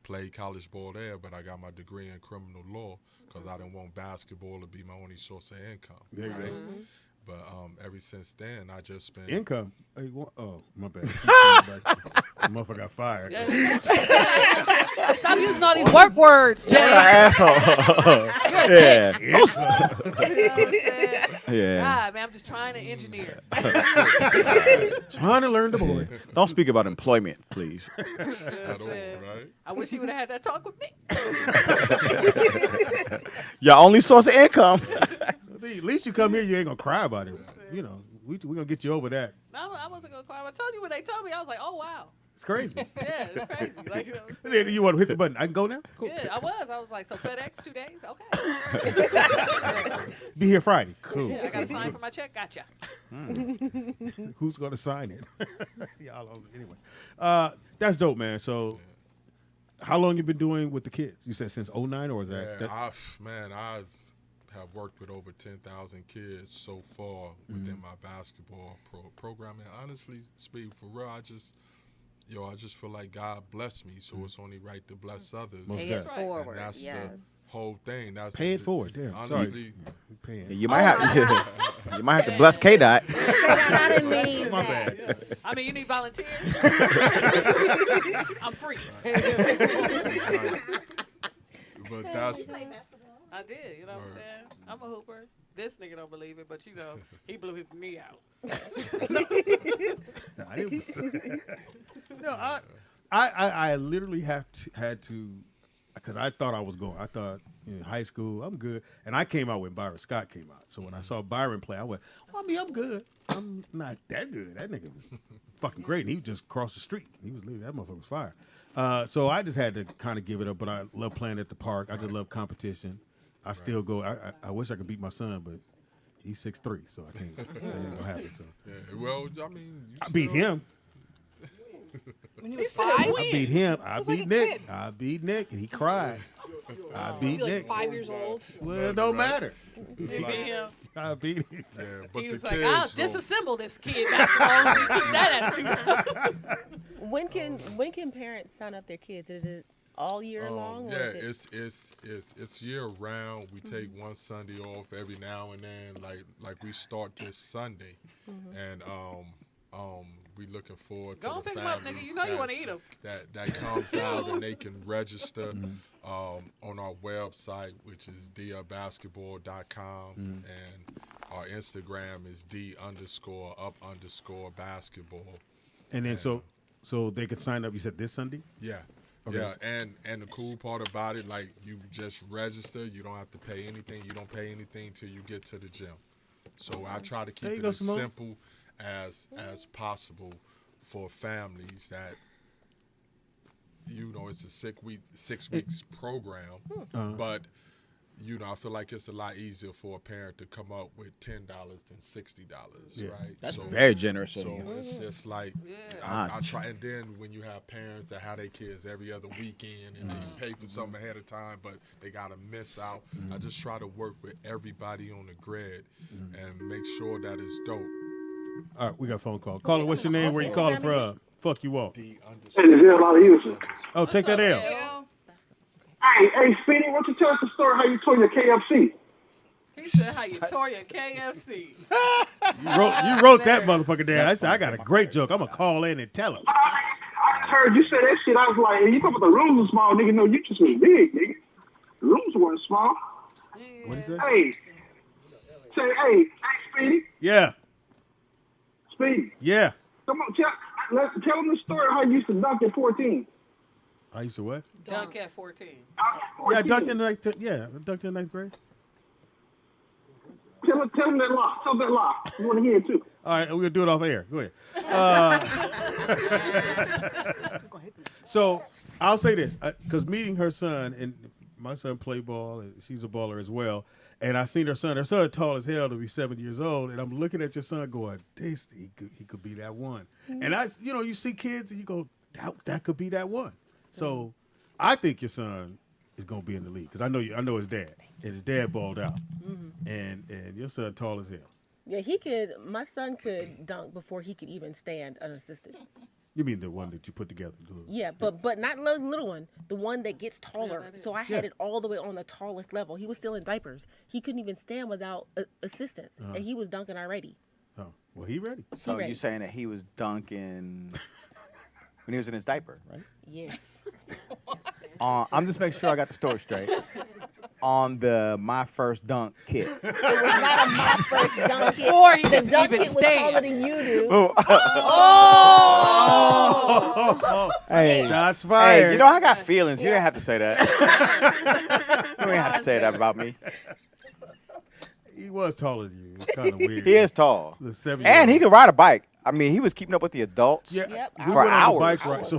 played college ball there, but I got my degree in criminal law because I didn't want basketball to be my only source of income. There you go. But ever since then, I just been Income. Hey, oh, my bad. Motherfucker got fired. stop using all these work words, Jay. Asshole. Yeah. You know what I'm saying? Yeah. God, man, I'm just trying to engineer. Trying to learn the board. Don't speak about employment, please. at all, right? I wish he would have had that talk with me. Your only source of income. At least you come here, you ain't gonna cry about it. You know, we gonna get you over that. No, I wasn't gonna cry. I told you when they told me, I was like, oh wow. It's crazy. Yeah, it's crazy. Like, you know what I'm saying? Then you want to hit the button? I can go now. Cool. Yeah, I was like, so FedEx 2 days, okay. Be here Friday. Cool. Yeah, I got to sign for my check. Gotcha. Who's gonna sign it? Y'all anyway. That's dope, man. So, how long you been doing with the kids? You said since 09, or is that? Yeah, I have worked with over 10,000 kids so far within my basketball program. And honestly, speak for real, I just feel like God blessed me, so it's only right to bless others. Most Pay it definitely. forward. And that's Yes. the whole thing. That's Pay it forward. Damn. honestly, Sorry. You might have you might have to bless K-Dot. I didn't mean My that. bad. I mean, you need volunteers. I'm free. but that's I did, you know what I'm saying? I'm a hooper. This nigga don't believe it, but you know, he blew his knee out. I didn't. No, I literally had to, because I thought I was going. I thought in high school I'm good, and I came out when Byron Scott came out. So when I saw Byron play, I went, well, I mean, I'm good. I'm not that good. That nigga was fucking great, and he was just across the street. He was leaving. That motherfucker was fire. So I just had to kind of give it up. But I love playing at the park. I just love competition. I still go. I wish I could beat my son, but he's 6'3", so I can't. That ain't gonna happen. So yeah, well, I mean, you I beat still- him. When he was said 5? when? I beat him. I was beat like a Nick. kid. I beat Nick, and he cried. I beat Like Nick. 5 years old. Well, it don't matter. You beat him. I beat him. Yeah, but He the was kids, like, I'll though, disassemble this kid basketball. Keep that attitude. When can parents sign up their kids? Is it all year long? yeah, Or is it? it's year round. We take one Sunday off every now and then. Like we start this Sunday, and we looking forward to Go and the pick 'em up, nigga. families You know you wanna eat 'em. That comes out and they can register on our website, which is drbasketball.com, and our Instagram is d_up_basketball. And then so they could sign up. You said this Sunday. Yeah. Okay. Yeah, and the cool part about it, like you just register, you don't have to pay anything. You don't pay anything till you get to the gym. So I try to keep There you it go, as Simone. simple as possible for families that, you know, it's a 6 weeks program, but you know, I feel like it's a lot easier for a parent to come up with $10 than $60, Yeah. right? That's very generous of So you. it's just like I try, and then when you have parents that have their kids every other weekend and they pay for something ahead of time, but they gotta miss out. I just try to work with everybody on the grid and make sure that it's dope. All right, we got a phone call. Caller, what's your name? Where you calling from? Fuck you want? Hey, there's a lot of use. Oh, take that L. Hey, Speedy, why don't you tell us the story how you tore your KFC? He said how you tore your KFC. You wrote that motherfucker down. I said, I got a great joke. I'm going to call in and tell him. I heard you say that shit. I was like, hey, you talking about the rooms were small, nigga. No, you just was big, nigga. The rooms weren't small. What he say? Hey, hey, Speedy. Yeah. Speedy. Yeah. Come on, tell them the story how you used to dunk at 14. I used to what? Dunk at 14. Yeah, I dunked in the ninth grade. Tell them that lie. Tell them that lie. You want to hear it too. All right, we're going to do it off air. Go ahead. So I'll say this, because meeting her son, and my son played ball, and she's a baller as well, and I seen her son tall as hell to be 7 years old, and I'm looking at your son going, he could be that one. And you see kids and you go, that could be that one. So I think your son is going to be in the league, because I know his dad, and his dad balled out, and your son tall as hell. Yeah, my son could dunk before he could even stand unassisted. You mean the one that you put together? Yeah, but not the little one. The one that gets taller. So I had it all the way on the tallest level. He was still in diapers. He couldn't even stand without assistance, and he was dunking already. Oh, well, he ready. So you saying that he was dunking when he was in his diaper, right? Yes. I'm just making sure I got the story straight. On the My First Dunk kit. It was not a My First Dunk kit. Before he the was dunk even kit was taller than you do. Oh! Hey, shots fired. Hey, you know I got feelings. You didn't have to say that. You didn't have to say that about me. He was taller than you. It's kind of weird. He is tall. The and he could ride a bike. I mean, he was keeping up with the adults we for went hours. on the bike ride. So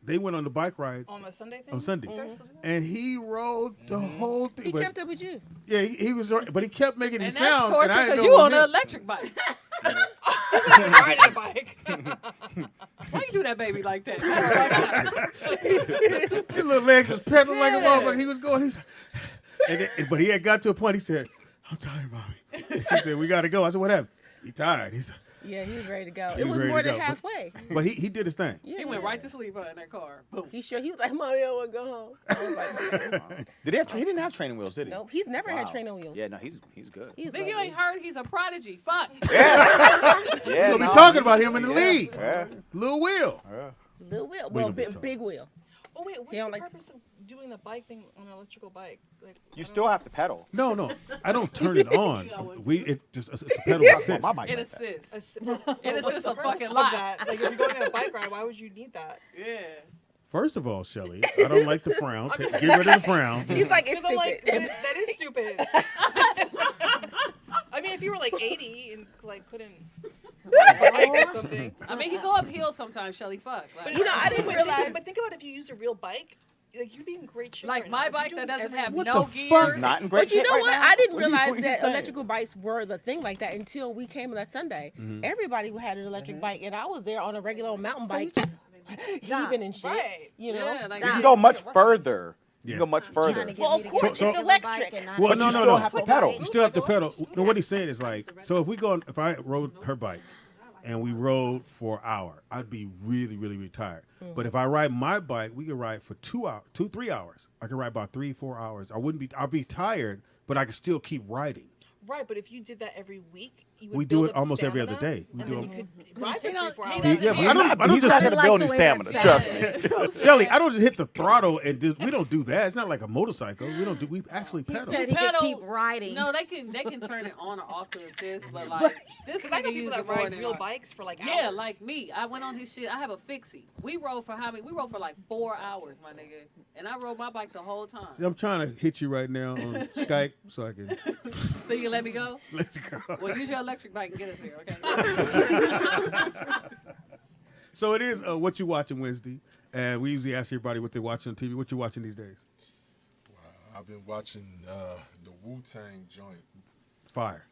they went on the bike ride on a Sunday thing. On Sunday, and he rode the whole thing. He kept up with you. Yeah, he was, but he kept making And it that's sound. torture because you on an electric bike. Riding a bike. Why you do that baby like that? His little legs was pedaling like a motherfucker. He was going. But he had got to a point. He said, "I'm tired, mommy." And she said, "We got to go." I said, "What happened?" He tired. He said. Yeah, he was ready to go. He It was was ready more to than go. halfway. But he did his thing. Yeah, He went right to sleep in that car. Boom. He was like, "Mommy, I want to go home." I was like, Did he have? He didn't have training wheels, did he? nope, he's never had training wheels. Yeah, no, he's good. He's Nigga, you lovely. ain't heard he's a prodigy. Fuck. Yeah, We're gonna be talking about him in the league. Yeah. Lil Will. Little wheel, We well, gonna be talking. big wheel. Oh wait, what's He the don't like- purpose of doing the bike thing on an electrical bike? Like, You still have to pedal. No, I don't turn it on. It's a pedal assist. My bike It like that. assists. It It assists a fucking lot. lot. Like if you're going on a bike ride, why would you need that? Yeah. First of all, Shelly, I don't like the frown. Get rid of the frown. She's like, it's Because I'm stupid. like, that is stupid. I mean, if you were like 80 and like couldn't bike or something. I mean, he go uphill sometimes, Shelly. Fuck. Like, You know, I didn't realize. But think about if you used a real bike. Like you'd be in great shape. like right my now. bike If you that do this doesn't every have What no the gears. fuck? He's not in great But you shape know right what? now. I didn't What are you realize that saying? electrical bikes were the thing like that until we came that Sunday. Everybody had an electric bike, and I was there on a regular mountain bike, heaving and shit. Right. You know. Yeah, like You can go much further. You Yeah. can go much further. Well, of course, So- it's electric. Well, But no, you no, still no. have to pedal. You still have to pedal. No, what he's saying is like, so if I rode her bike and we rode for an hour, I'd be really, really, really tired. But if I ride my bike, we could ride for 3 hours. I could ride about 3-4 hours. I'll be tired, but I could still keep riding. Right, but if you did that every week, you would We do build it up almost every other stamina, day. We and do then it- you could ride for He don't- 3-4 he hours. doesn't- Yeah, but I don't He's just not going to build any stamina. Trust me. Shelly, I don't just hit the throttle and we don't do that. It's not like a motorcycle. We actually pedal. said he could Pedal- keep riding. No, they can turn it on or off to assist, but like this Because I know nigga people use that it more ride than real like, bikes for like hours. yeah, like me. I went on his shit. I have a fixie. We rode for how many? We rode for like 4 hours, my nigga, and I rode my bike the whole time. I'm trying to hit you right now on Skype so I can So you can let me go? let's go. Well, use your electric bike and get us here, okay? So it is What You Watching Wednesday, and we usually ask everybody what they're watching on TV. What you watching these days? I've been watching the Wu-Tang joint. Fire.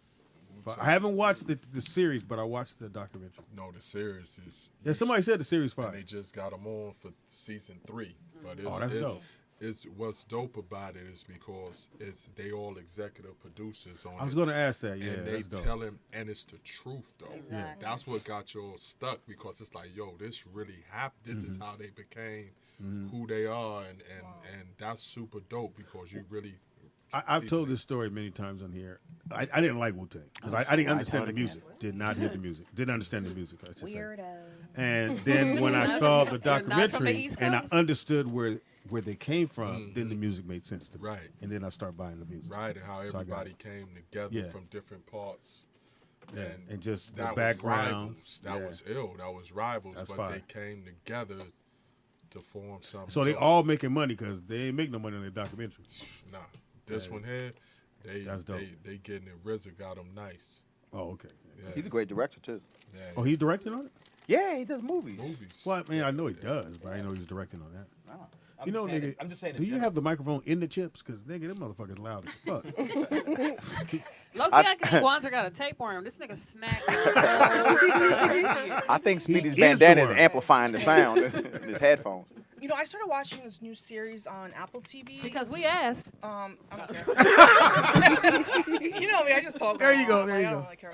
I haven't watched the series, but I watched the documentary. No, the series is. Yeah, somebody said the series And fire. they just got them on for season 3. But it's, Oh, that's dope. It's what's dope about it is because they all executive producers on it. I was gonna ask that, yeah. And they that's dope. tell him, and it's the truth though. Exactly. Yeah. That's what got you all stuck because it's like, yo, this really happened. This is how they became who they are, and that's super dope because you really. I've told this story many times on here. I didn't like Wu-Tang because I didn't understand the music. Did not hear the music. Didn't understand the music. I should say. Weirdo. And then when I saw the You're not from the documentary East and I Coast? understood where they came from, then the music made sense to me. Right. And then I started buying the music. Right, and how So I got everybody came together Yeah. from different parts. Yeah, and just the that background. Was rivals. That Yeah. was ill. That was rivals, That's but fire. they came together to form something. So they dope. all making money because they ain't make no money on their documentary. Nah, this one here, That's dope. they getting it. RZA got them nice. Oh, okay. Yeah. He's a great director too. Yeah. Oh, he's directing on it? Yeah, he does movies. Well, I mean, I know he does, but I didn't know he's directing on that. Oh. You know, nigga, I'm just saying. do you have the microphone in the chips? Because, nigga, them motherfuckers loud as fuck. Low-key, I think Wanzer got a tapeworm. This nigga snacked. I think Speedy's He is the bandana is worm. amplifying the sound in his headphones. You know, I started watching this new series on Apple TV. Because we asked. I don't care. You know me, I just talk. There you go, I there you don't go. really care.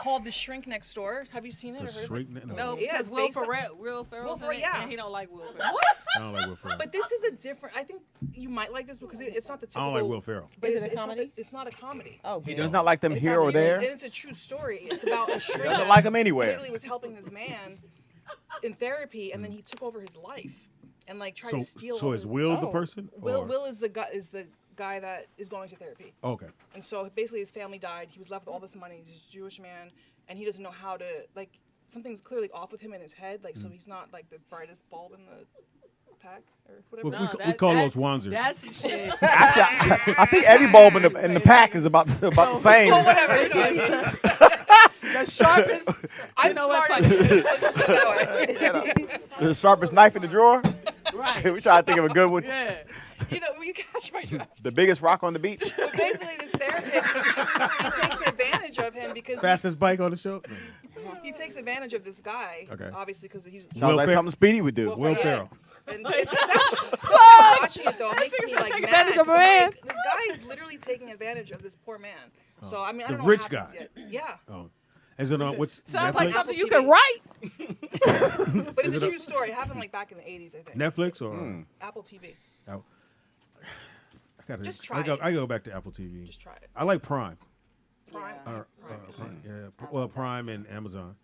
Called The Shrink Next Door. Have you seen it? The or heard of it? Shrink Ne- no. No, Yeah, because it's Will based on- Ferrell's in Ferrell, it, yeah. and he don't like Will Ferrell. What? I don't like Will Ferrell. But this is a different. I think you might like this because it's not the I typical. don't like Will Ferrell. but Is it's- it a it's not comedy? It's not a comedy. Oh, He good. does not like them It's here a or serious- there. And it's a true story. It's about a shrink. doesn't that like him anywhere. Literally was helping this man in therapy, and then he took over his life and like tried to steal. So all is his- Will the Oh. person? Will or- Will is the guy that is going to therapy. Okay. And so basically his family died. He was left with all this money. He's a Jewish man, and he doesn't know how to, like, something's clearly off with him in his head. Like, so he's not like the brightest bulb in the pack or whatever. Well, we call those Wanzers. That's some shit. Actually, I think every bulb in the pack is about the same. Well, whatever. it is. The sharpest. I'm know what, smart. The sharpest knife in the drawer. Right. We try to think of a good one. Yeah. You know, you catch my drift. The biggest rock on the beach. But basically, this therapist, he takes advantage of him because Fastest bike on the show? he takes advantage of this guy. Okay. Obviously, because he's Sounds like something Speedy would do. Will Ferrell. And it's actually, watching it though, it makes me like take mad. advantage of a 'cause I'm man. like, this guy is literally taking advantage of this poor man. So I mean, I The don't know rich what happens guy. yet. Yeah, Oh. Is it on which Sounds Netflix? like something you TV. could write. but it's a true story. It happened like back in the 80s, I think. Netflix or Apple TV. I gotta, Just try I it. go back to Apple TV. Just try it. I like Prime. Prime. Prime. Yeah. Well, Prime and Amazon.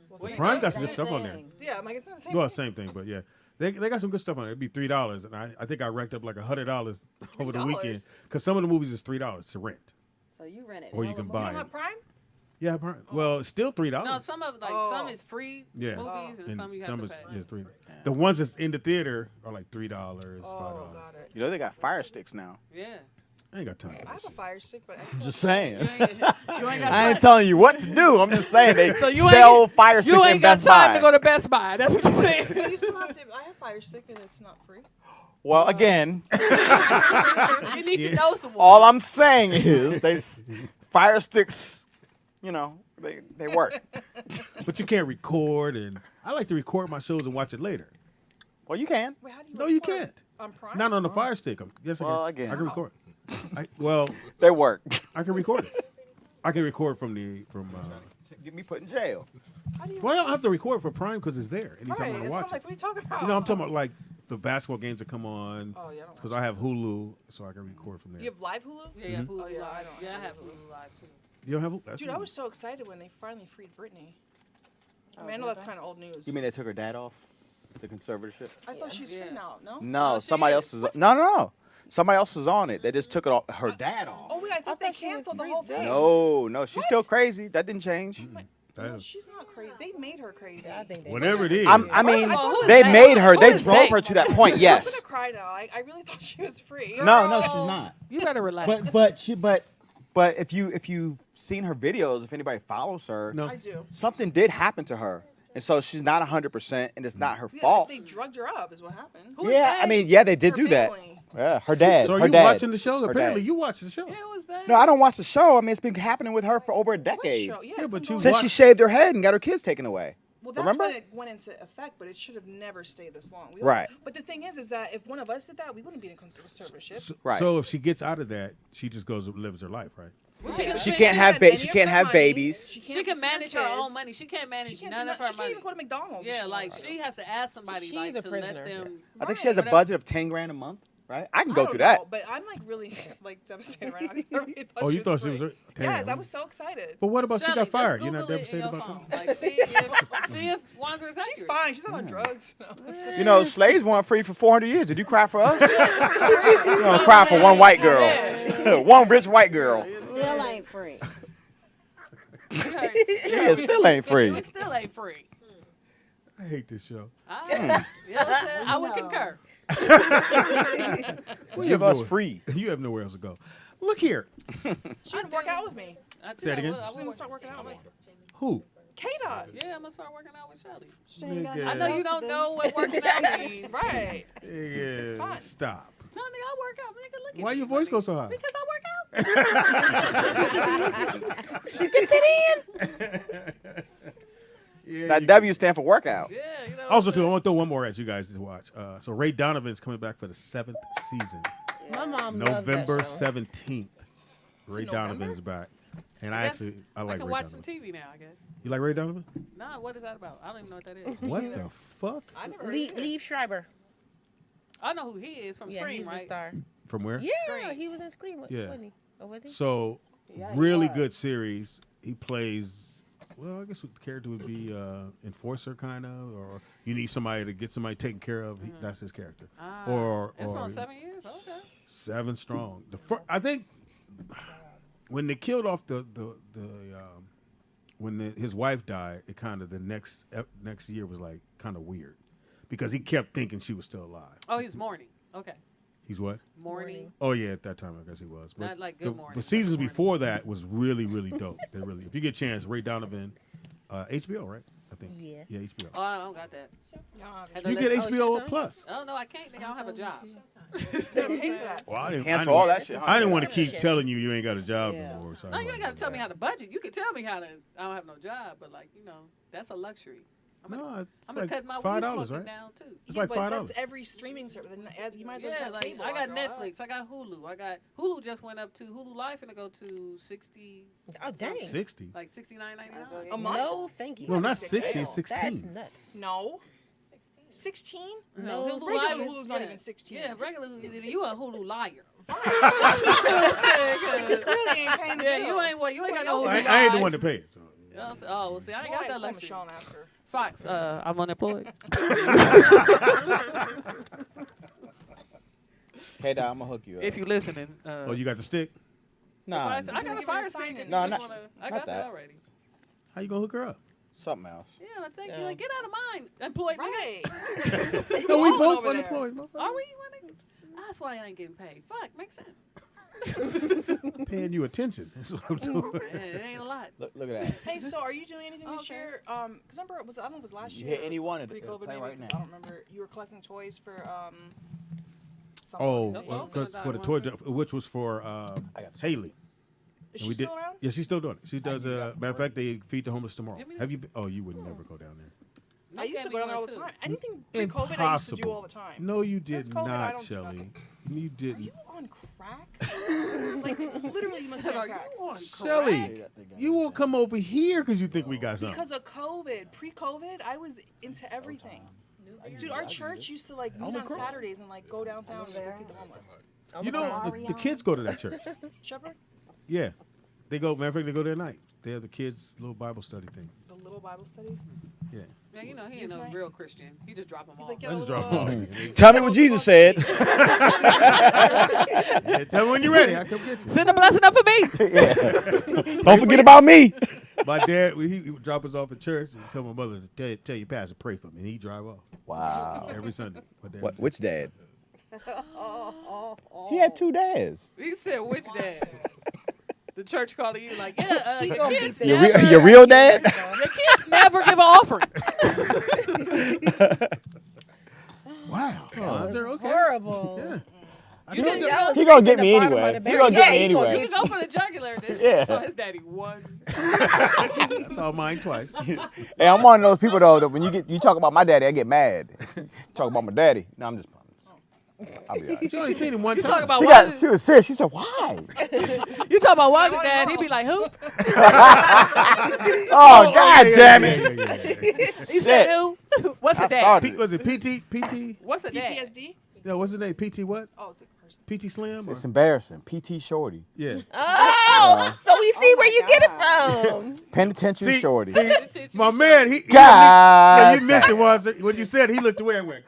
What's Prime it? got some good stuff on there. Yeah, I'm like it's not the same. Well, thing. same thing, but yeah. They got some good stuff on it. It'd be $3, and I think I racked up like $100 over the weekend because some of the movies is $3 to rent, So you rent it. or you can You buy don't it. have Prime? Yeah, Prime. Well, it's still $3. No, some of some is free Yeah. movies, and some you have to is pay. yeah, $3. The ones that's in the theater are like $3, $5. Oh, got it. You know they got fire sticks now. Yeah. I ain't got time. For I that have a shit. fire stick, but Just saying. You ain't got I ain't time. telling you what to do. I'm just saying they So you sell ain't- fire sticks You in ain't got Best time Buy. to go to Best Buy. That's what you're saying. you still have to. I have fire stick and it's not free. Well, again, You need to know someone. all I'm saying is fire sticks, you know, they work. But you can't record, and I like to record my shows and watch it later. Well, you can. Wait, how do you? No, you record? can't. On Prime? Not on the Fire Stick. Yes, Well, I can. again. I can record. Well, They work. I can record it. I can record from. Get me put in jail. How do you? Well, I don't have to record for Prime because it's there anytime I Right, want to that's what I'm watch like. it. What are you talking about? You know, I'm talking about like the basketball games that come on. Oh, yeah, I don't Because I have Hulu, so I can record from there. You have live Hulu? Yeah, yeah, Hulu Oh, yeah, I Live. don't Yeah, I have have Hulu Live too. You don't have Hulu? That's Dude, I Hulu. was so excited when they finally freed Britney. I mean, I know that's kind of old news. You mean they took her dad off the conservatorship? I thought she was free now. No. No, she somebody is. else is. No. Somebody else is on it. They just took it off, her dad off. Oh wait, I thought they canceled the whole thing. No, she's still crazy. That didn't change. That No, is- she's not crazy. They made her crazy. I think they Whatever it is. I mean, who is they they? made her. Who They is drove they? her to that point. I'm Yes. gonna cry now. I really thought she was free. No, she's not. You better relax. But if you've seen her videos, if anybody follows her, No. I do. something did happen to her, and so she's not 100%, and it's not her Yeah, fault. they drugged her up, is what happened. Yeah, I mean, yeah, they did Her do that. family. Yeah, her dad. So her you dad. watching the show? Her Apparently, dad. you watch the show. Yeah, who was that? No, I don't watch the show. I mean, it's been happening with her for over a Which decade. show? Yeah, but you Since watch. she shaved her head and got her kids taken away. Well, that's Remember? when it went into effect, but it should have never stayed this long. Right. But the thing is that if one of us did that, we wouldn't be in conservatorship. So if she gets out of that, she just goes and lives her life, right? Well, She can't have she can't have babies. She can manage her own money. She can't manage none of her money. She can't even go to McDonald's. Yeah, like she has to ask somebody She's like a to prisoner. let them. I think she has a budget of $10,000 a month, right? I can go through that. But I'm like really like devastated right now. I really Oh, you thought she was? free. Damn. Yes, I was so excited. But what about she Shelly, got just fired? You're Google not it in devastated your about phone. something? Like, see if Wanzer is accurate. She's fine. She's not on drugs. You know, slaves weren't free for 400 years. Did you cry for us? You don't cry for one white girl. One rich white girl. Still ain't free. Yeah, still ain't free. It still ain't free. I hate this show. You know what I'm saying? I would concur. Well, Give you have us nowhere- free. You have nowhere else to go. Look here. She would work out with me. Say it again. She's gonna start working out with me. Who? K-Dot. Yeah, I'm gonna start working out with Shelly. Nigga. I know you don't know what working out means. Right. Nigga, fun. stop. No, nigga, I work out. Nigga, look at Why me. your voice go so high? Because I work out. She gets it in. Yeah, That you- W stand for workout. Yeah, you know. Also, too, I want to throw one more at you guys to watch. So Ray Donovan's coming back for the 7th season. My mom loves November that show. 17th. Ray Donovan's back. And I guess I like I can Ray watch Donovan. some TV now, I guess. You like Ray Donovan? Nah, what is that about? I don't even know what that is. What the fuck? I never heard Lee, of it. Lee Schreiber. I know who he is from Yeah, Scream, he's right? a star. From where? Yeah, Scream. he was in Scream, Yeah. wasn't he? Or was he? So, Yeah, he really was. good series. He plays, well, I guess what the character would be enforcer, kind of, or you need somebody to get somebody taken care of. That's his character. Or It's been 7 years? Okay. 7 strong. I think when they killed off his wife died, it kind of the next year was like kind of weird because he kept thinking she was still alive. Oh, he's mourning. Okay. He's what? Mourning. Oh yeah, at that time I guess he was. But Not like Good the, Morning, the but seasons Morning. before that was really really dope. They really, if you get a chance, Ray Donovan, HBO, right? I think. Yes. Yeah, HBO. Oh, I don't got that. Had to You let- get oh, HBO Showtime? Plus. Oh, no, I can't. Nigga, I don't have a job. Well, I didn't, Cancel all that shit. I didn't want to keep telling you you ain't got a job no more. So I No, you didn't ain't got wanna to do tell me that. how to budget. You can tell me how to. I don't have no job, but like that's a luxury. No, it's I'm gonna like cut my weed $5, smoking right? down too. It's Yeah, like but $5. that's every streaming service. You might as well just Yeah, have like cable. I got girl. Netflix, I got Hulu, I got Hulu just went up to Hulu Live and to go to 60. Oh, dang. 60. Like $69.99. A month? No, thank you. No, not 60. It's That's 16. nuts. No. 16? No, Hulu Regular Live is- Hulu's not yeah. even 16. Yeah, regular Hulu. You a Hulu liar. You clearly ain't paying the Yeah, bill. you ain't you ain't got no Hulu I ain't the Live. one to pay it. So. You know what I'm saying? Oh, well, see, I ain't got that Call luxury. Michelle and ask her. Fox, I'm unemployed. Hey, Dad, I'm gonna hook you up. If you listening. Oh, you got the stick? Nah, I got a fire stick. if No, you just not- wanna- I not got that that. already. How you gonna hook her up? something else. Yeah, I think you like get out of mine. Employed, right? No, we both over there. unemployed. motherfucker. Are we? That's why I ain't getting paid. Fuck, makes sense. Paying you attention. That's what I'm doing. It ain't a lot. Look at that. Hey, so are you doing anything this Okay. year? Because remember, I don't know if it was last You year. hit any one of it. Pre-COVID, Play maybe, right 'cause now. I don't remember. You were collecting toys for Oh, someone. for the toy, which was for Haley. Is And she we still around? Yeah, she's still doing it. She does. Matter of fact, they feed the homeless tomorrow. Have you? Oh, you would never go down there. I used to go down there all the time. Anything pre-COVID, I used to do Impossible. all the time. No, you did Since COVID, I not, don't do Shelly. nothing. You didn't. Are you on crack? Like literally, you must be Said, on "Are you crack. on Shelly, you won't come over here because you think we got something. Because of COVID, pre-COVID, I was into everything. Dude, our church used to like meet on Saturdays and like go downtown and go feed the homeless. You know, the kids go to that church. Shepherd? Yeah, they go. Matter of fact, they go there at night. They have the kids' little Bible study thing. The little Bible study? Yeah. Man, you know he ain't no real Christian. He just drop them off. like, I just drop them off. Tell me what Jesus said. Yeah, tell me when you're ready. I'll come get you. Send a blessing up for me. Don't forget about me. My dad, he would drop us off at church and tell my mother to tell your pastor pray for me, and he'd drive off. Wow. Every Sunday. My dad. Which dad? He had two dads. He said, which dad? The church calling you like, yeah, your kids Your, never, your real dad? your kids never give an offering. Wow. Oh, they're okay. Horrible. Yeah. You did jealous. He gonna get me anyway. He gonna get me anyway. You go for the jugular. Yeah. So his daddy won. I saw mine twice. Hey, I'm one of those people though that when you talk about my daddy, I get mad. Talk about my daddy. No, I'm just. I'll be all right. You only seen him one You time. talk about She was serious. She said, "Why?" You talk about Waz's dad? He be like, who? Oh, God damn it! He said who? What's his dad? started. Was it PT? What's the dad? PTSD? No, what's his name? PT what? Oh, it's a person. PT Slim? It's or- embarrassing. PT Shorty. Yeah. Oh, so we see where you get it from. Penitentiary Shorty. See, my man, he God. you missed it, was it? When you said he looked away and went,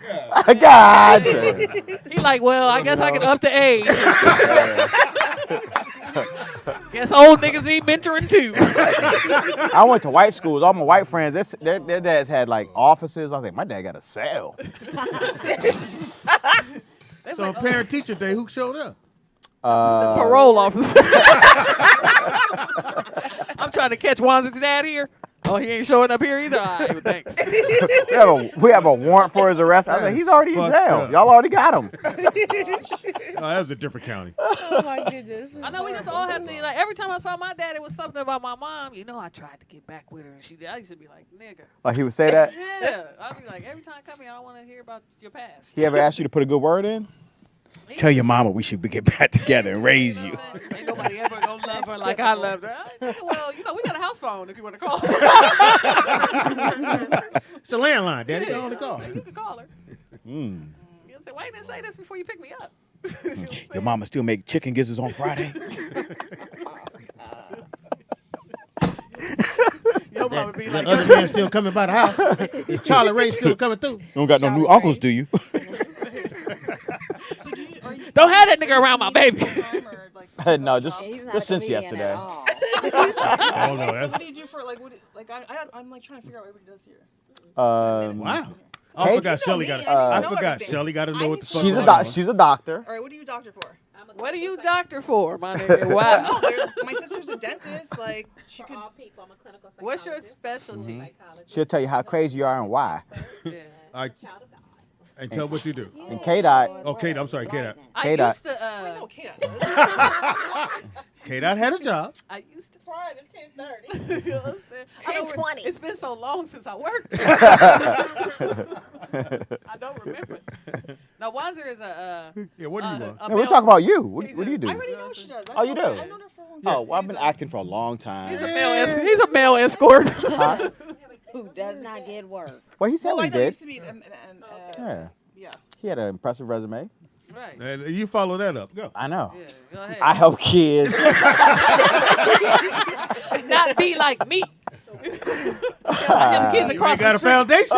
God damn. He like, well, I guess I can up the age. Guess old niggas need mentoring too. I went to white schools. All my white friends, their dads had like offices. I was like, my dad got a cell. So on parent teacher day, who showed up? Parole officer. I'm trying to catch Wanzer's dad here. Oh, he ain't showing up here either? All right, thanks. we have a warrant for his arrest. I was like, he's already in jail. Fucked up. Y'all already got him. Oh, that was a different county. Oh my goodness. I know we just all have to, like, every time I saw my dad, it was something about my mom. You know, I tried to get back with her, and she did. I used to be like, nigga. Like he would say that? Yeah. I'd be like, every time I come here, I don't want to hear about your past. He ever asked you to put a good word in? Tell your mama we should get back together and raise you. Ain't nobody ever gonna love her like I loved her. Well, you know, we got a house phone if you want to call her. It's a landline, Daddy. Go on the call. You can call her. Mm. You say, why you didn't say this before you pick me up? Your mama still make chicken gizzards on Friday? Your mama be like, The other man still coming by the house. Charlie Ray still coming through. You don't got no new uncles, do you? don't have that nigga around my baby. No, just since yesterday. Oh, no, So that's... what do you do for I'm like trying to figure out what everybody does here. Wow. I forgot Shelly got it. I forgot Shelly got to know what the fuck. She's a doctor. All right, what are you a doctor for? What are you doctor for, my nigga? Wow. My sister's a dentist. Like she could. All people, I'm a clinical psychologist. What's your specialty? She'll tell you how crazy you are and why. All right. And tell what you do. And K-Dot. Oh, K-Dot. I'm sorry, K-Dot. I used to. K-Dot had a job. I used to fry at 10:30. You know what I'm saying? 10:20. It's been so long since I worked. I don't remember. Now, Wanzer is a. Yeah, what do you want? No, we're talking about you. What do you do? I already know what she does. Oh, you do? I've known her for a long time. Oh, well, I've been acting for a long time. He's a male escort. Huh? Who does not get work. Well, he said Well, he I know did. used to be Yeah. yeah. He had an impressive resume. Right. And you follow that up. Go. I know. Yeah, go ahead. I help kids. Not be like me. I'll help kids You across ain't got the a street. foundation.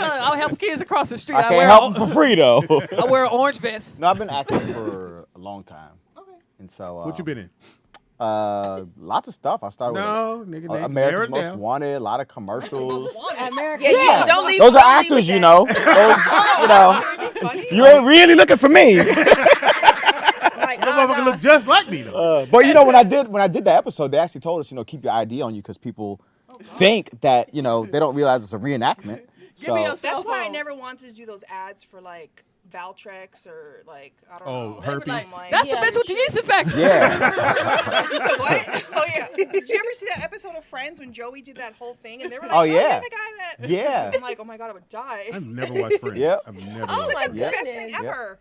I'll help kids across the street. I can't help them for free, though. I wear an orange vest. No, I've been acting for a long time. Okay. And so. What you been in? Lots of stuff. I started No, with nigga, narrow America's it Most down. Wanted, a lot of commercials. American. Yeah, don't leave. Those are don't leave actors, with you that. know. Those, you ain't really looking for me. Like, That motherfucker look just like me though. But you know, when I did the episode, they actually told us, keep your ID on you because people think that they don't realize it's a reenactment. Give me a So cell That's why I phone. never wanted to do those ads for like Valtrex or like I don't Oh, know. herpes. Like, That's the bitch with the yeast infection. yeah. You said what? Oh yeah. Did you ever see that episode of Friends when Joey did that whole thing and they were like, Oh, you're yeah. the guy that. Yeah. I'm like, oh my god, I would die. I've never watched Friends. Yep. I've never Oh watched my Friends. Yep. best thing ever.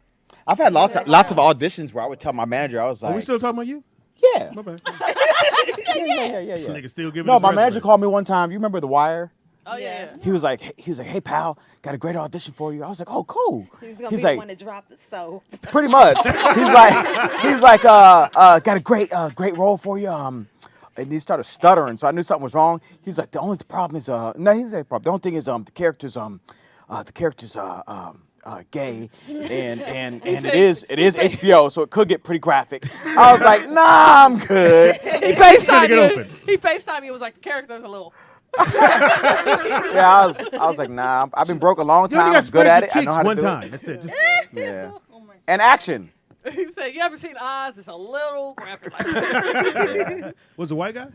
I've had lots of auditions where I would tell my manager, I was Are we like, still talking about you? yeah. My bad. Yeah. This nigga still giving No, us my resume. manager called me one time. You remember The Wire? Oh yeah. He was like, hey pal, got a great audition for you. I was like, oh cool. He's gonna He's be like, the one to drop the soap. pretty much. He's like, got a great role for you. And he started stuttering, so I knew something was wrong. He's like, the only problem is, no, he didn't say problem. The only thing is, the character's gay, and it is HBO, so it could get pretty graphic. I was like, nah, I'm good. He FaceTimed get you. open. He FaceTimed you. It was like the character's a little. Yeah, I was like, nah, I've been broke a long You only time. got I'm good at sprayed it. your I know cheeks how to one do time. it. That's it. Just Yeah. And action. He said, "You ever seen Oz? It's a little graphic like that." was a white guy?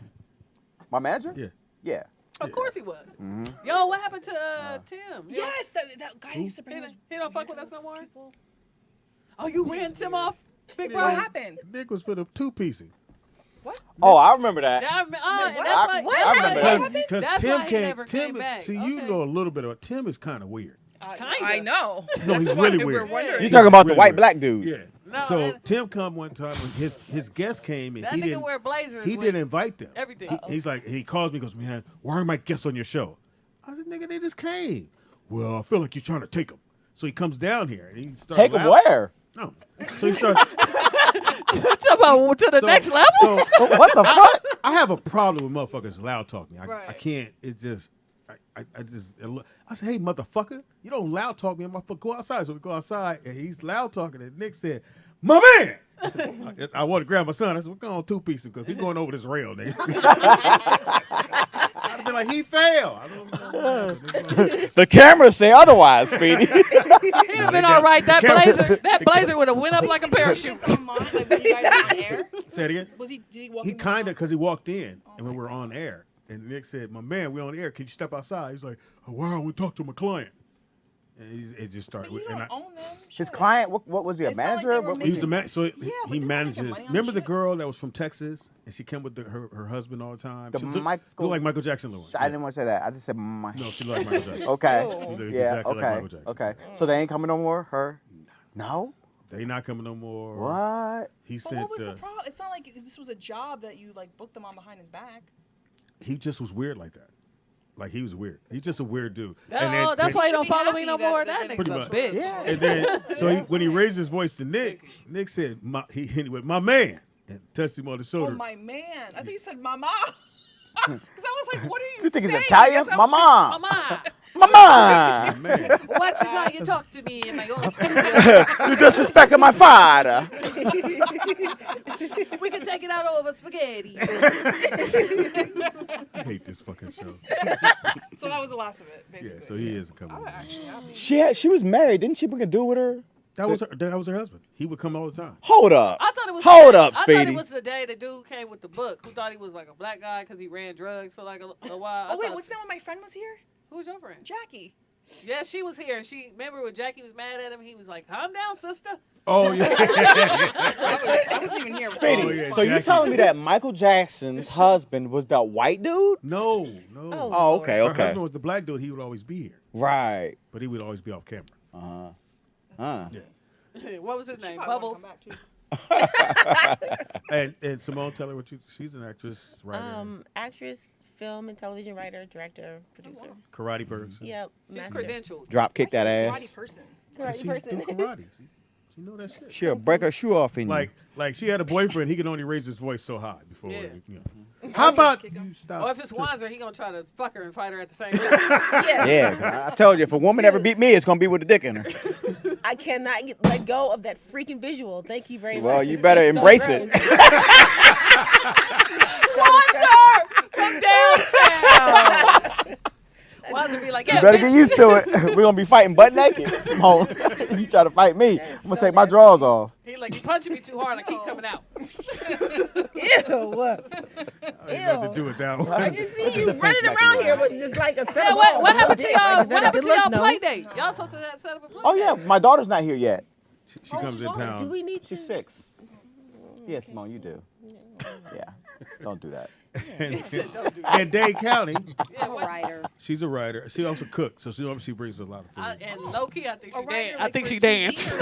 My manager? Yeah. Yeah. Of course he was. Mm-hmm. Yo, what happened to Tim? Yes, that guy used to bring those He don't fuck with us no more. Oh, you ran Tim off? Big bro, What happened? Nick was for the two-piecing. Oh, I remember that. Yeah, and that's why. I remember that. Because That's Tim why he came. never came back. See, you Okay. know a little bit about Tim is kind of weird. I know. No, he's That's why really we were weird. wondering. You talking about the Really white weird. black dude? Yeah. No, So and- Tim come one time when his guest came and That he nigga didn't wear blazers. he with didn't invite them. Everything. He's like he calls me and goes, man, why are my guests on your show? I said, nigga, they just came. Well, I feel like you're trying to take them. So he comes down here and he starts Take him where? No. So he starts Talk about to the so- next level. So What the fuck? I have a problem with motherfuckers loud talking. I Right. can't. It's just. I said, hey, motherfucker, you don't loud talk me. I'm motherfucker, go outside. So we go outside, and he's loud talking. And Nick said, my man. I want to grab my son. I said, we're going two-piece him because he's going over this rail, nigga. I'd have been like, he fell. I don't know. The cameras say otherwise, Speedy. He'd have been all right. That blazer would have went up like a parachute. Like when you guys were on air? Say it again. Did he walk He in the kind of, room? because he walked in, and when we were on air, and Nick said, my man, we on air. Can you step outside? He's like, oh, wow, I want to talk to my client. And it just started. But you and don't own them. His Shut up. client, what was he, a It's not like manager? they were What was he was he? a man, so but he they're not making manages. money on Remember the shit. girl that was from Texas, and she came with her husband all the time. The She looked Michael- like Michael Jackson. Looked. I didn't want to say that. I just said my. No, she looked like Michael Jackson. Okay. She looked Yeah. exactly like Okay. Michael Jackson. Okay. So they ain't coming no more. Her. No. They not coming no more. What? He But sent what was the problem? It's not like this was a job that you like booked them on behind his back. he just was weird like that. Like he was weird. He's just a weird dude. That's why he don't follow me no happy more. that That Pretty nigga's a much. bitch. Yeah. And then so when he raised his voice to Nick said he went, my man, and touched him on the Oh shoulder. my man! I think you said mama. Because I was like, what are you You think it's saying? Italian? That's how Mama. Mama, Mama. Man. watch how you talk to me in my own studio. You disrespecting my father. We can take it out over spaghetti. I hate this fucking show. So that was the last of it, Yeah, basically. so he is coming. I was actually happy. She was married. Didn't she bring a dude with her? That was her husband. He would come all the time. Hold up. I thought it was. Hold the day, up, I thought Speedy. it was the day the dude came with the book. Who thought he was like a black guy because he ran drugs for like a while. Oh wait, wasn't that when my friend was here? Who's your friend? Jackie. Yeah, she was here, and she remember when Jackie was mad at him. He was like, "Calm down, sister." Oh yeah. I wasn't even here. Speedy. Oh, yeah, So you Jackie. telling me that Michael Jackson's husband was that white dude? No. Oh, okay, Her okay. husband was the black dude. He would always be here, Right. but he would always be off camera. Yeah. What was his name? Probably wanna Bubbles. come back, too. And Simone, tell her what she's an actress, writer, Actress, film and television writer, director, producer. karate person. Yep. She's master. credentialed. Drop kick that Karate ass. person. Karate She person. do karate. She know that shit. She'll break her shoe off in you. Like she had a boyfriend. He could only raise his voice so high before. Yeah. You know. How about you stop? Or if it's Wanzer, he gonna try to fuck her and fight her at the same time. Yeah, I told you, if a woman ever beat me, it's gonna be with a dick in her. I cannot let go of that freaking visual. Thank you very much. Well, you better It's so embrace gross. it. Wanzer from downtown. Wanzer be like, yeah, You better bitch. get used to it. We're gonna be fighting butt naked. Simone, you try to fight me, I'm gonna take my drawers off. He like, you punching me too hard. I keep coming out. Ew. I ain't nothing to do with that I one. just see you running around here with just like a set Yeah, of what balls. happened to Like, y'all? is that What a happened to good y'all look? play date? Y'all supposed to set up a play Oh yeah, my daughter's not here yet. She comes in town. Do we need to? She's 6. Yeah, Simone, you do. Yeah, don't do that. And Dade County, Yeah, what- Writer. she's a writer. She also cooks, so she brings a lot of food. and low key, I think she A writer, dance. I like, think for she TV dance.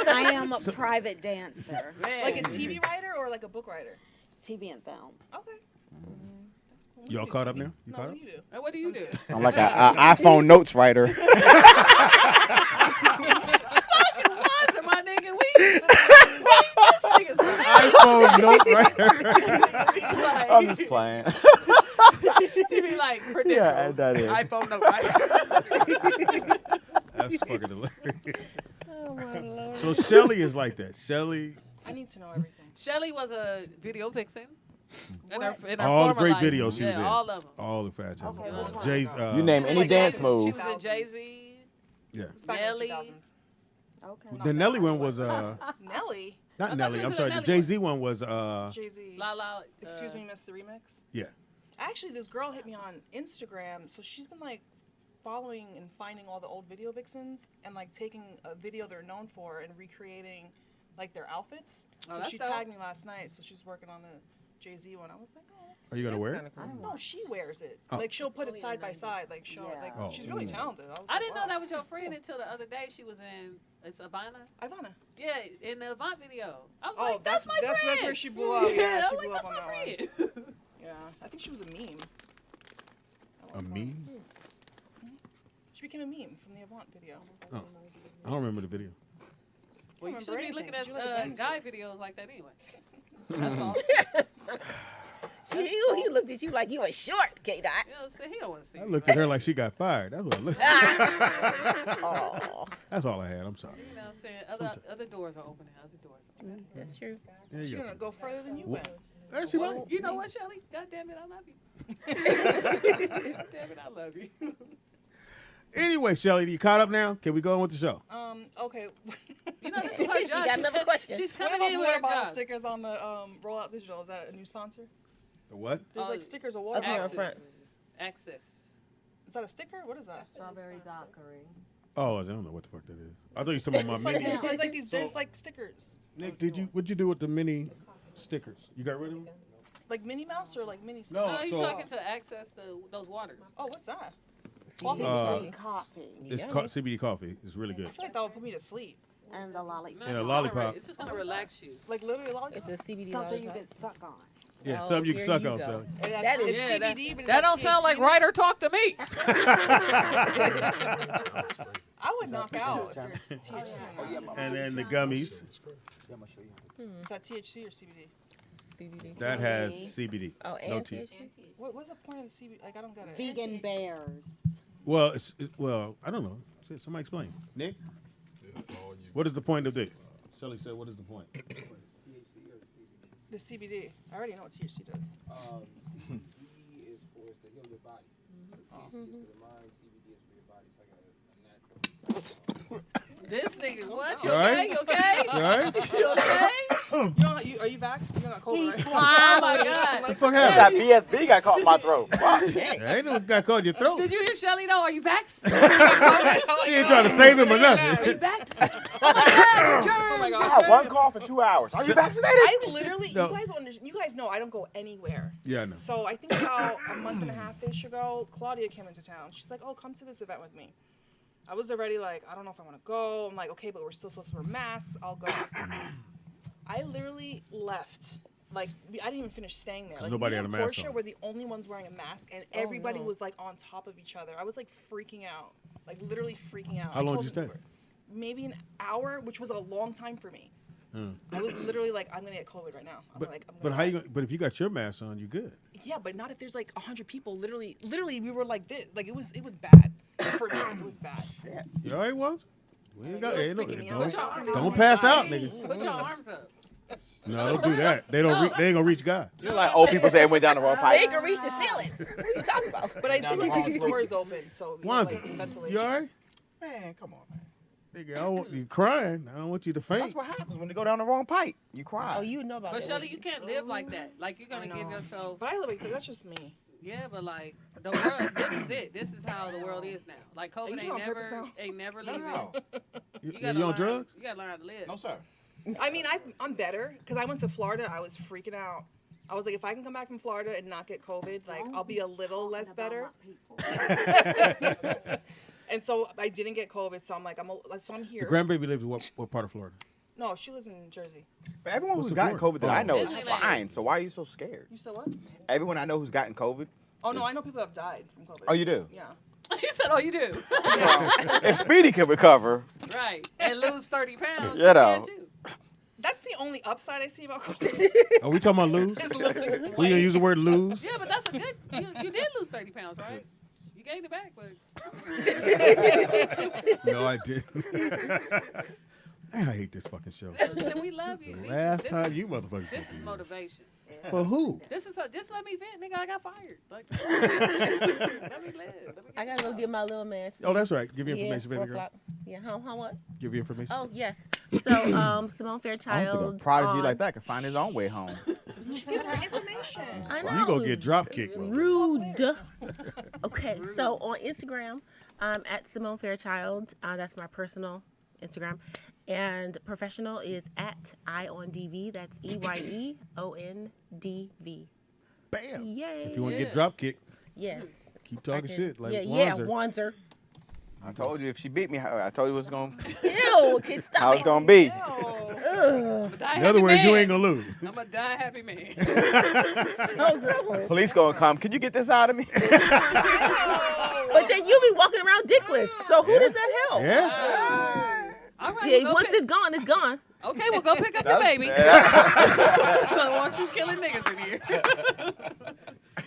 I am a private dancer. Man. Like a TV writer or like a book writer? TV and film. Okay. Y'all caught up now? You No, caught what up? do you do? And what do you do? I'm like an iPhone notes writer. Wanzer, my nigga, this nigga's iPhone note writer. I'm just playing. She be like, Yeah, credentials. that is. iPhone note writer. That's fucking hilarious. Oh my lord. So Shelly is like that. Shelly, I need to know everything. Shelly was a video vixen. In her all the former great life. videos she was in. All of them. All the franchises. Okay, which one? Jay's, You name any dance She move. was in Jay-Z. Yeah. It's back in the Nelly. 2000s. Okay. The Nelly one was Nelly. not thought Nelly. you I'm said sorry. The Nelly Jay-Z one was Jay-Z. La La. Excuse me, Miss the Remix. yeah. Actually, this girl hit me on Instagram. So she's been like following and finding all the old video vixens and like taking a video they're known for and recreating like their outfits. Oh, So that's she dope. tagged me last night. So she's working on the Jay-Z one. I was like, oh, that's Are you gonna wear it? no, she wears it. Oh. Like she'll put it side by side, like show it. Like Oh. she's really talented. I, was I like, didn't wow. know that was your friend until the other day. She was in Ivana. Yeah, in the Avant video. I was like, that's my friend. That's where she blew up. Yeah, I'm she like, blew that's up on my that friend. one. Yeah, I think she was a meme. A meme? She became a meme from the Avant video. Oh. I don't remember the video. Well, you remember should be anything. looking at She like a gangster. guy videos like that anyway. That's all. He looked at you like you were short, K. Dot. You know, so he don't want to see I me, looked right? at her like she got fired. That's what I looked Oh, That's all I had. I'm sorry. You know what I'm saying? Other doors are opening. Other doors are opening. that's true. There She's you gonna go further than you went. There she right. You know what, Shelly? God damn it, I love you. God damn it, I love you. Anyway, Shelly, you caught up now? Can we go on with the show? Okay. You know, this is her She job. got another question. She's What are coming those in with water her bottle job. stickers on the Rollout Digital? Is that a new sponsor? The what? There's like stickers of water Up here in bottles. front. Access. Is that a sticker? What is that? Strawberry daiquiri. Oh, I don't know what the fuck that is. I thought you were talking about my mini. It's like these. There's like stickers. Nick, what'd you do with the mini stickers? You got rid of them? Like Minnie Mouse or like Minnie? No, No, he's so- talking to access to those waters. Oh, what's that? Coffee. It's called CBD coffee. It's really good. I feel like that would put me to sleep. And the lollipop. And a lollipop. It's just gonna relax you. Like literally a lollipop. It's a CBD Something you lollipop. can suck on. Yeah, Oh, something you can here suck you on, go. Shelly. That is Yeah, CBD, but is that don't sound like THC? writer talk to me. I would knock out if there's THC. And then the gummies. Is that THC or CBD? CBD. That has CBD. Oh, no and THC. What's the point of the CBD? Like I don't get it. Vegan bears. Well, well, I don't know. Somebody explain. Nick? It's all you. What is the point of this? Shelly said, what is the point? The CBD. I already know what THC does. CBD is for to heal your body. THC is for the mind. CBD is for your body. So I got a natural. This nigga, what? You You all okay? right? You okay? You all right? You okay? Are you vaxxed? You're not COVID, right? Oh my God. What the fuck That happened? BSB got caught in my throat. Fuck. Yeah, ain't no got caught in your throat. Did you hear Shelly though? Are you vaxxed? She ain't trying to save him or Are you nothing. vaxxed? Oh my God, your germs. I had one cough in 2 hours. Are you vaccinated? I literally, No. you guys know I don't go anywhere. Yeah, I know. So I think about a month and a half-ish ago, Claudia came into town. She's like, oh, come to this event with me. I was already like, I don't know if I want to go. I'm like, okay, but we're still supposed to wear masks. I'll go. I literally left. Like, I didn't even finish staying there. Like, nobody me had a and mask Portia on. were the only ones wearing a mask, and everybody was like on top of each other. I was like freaking out. Like, literally freaking out. How I long told did you them stay? Maybe an hour, which was a long time for me. Hmm. I was literally like, I'm gonna get COVID right now. I'm like, I'm But gonna how you? die. Gonna, but if you got your mask on, you good. Yeah, but not if there's like 100 people. Literally, we were like this. Like it was bad. For me, it was bad. You all right, Walter? We ain't got, ain't no, freaking me out. don't, Put your arms don't up. pass out, nigga. Put your arms up. No, don't do that. They don't. They ain't gonna reach God. You're like old people say they went down the wrong They pipe. can reach the ceiling. What are you talking about? But I did like keep the doors open, so we had, Wanda, like, ventilation. you all right? Man, come on, man. Nigga, I don't want you crying. I don't want you to faint. That's what happens when they go down the wrong pipe. You cry. Oh, you know about But that. Shelly, you can't live like that. Like you're gonna give yourself. But I live because that's just me. Yeah, but like the world, this is it. This is how the world is now. Like Are you COVID doing on purpose now? ain't never No, leaving. no. You, gotta you on learn- drugs? You gotta learn how to live. No, sir. I mean, I'm better because I went to Florida. I was freaking out. I was like, if I can come back from Florida and not get COVID, like I'll be a little less better. And so I didn't get COVID, so I'm like, so I'm here. The grandbaby lives in what part of Florida? No, she lives in Jersey. But everyone What's who's the gotten point? COVID that I know is Disneyland. fine. So why are you so scared? You said what? Everyone I know who's gotten COVID. Oh no, I know people that have died from COVID. Oh, you do? Yeah. He said, "Oh, you do." If Speedy can recover, Right, and lose 30 pounds. You know. can too. That's the only upside I see about COVID. Are we talking about lose? His looks explain. We gonna use the word lose? Yeah, but that's a good. You did lose 30 pounds, right? You gained it back, but No, I didn't. I hate this fucking show. listen, we love you. Last This time is- you motherfuckers. This is motivation. For who? This is just let me vent, nigga. I got fired. Like, let me live. Let me I gotta go get my little man. Oh, that's right. Give me Yeah, information, 4 baby girl. o'clock. Yeah, how what? Give you information. Oh yes. So Simone I don't Fairchild. think a prodigy on- like that can find his own way home. Give her information. I know. You gonna get drop kicked, bro. Rude. Okay, so on Instagram, At Simone Fairchild. That's my personal Instagram. And professional is at EyeOnDV. That's EYEONDV. Bam. Yay. If you want to get drop kicked. Yes. Keep talking shit like Wanzer. I told you if she beat me, I told you what's going Ew, kid, stop how it's it. gonna be. In other words, you ain't gonna lose. I'm a die happy man. So gross. Police gonna come. Can you get this out of me? But then you be walking around dickless. So who does that help? Yeah. All right, Yeah, once it's gone, it's gone. Okay, well, go pick up your baby. I don't want you killing niggas in here.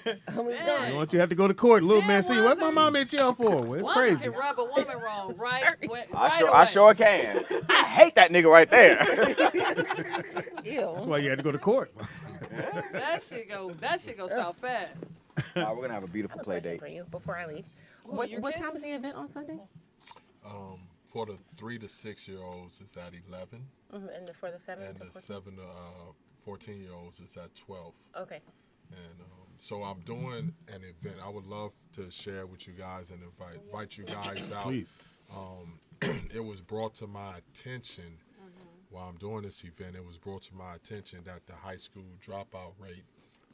It's gone. I want you to have to go to court. Little man, see what's my mom in jail for? Well, it's Once crazy. you can rub a woman wrong, right? I sure can. I hate that nigga right there. Ew. That's why you had to go to court. That shit go south fast. We're gonna have a beautiful play date. For you before I leave. What time is the event on Sunday? For the 3 to 6 year olds, it's at 11. And for the 7 And to the 14? 7 to 14 year olds is at 12. Okay. And so I'm doing an event. I would love to share with you guys and invite you guys out. Please. It was brought to my attention while I'm doing this event. It was brought to my attention that the high school dropout rate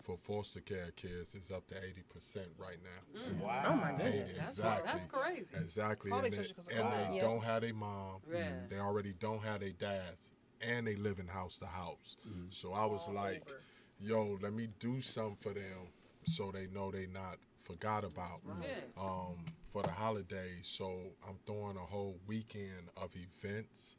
for foster care kids is up to 80% right now. Wow. Oh my goodness. Exactly. That's crazy. Exactly. Probably And they, 'cause of and COVID. they don't have a mom. Yeah. They already don't have their dads. And they live in house to house. So I was like, yo, let me do something for them so they know they not forgot about for the holidays. So I'm throwing a whole weekend of events.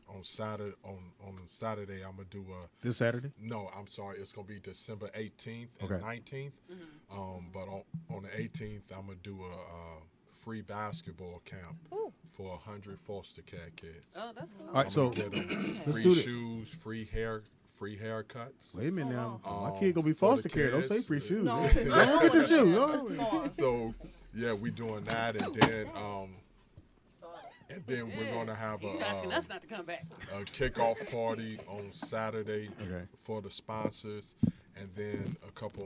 On Saturday I'm gonna do This Saturday? No, I'm sorry. It's gonna be December 18th and Okay. 19th. But on the 18th, I'm gonna do a free basketball camp for 100 foster care kids. Oh, that's cool. All right, so Get them let's free do this. shoes, free haircuts. Wait a minute now. My Um, kid gonna be for the foster care. Don't say kids. free shoes. No. Don't get your shoes. No. So yeah, we doing that, and then we're gonna have He's asking us not to come back. a kickoff party on Saturday Okay. for the sponsors. And then about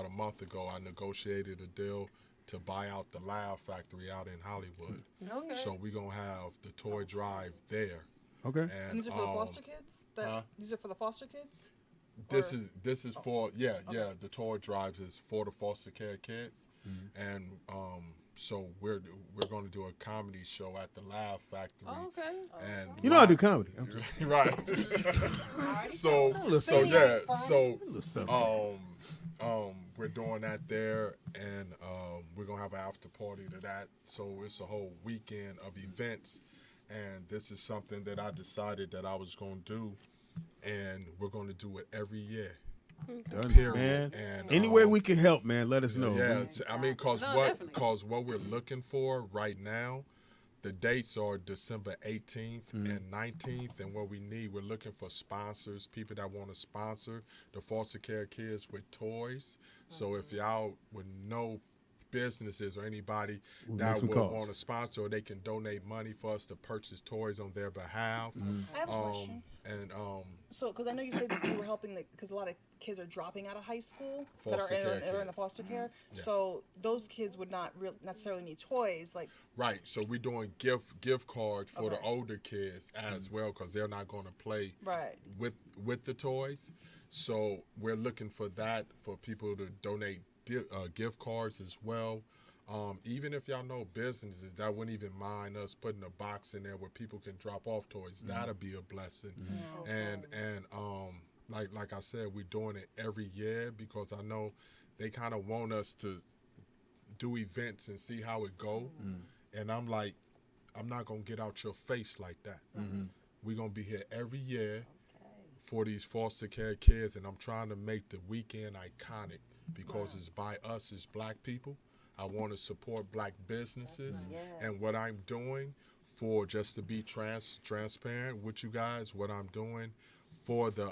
a month ago, I negotiated a deal to buy out the Laugh Factory out in Hollywood. Okay. So we're going to have the toy drive there. Okay. And And these are for the foster kids? These are for the foster kids? This is for the toy drives is for the foster care kids. And so we're going to do a comedy show at the Laugh Factory. Oh, okay. And You know I do comedy. right. so we're doing that there, and we're gonna have an after party to that. So it's a whole weekend of events, and this is something that I decided that I was gonna do, and we're gonna do it every year. Done, Period. man. And Any way we can help, man, let us know. yeah, I mean, definitely. cause what we're looking for right now, the dates are December 18th and 19th, and what we're looking for sponsors, people that want to sponsor the foster care kids with toys. So if y'all would know businesses or anybody that would want to sponsor, or they can donate money for us to purchase toys on their behalf. I have a question. And So, because I know you said that you were helping, because a lot of kids are dropping out of high school that Foster are care in the kids. foster care. Yeah. So those kids would not necessarily need toys. Like, right, so we're doing gift cards for the Okay. older kids as well, because they're not going to play right. with the toys. So we're looking for that, for people to donate gift cards as well. Even if y'all know businesses that wouldn't even mind us putting a box in there where people can drop off toys, that'll be a blessing. And like I said, we're doing it every year because I know they kind of want us to do events and see how it go. And I'm like, I'm not gonna get out your face like that. We're gonna be here every year for these foster care kids, and I'm trying to make the weekend iconic because it's by us as black people. I want to support black businesses, and what I'm doing for, just to be transparent with you guys, what I'm doing for the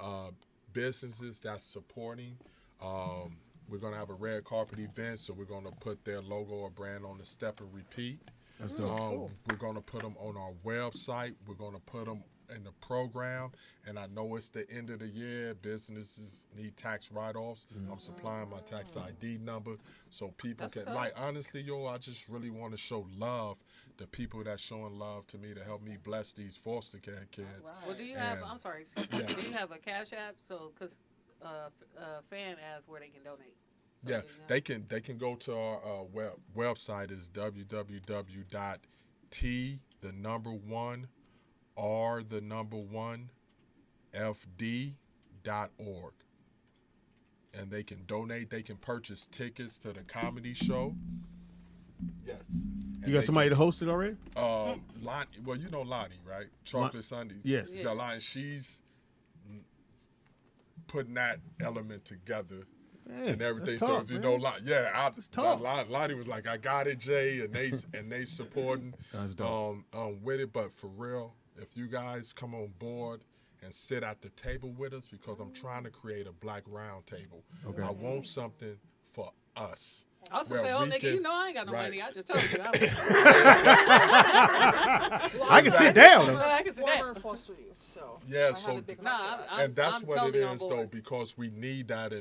businesses that's supporting, we're going to have a red carpet event, so we're going to put their logo or brand on the Step and Repeat. That's dope. We're going to put them on our website. We're going to put them in the program, and I know it's the end of the year. Businesses need tax write-offs. I'm supplying my tax ID number so people can, like, honestly, yo, I just really want to show love to people that's showing love to me to help me bless these foster care kids. Well, do you have? I'm sorry. Excuse me. Do you have a Cash App? So, because fan asked where they can donate. So yeah, they can go to our website is www.t1fd.org, and they can donate. They can purchase tickets to the comedy show. Yes. You got somebody to host it already? Lonnie, well, you know Lonnie, right? Chocolate Sundays. Yes. Yeah, Lonnie, she's putting that element together. And everything. Tough, so if you man. know, Lonnie was like, "I got it, Jay," and they supporting with it. But for real, if you guys come on board and sit at the table with us, because I'm trying to create a black round table. Okay. I want something for us. I was gonna say, nigga, you know I ain't got no money. I just told you. I can sit down. I can sit down. Former foster youth, so Yeah, so and that's I'm what totally it on is board. though, because we need that,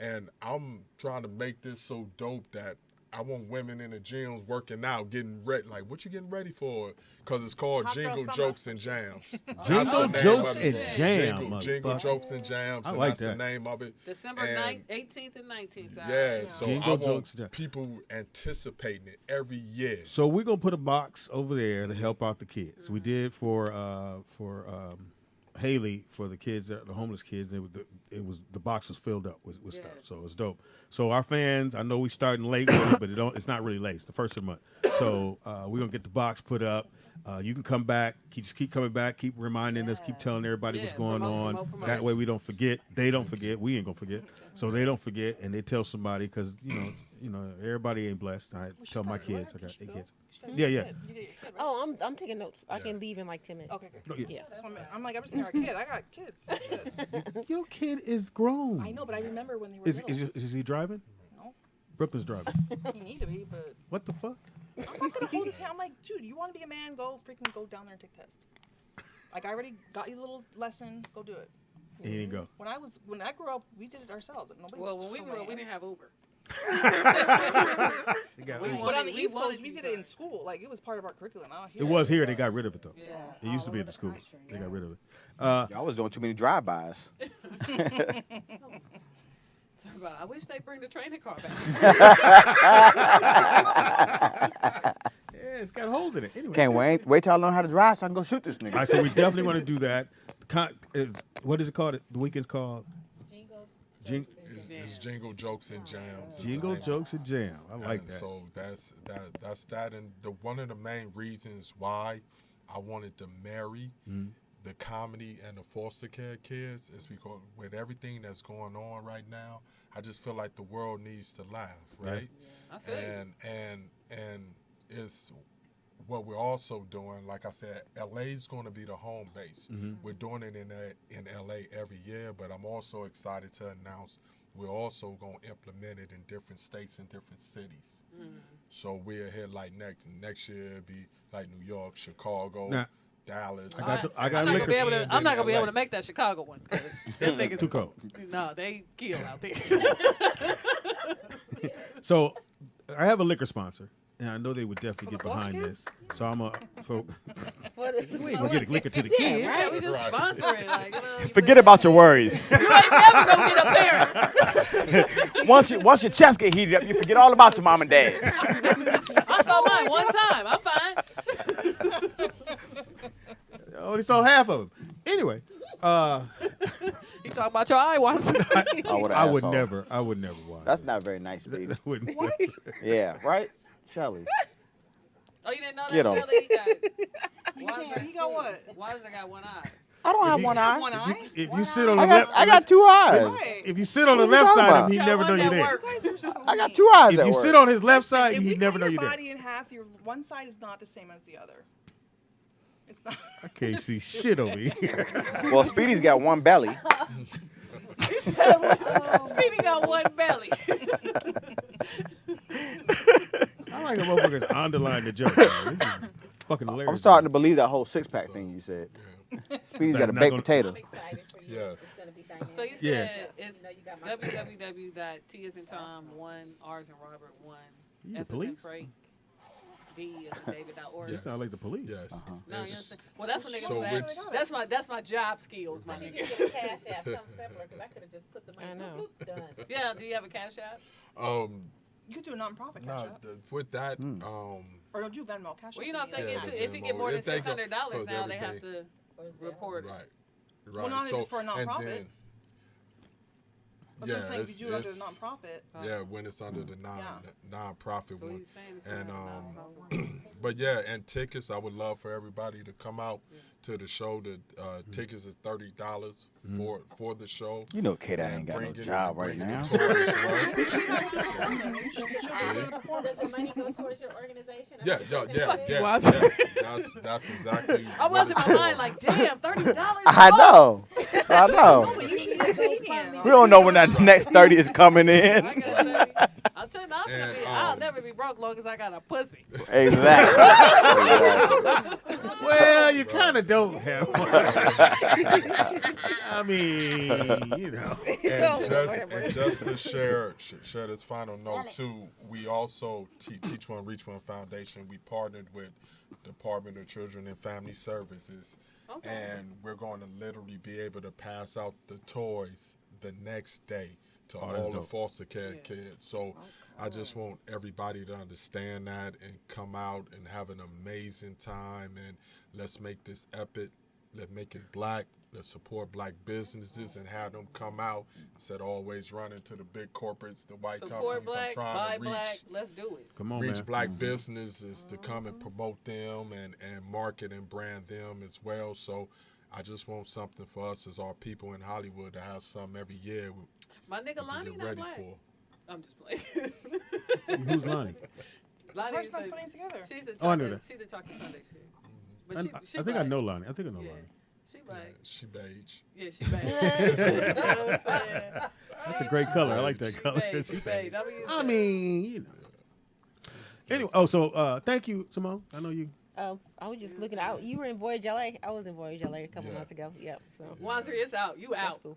and I'm trying to make this so dope that I want women in the gyms working out, getting ready. Like, what you getting ready for? Because it's called Hot Girl Jingle Summer. Jokes and Jams. Jingle That's the name Jokes of it. and Jam, Jingle motherfucker. Jokes and Jams. I and like that's that. the name of it. December And 18th and 19th. Guys. yeah, so Jingle I want Jokes and Jams. people anticipating it every year. So we're gonna put a box over there to help out the kids. We did for Haley, for the kids, the homeless kids. The box was filled up with stuff, so it's dope. So our fans, I know we starting late with it, but it's not really late. It's the first of the month, so we're gonna get the box put up. You can come back, keep coming back, keep reminding us, keep telling everybody what's going on. promote. That way we don't forget. They don't forget. We ain't gonna forget. So they don't forget, and they tell somebody, because everybody ain't blessed. I tell my kids. I got 8 kids. Yeah. Oh, I'm taking notes. I can leave in like 10 minutes. Okay, good. Yeah. That's what I'm like, I'm just our kid. I got kids. Shit. Your kid is grown. I know, but I remember when they were Is little. is he driving? No. Brooklyn's driving. He need to be, but What the fuck? I'm not gonna hold his hand. I'm like, dude, you want to be a man? Go freaking go down there and take the test. Like, I already got you a little lesson. Go do it. He didn't go. When I grew up, we did it ourselves. Nobody. Well, when took we it grew up, away. we didn't have Uber. But on the East Coast, we did it in school. Like, it was part of our curriculum. It was here. They got rid of it though. It used to be at the schools. They got rid of it. Y'all was doing too many drive-bys. I wish they bring the training car back. Yeah, it's got holes in it. Anyway. Can't wait till I learn how to drive so I can go shoot this nigga. All right, so we definitely want to do that. What is it called? The weekend's called It's Jingle Jokes and Jams. is the Jingle name. Jokes and Jam. I like And that. So that's that, and one of the main reasons why I wanted to marry the comedy and the foster care kids is because with everything that's going on right now, I just feel like the world needs to laugh, right? I feel you. And it's what we're also doing. Like I said, LA's going to be the home base. We're doing it in LA every year, but I'm also excited to announce we're also going to implement it in different states and different cities. So we're here like next year it'll be like New York, Chicago, Now, Dallas. I got a liquor. I'm not gonna be able to make that Chicago one because them niggas Too cold. No, they kill out there. So I have a liquor sponsor, and I know they would definitely get behind this. So I'm a. We ain't gonna get liquor to the kids. Yeah, we just sponsor it. Like, Forget about your worries. you ain't never gonna get a parent. once your chest get heated up, you forget all about your mom and dad. I saw mine one time. I'm fine. I only saw half of them. Anyway, You talking about your eye once? I would never watch. That's not very nice, baby. What? Yeah, right, Shelly. Oh, you didn't know that, Get 'em. Shelly? He got what? Why does it got one eye? I don't have you- one eye. One eye? If you sit on the I left, got two eyes. Right. if you sit on the What you left talking side of about? him, he Got never one know you're that there. works. You guys are so I got mean. two eyes If at you work. sit on his left side, If he we never cut know your you're there. body in half, your one side is not the same as the other. It's not. I can't see shit over here. Well, Speedy's got one belly. He said, Speedy got one belly. I like a motherfuckers underline the joke. Man. This is fucking hilarious. I'm starting to believe that whole six-pack thing you said. Speedy's got That's a not baked gonna- potato. Yes. So you Yeah. said it's www.T as in Tom 1 R as in Robert 1 You the F as in police? Frank D as in David.org. You sound like the police. Yes. No, you understand? Well, that's what niggas So who have. which- That's my job skills, my You nigga. just get a cash app, something simpler, because I could have just put the money. I know. Bloop, done. Yeah. Do you have a cash app? You could do a non-profit cash No, app. with that, Or don't you Venmo cash app? Well, you know, if they Yeah, get the to, if you get Venmo. more than If they go- $600 because now, they have everything- to report it. right. Well, not if so, it's for a and non-profit. then- That's what I'm saying. If it's- you do it under a it's- non-profit. Yeah, when it's under the non-profit So one. he's saying it's And not a non-profit. but yeah, and tickets, I would love for everybody to come out to the show. The tickets is $30 for the show. You know, Kate, I ain't got no job right now. Does the money go towards your organization? Yeah. That's exactly. I was in my mind like, damn, $30. I know. We don't know when that next 30 is coming in. I'll tell you, I'll never be broke long as I got a pussy. Exactly. Well, you kind of don't have one. I mean, you know. And just to share this final note too, we also Teach One Reach One Foundation. We partnered with Department of Children and Family Services, and we're going to literally be able to pass out the toys the next day to all the foster care kids. So I just want everybody to understand that and come out and have an amazing time, and let's make this epic. Let's make it black. Let's support black businesses and have them come out instead of always running to the big corporates, the white Support companies. black, I'm trying buy to reach, black. Let's do it. Come on, reach man. black businesses to come and promote them and market and brand them as well. So I just want something for us as our people in Hollywood to have something every year. My nigga Lonnie get not ready black. for. I'm just playing. Who's Lonnie? Lonnie Person that's putting it together. She's a Oh, I knew that. She's a Talking Sunday shit. But I she think I black. know Lonnie. I think I know Yeah. Lonnie. She black. She beige. Yeah, she beige. That's a great color. I like that color. She beige. I mean, you know. Anyway, so thank you, Simone. I know you. I was just looking out. You were in Voyage LA. I was in Voyage LA a couple months ago. Yep. So. Wanzer, it's out. You out. Cool.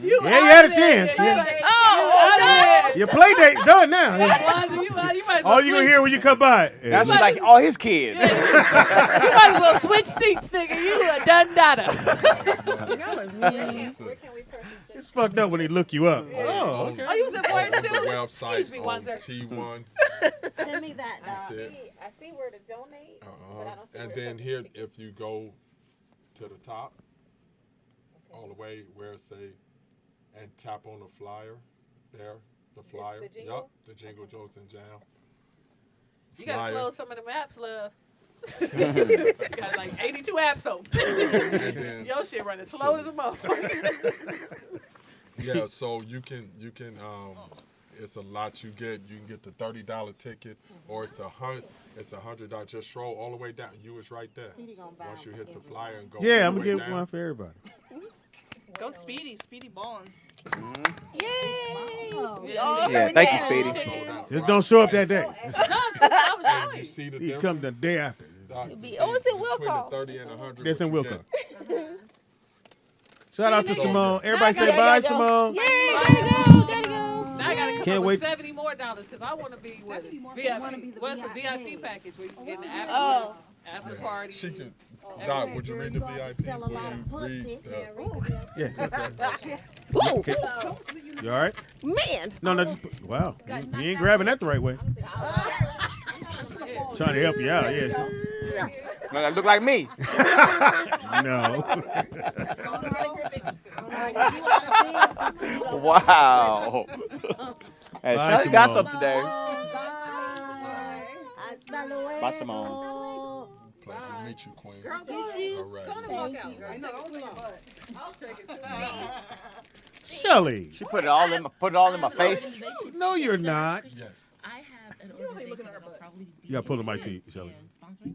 You had a chance. Oh, Your play date's done now. Wanzer, you might as well All you gonna hear when you come by. That's like all his kids. You might as well switch seats, nigga. You a done data. It's fucked up when they look you up. Oh, okay. Oh, you was in Voyage On too? the website Excuse me, on Wanzer. T1. Send me that. That's it. I see where to donate, but I don't see And where to then purchase here, tickets. if you go to the top, all the way where it say, and tap on the flyer, there, the flyer. the jingles? Yup, the Jingle Jokes and Jam. You gotta Flyer. close some of them apps, love. You got like 82 apps open. then- Your shit running slow as a motherfucker. Yeah, so you can it's a lot you get. You can get the $30 ticket, or it's $100. Just scroll all the way down. You was right there. Once you hit the flyer and go. Yeah, all I'm the gonna way get down. one for everybody. Go Speedy. Speedy ballin'. Yeah, thank you, Speedy. Just don't show up that day. No, I was showing You you. see the You difference? come the day after. it's in Will Between Call. the 30 and 100. That's in what you Wilco. get. Shout out to See, Simone. nigga. Everybody Now I say gotta bye, go. Simone. Yay, gotta go. Now I gotta come Can't up wait. with $70 more because I want to be with VIP. What's a VIP package where you can get an after party? She can. Doc, would you read the VIP? Would you read the, Yeah. Ooh, You all right? man. No, just wow. You ain't grabbing that the right way. Trying to help you out, yeah. That look like me. No. Wow. Hey, Bye, Shelly got Simone. some today. Bye. Bye, Simone. pleasure to meet you, Queen. Girl, All right. go and walk out, girl. I'll take it too. Shelly. She put it all in my face. No, you're not. Yes. I have an organization that'll probably be You gotta pull the mic to you, Shelly. sponsoring.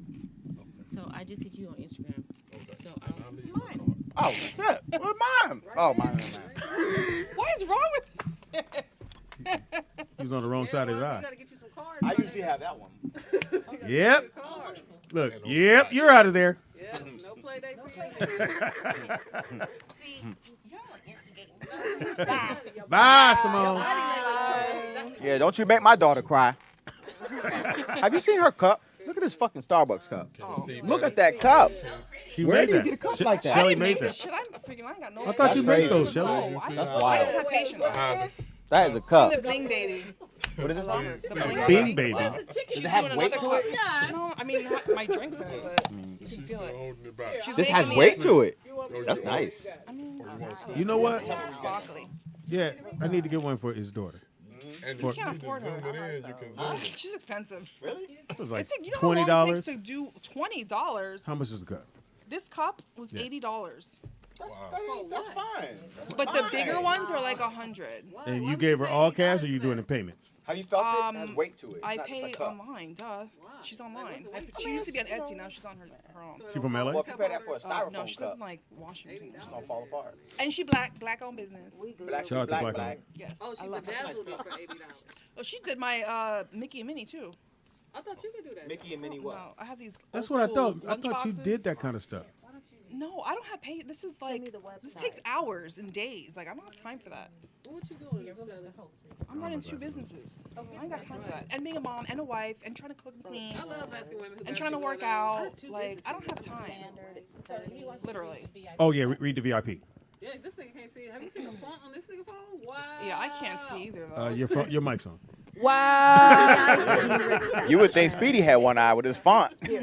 So I just hit you on Instagram. So Oh shit! Where's mine? Oh, mine. What is wrong with He was on the wrong side of his eye. Gotta get you some cards. I usually have that one. Yep. Look, yep, you're out of there. Yeah. No play date for you. See, y'all are instigating. Bye, Simone. Yeah, don't you make my daughter cry. Have you seen her cup? Look at this fucking Starbucks cup. Look at that cup. She Where made do you that. get a cup like that? Shelly made that. Shit, I'm freaking. I ain't got no. I thought you made those, Shelly. No, That's I wild. don't have patience. That is a cup. The bling baby. What is this? The bling Bing baby. Does it have weight to it? No, I mean my drink's in it, but you can feel it. She's This has making weight me- to it. That's nice. I mean, You know what? broccoli. Yeah, I need to get one for his daughter. And For- if you can't just afford her. zoom it in, you can zoom it. She's expensive. Really? It was like It's like, you know how long it $20. takes to do $20? How much is the cup? This cup was Yeah. $80. That's fine. But the bigger ones are like $100. And you gave her all cash, or you doing the payments? Have you felt it? It has weight to it. It's I not just a paid cup. online, duh. She's online. She used to be on Etsy, now she's on her own. She from LA? Well, if you pay that for a styrofoam No, she cup, doesn't like Washington. it's gonna fall apart. And she black owned business. Black, Shout out to black, Black black. Yes. Oh, she I love her. bedazzled it for $80. Oh, she did my Mickey and Minnie too. I thought you could do that. Mickey and Minnie what? No, I have these. That's old what I school thought. I thought you lunchboxes. did that kind of stuff. No, I don't have pay. This is like this takes hours and days. Like I don't have time for that. What you doing? I'm running 2 businesses. I ain't got time for that. And being a mom and a wife and trying to cook and clean I love asking women who and got trying to shit work going on. out. Like I don't have time. Literally. Oh yeah, read the VIP. Yeah, this nigga can't see it. Have you seen the font on this nigga phone? Wow. Yeah, I can't see either though. Your mic's on. Wow. You would think Speedy had one eye with his font. Well,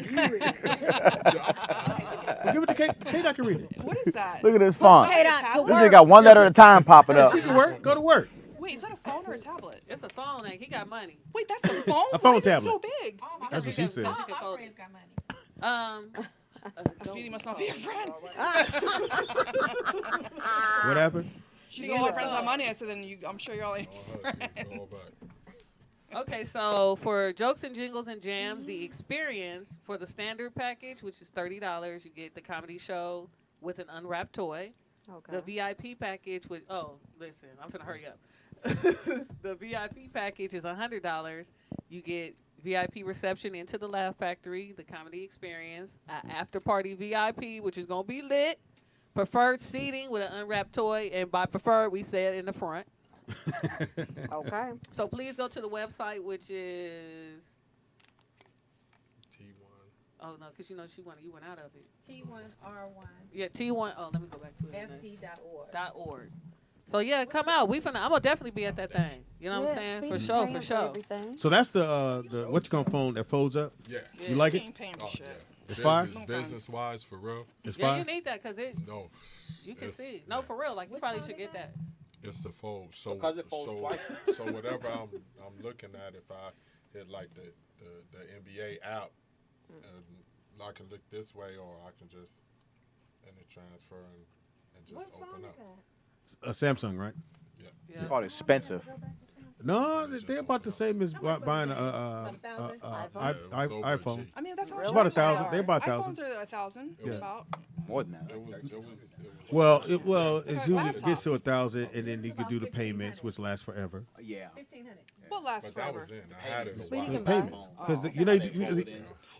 give it to Kate. Kate, I can read it. What is that? Look at his font. Hey, This Doc, to nigga work. got one letter at a time popping up. She can work. Go to work. Wait, is that a phone or a tablet? It's a phone, and he got money. Wait, that's a phone? A phone Why is it tablet. so big? That's what she said. Because she can fold it. Speedy must not be a friend. What happened? She's all her friends have money. I said, then I'm sure you're all like friends. Okay, so for jokes and jingles and jams, the experience for the standard package, which is $30, you get the comedy show with an unwrapped toy. Okay. The VIP package with listen, I'm finna hurry up. The VIP package is $100. You get VIP reception into the Laugh Factory, the comedy experience, after party VIP, which is gonna be lit. Preferred seating with an unwrapped toy, and by preferred we say it in the front. Okay. So please go to the website, which is T1. oh no, because you know you went out of it. T1R1 Yeah, T1. Oh, let me go back to it. FD.org. .org. So yeah, come out. I'm gonna definitely be at that thing. You know what I'm saying? For sure, for sure. So that's the what you call phone that folds up. Yeah. You like it? Ain't paying me Oh, shit. yeah. It's fire? Business wise, for real. It's Yeah, fire. you need that because No. you can It's- see it. No, for real. Like we probably should get that. It's the fold. So Because it folds twice. So whatever I'm looking at, if I hit like the NBA app, and I can look this way, or I can just transfer and just open up. A Samsung, right? You call it expensive. No, they're about the same as buying a iPhone. I mean, that's how It's about 1,000. They're about iPhones 1,000. are 1,000. Yeah. About. More than that. It was Well, it's usually it gets to 1,000, and then you could do the payments, which last forever. Yeah. What lasts But that forever? was in. I had it a But you while. The can payments, buy. because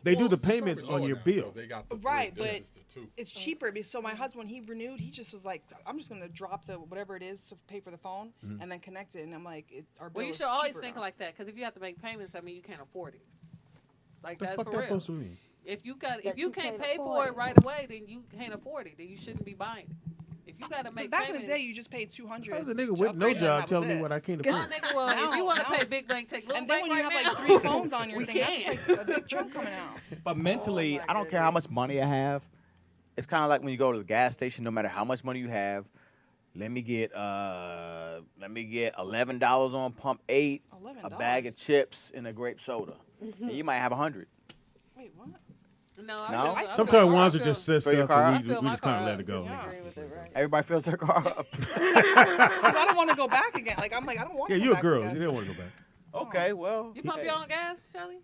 they do the payments on your bill. They got the Right, three but digits to two. it's cheaper. So my husband, when he renewed, he just was like, I'm just going to drop the whatever it is to pay for the phone and then connect it. And I'm like, our bill Well, you is should always cheaper think now. like that because if you have to make payments, I mean you can't afford it. Like The that's fuck for that real. supposed to mean? If you you can't can't pay afford for it. it right away, then you can't afford it. Then you shouldn't be buying it. If you got to Because make back payments, in the day, you just paid $200. How's a nigga to with no upgrade it, and job that telling was me it. what I can't Nah, afford? nigga, well, if you Now- want to now pay it's- big bank, take little And then bank when you right have now. like 3 phones on your we thing, can. that's like a big chunk coming out. But mentally, I don't care how much money I have. It's kind of like when you go to the gas station. No matter how much money you have, let me get $11 on pump 8, a bag of chips, and a grape soda. And you might have 100. Wait, what? No, No? I feel, Sometimes I ones feel, are just says Fill your stuff, car and up? we Fill my just kind car of let up. it go. Yeah. Agree with it, right? Everybody fills their car up. Because I don't want to go back again. Like, I'm like, I don't want Yeah, to you're a back girl. to You gas. don't want to go back. Okay, well. You pump your own gas, Shelly?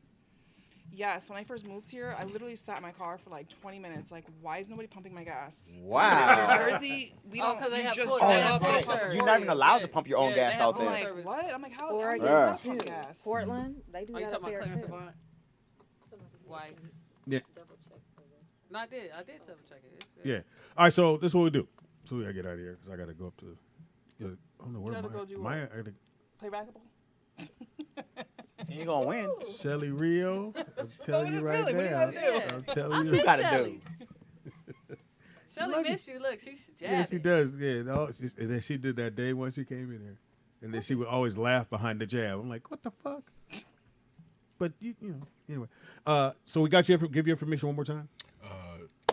Yes, when I first moved here, I literally sat in my car for like 20 minutes. Like, why is nobody pumping my gas? Wow. In Jersey, we Oh, don't. 'cause they you have just full- drive they up have and full pump service. You're not even allowed to pump your own Yeah, gas they have out full there. I'm like, service. what? I'm like, how? Oregon, Yeah. How do you too. pump gas? Portland, they do Are you that up talking about there Clarence too. Savant? Yeah. No, I did double check it. Yeah. All right, so this is what we do. So we gotta get out of here because I gotta go up to. I don't know where I gotta play racquetball. You gonna win. Shelly Rio, I'm telling you right now. I'm telling you. What you gotta do. Shelly missed you. Look, she's jabbing. Yeah, she does. Yeah, no, and then she did that day when she came in there, and then she would always laugh behind the jab. I'm like, what the fuck? But you know, anyway. So we got you. Give your information one more time.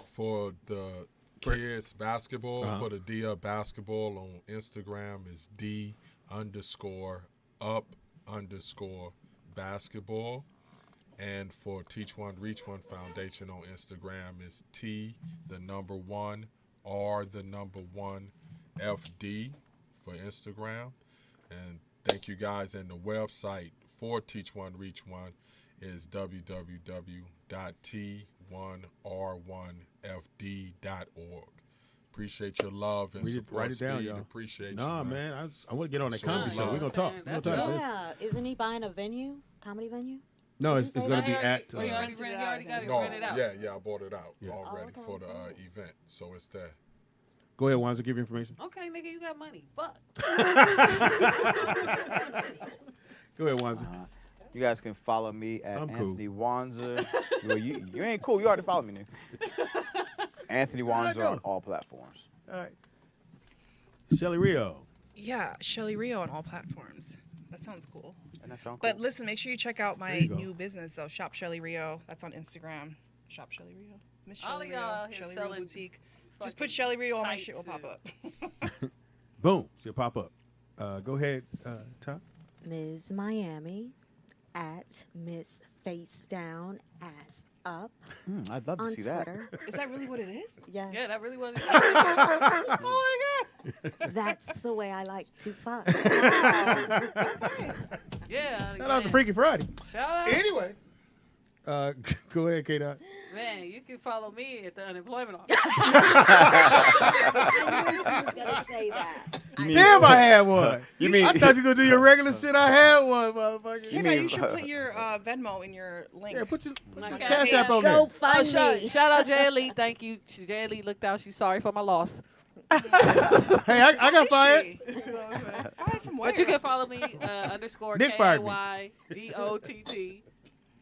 For the kids basketball, for the D Up basketball on Instagram is D_up_basketball. And for Teach One, Reach One Foundation on Instagram is T1R1 FD for Instagram. And thank you guys. And the website for Teach One, Reach One is www.t1r1fd.org. Appreciate your love and support. Write it down, Speed. y'all. Appreciate nah, you, man. I want to get on that comedy show. love. We're going to talk. Yeah, isn't he buying a comedy venue? No, it's going to be at... He already got it No, rented out. yeah, I bought it out Yeah. already for the event. So it's there. Go ahead, Wanza, give your information. Okay, nigga, you got money. Fuck. Go ahead, Wanza. You guys can follow me at I'm cool. Anthony Wanza. Well, you ain't cool. You already followed me, nigga. Anthony Wanza on all platforms. All right. Shelly Rio. Yeah, Shelly Rio on all platforms. That sounds cool. And that sound cool. But listen, make sure you check out my new business though. Shop Shelly Rio. That's on Instagram. Shop Shelly Rio. Miss All Shelly of y'all Rio. here Shelly Rio selling Boutique. Just put Shelly Rio on my shit will pop up. Boom. She'll pop up. Go ahead, Tom. Ms. Miami at Miss Face Down Ass Up. I'd love to on see that. Twitter. Is that really what it is? Yes. Yeah, that really was it. Oh my god. That's the way I like to fuck. Yeah. Shout out to Freaky Friday. Shout out. Anyway. Go ahead, K-Dot. Man, you can follow me at the unemployment office. I knew she was gonna say that. Damn, I had one. You mean- I thought you were going to do your regular shit. I had one, motherfucker. You should put your Venmo in your link. Yeah, put your Okay. Cash App on there. Go find me. Shout out Jay Lee. Thank you. Jay Lee looked out. She's sorry for my loss. Hey, I got fired. Fired from where? But you can follow me underscore Nick fired me. KAYDOTT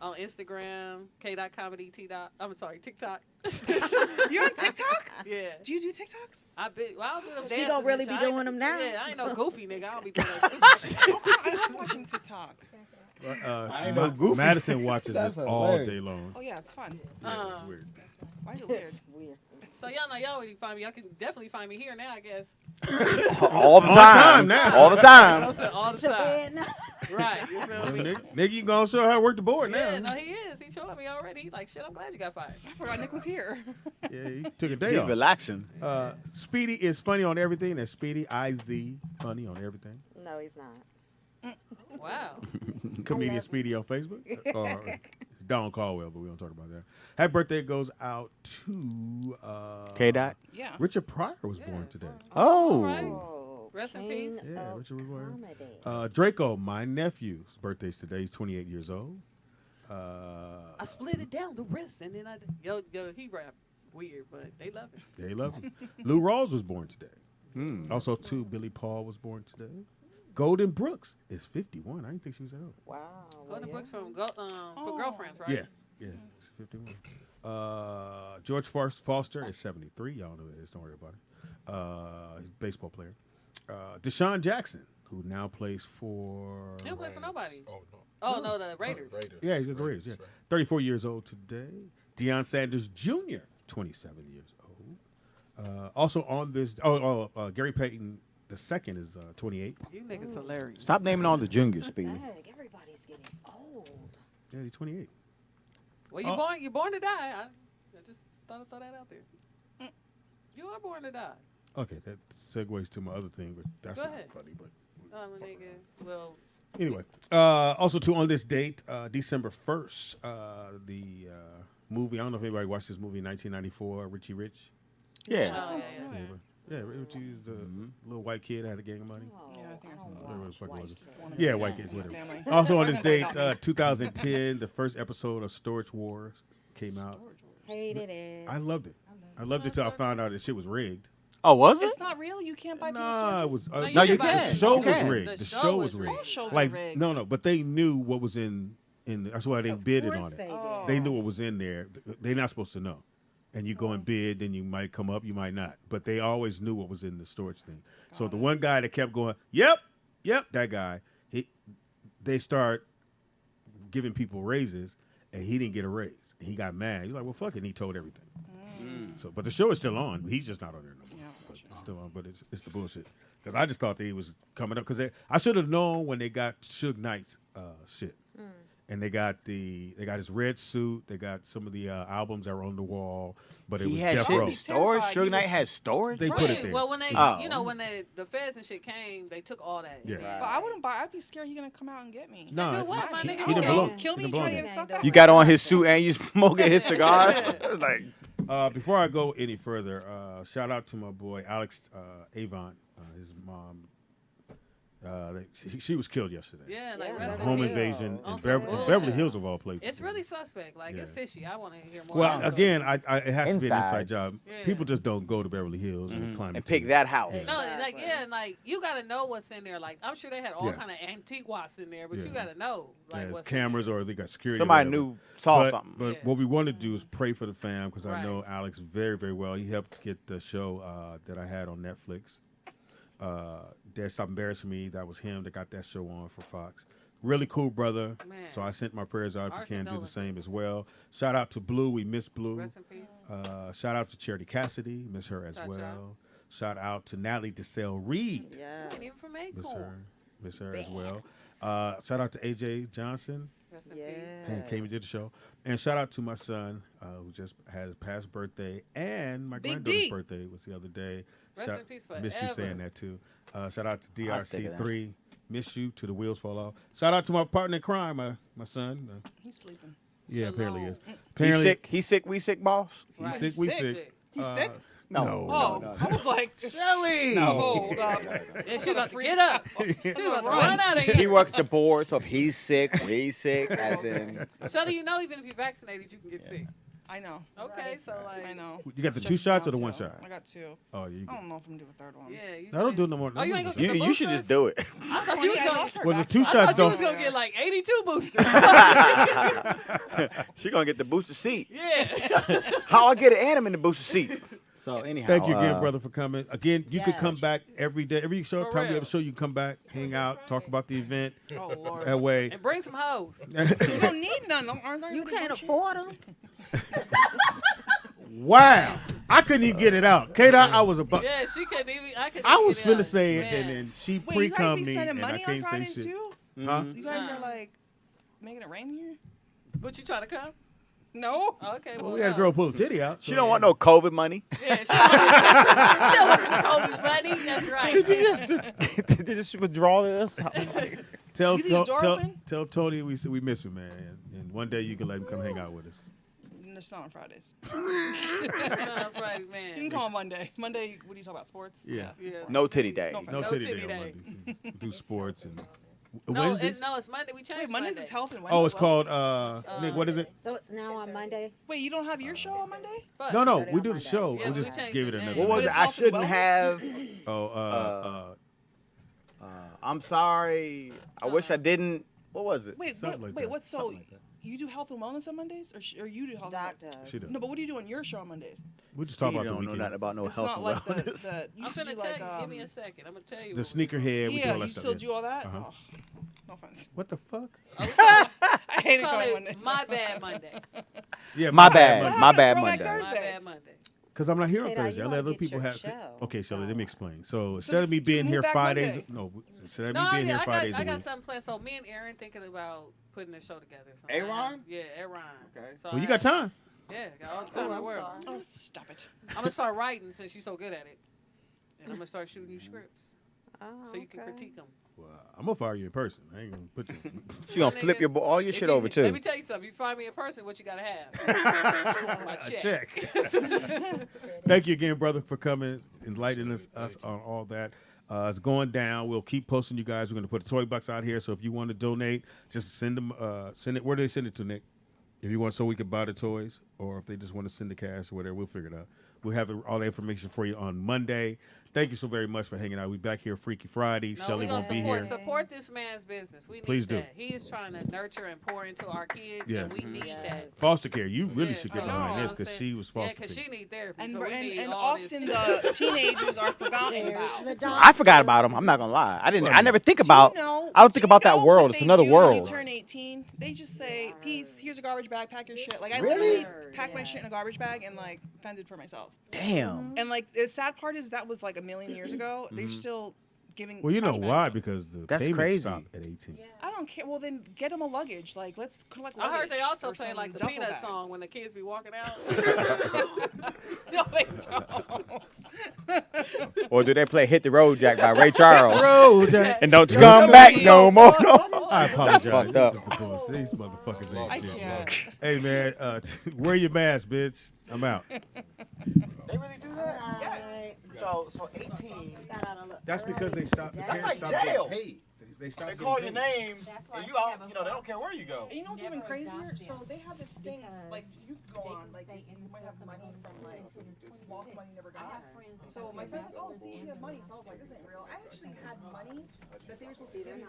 on Instagram, K.comedy, I'm sorry, TikTok. You're on TikTok? Yeah. Do you do TikToks? I do them She dances gonna really and be shit. doing them now. Yeah, I ain't no goofy nigga. I don't be doing that stupid shit. I love watching TikTok. ain't no goofy. Madison watches That's it all hilarious. day long. Oh yeah, it's fun. Yeah, it's weird. Why is it weird? Weird. So y'all know y'all already find me. Y'all can definitely find me here now, I guess. All the time. now. All the time. I said all the time. Joanne. Right. You feel me? Nigga, you gonna show how to work the board now. Yeah, no, he is. He's showing me already. He like, shit, I'm glad you got fired. I forgot Nick was here. Yeah, he took a day He's off. relaxing. Speedy is funny on everything. That's Speedy IZ funny on everything. No, he's not. Wow. Comedian Speedy on Facebook. Or it's Don Caldwell, but we don't talk about that. Happy birthday goes out to K-Dot? Yeah. Richard Pryor was born today. Oh. Right. Oh, Rest in king peace. Yeah, of Richard was born. comedy. Draco, my nephew's birthday's today. He's 28 years old. I split it down the rest, and then yo, he rap weird, but they love it. They love him. Lou Rawls was born today. Also, too, Billy Paul was born today. Golden Brooks is 51. I didn't think she was that old. Wow. Go to books from for girlfriends, right? Yeah, it's 51. George Foster is 73. Y'all know this. Don't worry about it. He's a baseball player. Deshaun Jackson, who now plays for... He don't play for nobody. Oh, no. Oh, no, the Raiders. Yeah, he's at the Raiders. Yeah, 34 years old today. Deion Sanders Jr., 27 years old. Also on this... Gary Payton II is 28. You niggas hilarious. Stop naming all the juniors, Speedy. Dang, everybody's getting old. Yeah, he's 28. Well, you're born to die. I just thought I'd throw that out there. You are born to die. Okay, that segues to my other thing, but that's Go not ahead. funny. But My nigga. Well, anyway, also too on this date, December 1st, the movie. I don't know if anybody watched this movie, 1994, Richie Rich. Yeah. oh, yeah. Yeah, Richie was the little white kid that had a gang of money. Yeah, I think Whatever the fuck it was. One of Yeah, them. white kids, whatever. Family. Also on this date, 2010, the first episode of Storage Wars came out. Hated it. I loved it. I loved it till I found out that shit was rigged. Oh, was it? It's not real. You can't buy Nah, it was. No, you no, can buy the it. show You was can. rigged. The The show show was was rigged. rigged. All shows are Like rigged. no, but they knew what was in. That's why they bidded course on it. they did. They knew what was in there. They're not supposed to know. And you go and bid, then you might come up, you might not. But they always knew what was in the storage thing. So the one guy that kept going, yep, that guy. They start giving people raises, and he didn't get a raise. He got mad. He's like, well, fuck it. And he told everything. So, but the show is still on. He's just not on there no more. But it's still on, but it's the bullshit. Because I just thought that he was coming up. Because I should have known when they got Suge Knight's shit. And they got his red suit. They got some of the albums that were on the wall. But it was had Death shit Row. in storage. Suge Knight had storage. They put it there. Well, when they, Oh. when the feds and shit came, they took all that. Yeah. But I wouldn't buy. I'd be scared he's gonna come out and get me. No, do what, my he nigga? didn't belong. Kill me, He didn't try to belong get stuck up. You got on his suit and you smoking his cigar. It was like, Before I go any further, shout out to my boy Alex Avant, his mom. She was killed yesterday. Yeah, like Yeah. rest in Home peace. invasion On in some Beverly bullshit. Hills of all places. It's really suspect. Like it's Yeah. fishy. I want to hear more. Well, about it. again, it has to be an Inside. inside job. Yeah. People just don't go to Beverly Hills and climb and into pick it. that house. No, like and like you gotta know what's in there. Like I'm sure they had all Yeah. kind of antique watts in there, but you Yeah. gotta know like There's what's cameras or they got security. or Somebody whatever. saw but, something. But Yeah. what we want to do is pray for the fam because I Right. know Alex very, very well. He helped get the show that I had on Netflix. Dad Stop Embarrassing Me. That was him that got that show on for Fox. Really cool brother. Man. So I sent my prayers out if Our you can do the condolences. same as well. Shout out to Blue. We miss Blue. Rest in peace. Shout out to Charity Cassidy. Miss her as Shout well. out. Shout out to Natalie DeSalle Reed. Yeah. And even from Miss Acorn. her. Miss her as well. Shout out to AJ Johnson. Rest in Yes. peace. And came and did the show. And shout out to my son, who just had his past birthday, and my Big granddaughter's D. birthday was the other day. Rest in peace Miss you forever. saying that too. Shout out to I'll stick it DRC3. Miss you to the wheels fall off. Shout out to my partner in crime, my son. He's sleeping. Yeah, apparently he is. He Apparently sick. He sick. We sick, boss. He's Right. sick. We Sick, sick. sick. He's sick? No. Oh, I was like, Shelly. hold up. Yeah, she about to get up. She about to run out of He here. works the board, so if he's sick, we sick, as in. Shelly, you know, even if you're vaccinated, you can get sick. I know. Okay, so like, I know. You got the It's 2 just shots or now, the 1 too. shot? I got 2. Oh, you. I don't know if I'm gonna do a third one. yeah. You I don't should- do no more. Oh, you ain't gonna get You, the you should just do it. I thought you was I gonna. lost her Well, the vaccine. 2 I shots thought you don't. was gonna get like 82 boosters. She gonna get the booster seat. Yeah. How I get it? And I'm in the booster seat. So anyhow, Thank you again, brother, for coming. Again, you could Yes. come back every day. Every show, For time we real. have a show, you can come back, hang out, talk about the event. Oh Lord. That way. And bring some hoes. You don't need none. Aren't there? You can't afford them. Wow. I couldn't even get it out. K-Dot, I was about. Yeah, she couldn't even. I was finna finna say it, and then she Wait, you guys pre-cummed be me, spending and I money on can't say Fridays shit. too? Huh? You guys Nah. are like making it rain here? But you trying to come? No. Oh, okay. Well, Well, we had a girl pull a titty out. She don't want no COVID money. Yeah, she wants some COVID money. That's right. Did you just withdraw this? Tell You leave the door open? tell Tony we miss him, man, and one day you can let him come hang out with us. It's not on Fridays. That's not right, You can man. come on Monday. Monday, what do you talk about? Sports? Yeah. Yeah. No titty day. No, No No titty titty day on day. Mondays. We do sports and No, Wednesdays. no, it's Monday. We changed Wait, Mondays Monday. is health and Wednesdays. Oh, it's wellness? called Nick. What is it? So it's now on Monday. Wait, you don't have your show on Monday? Fuck. No, no, Put it we on do the Monday. show. Yeah, we we just changed gave the it name. another. What was name. it? I shouldn't have. Oh, I'm sorry. I wish I didn't. What was it? Wait, Something what, like wait, that. what's so? Something like that. You do health and wellness on Mondays, or you do health? Doc and does. she does. No, but what do you do on your show on Mondays? We just talk You about the don't know weekend. nothing about no It's health not and like the, wellness. the you I'm used to finna do tell like, you. Give me a second. I'm gonna tell you. The sneakerhead. We do yeah, all that you stuff. still yeah. do all that? Uh-huh. Oh, no offense. What the fuck? I hate it Call going it Mondays. My Bad Monday. Yeah, My bad. Monday. My bad Throwback Monday. My Thursday. Bad Monday. Because I'm not here on Hey, now, Thursday. you I let wanna other get people your have. show. Okay, Shelly, let me Oh. explain. So instead of me being move here back 5 days, Monday. no, instead of me No, being yeah, here 5 days I a got week. something planned. So me and Aaron thinking about putting the show together. So Aaron? Yeah, Aaron. Okay. So Well, you got time. Yeah, got all the time in the world. Oh, stop it. I'm gonna start writing since you're so good at it, and I'm gonna start shooting you scripts Oh, so you can okay. critique them. Well, I'm gonna fire you in person. I ain't gonna put you. She gonna flip your all your shit over Let too. me tell you something. You find me in person, what you gotta have? My check. Thank you again, brother, for coming, enlightening us on all that. It's going down. We'll keep posting you guys. We're gonna put a toy box out here. So if you want to donate, just send them. Send it. Where do they send it to, Nick? If you want, so we could buy the toys, or if they just want to send the cash or whatever, we'll figure it out. We'll have all the information for you on Monday. Thank you so very much for hanging out. We'll be back here Freaky Friday. No, Shelly won't be here. Support this man's business. We need Please do. that. He is trying to nurture and pour into our kids, and we need that. Foster care. You really should get behind this because she was foster care. because she need therapy. And, so we need and all often this. the teenagers are forgotten about. I forgot about them. I'm not gonna lie. I never think about. I don't think about that world. It's another world. When you turn 18, they just say, "Peace. Here's a garbage bag. Pack your shit." Like I Really? literally packed my shit in a garbage bag and like fended for myself. Damn. And like the sad part is that was like a million years ago. They're still giving. Well, you know trash bags. why? Because the That's payments crazy. stop at 18. I don't care. Well, then get them a luggage. Like let's collect. I heard they luggage also or play some like the duffel Peanut bags. song when the kids be walking out. No, they don't. Or do they play "Hit the Road Jack" by Ray Charles? Road Jack. And don't you come back no more. I apologize. That's fucked up. These motherfuckers ain't I shit, can't. bro. Hey, man, wear your mask, bitch. I'm out. They really do that? Yes. So 18. That's because they stopped. The That's parents like stopped jail. getting paid. They stopped They getting call your paid. name, and you out. You know they don't care where you go. And you know what's even crazier? So they have this thing, like you go on, like you might have money from like lost money never got. So my friend's like, oh, see if you have money. So I was like, this ain't real. I actually had money that they were supposed to give me.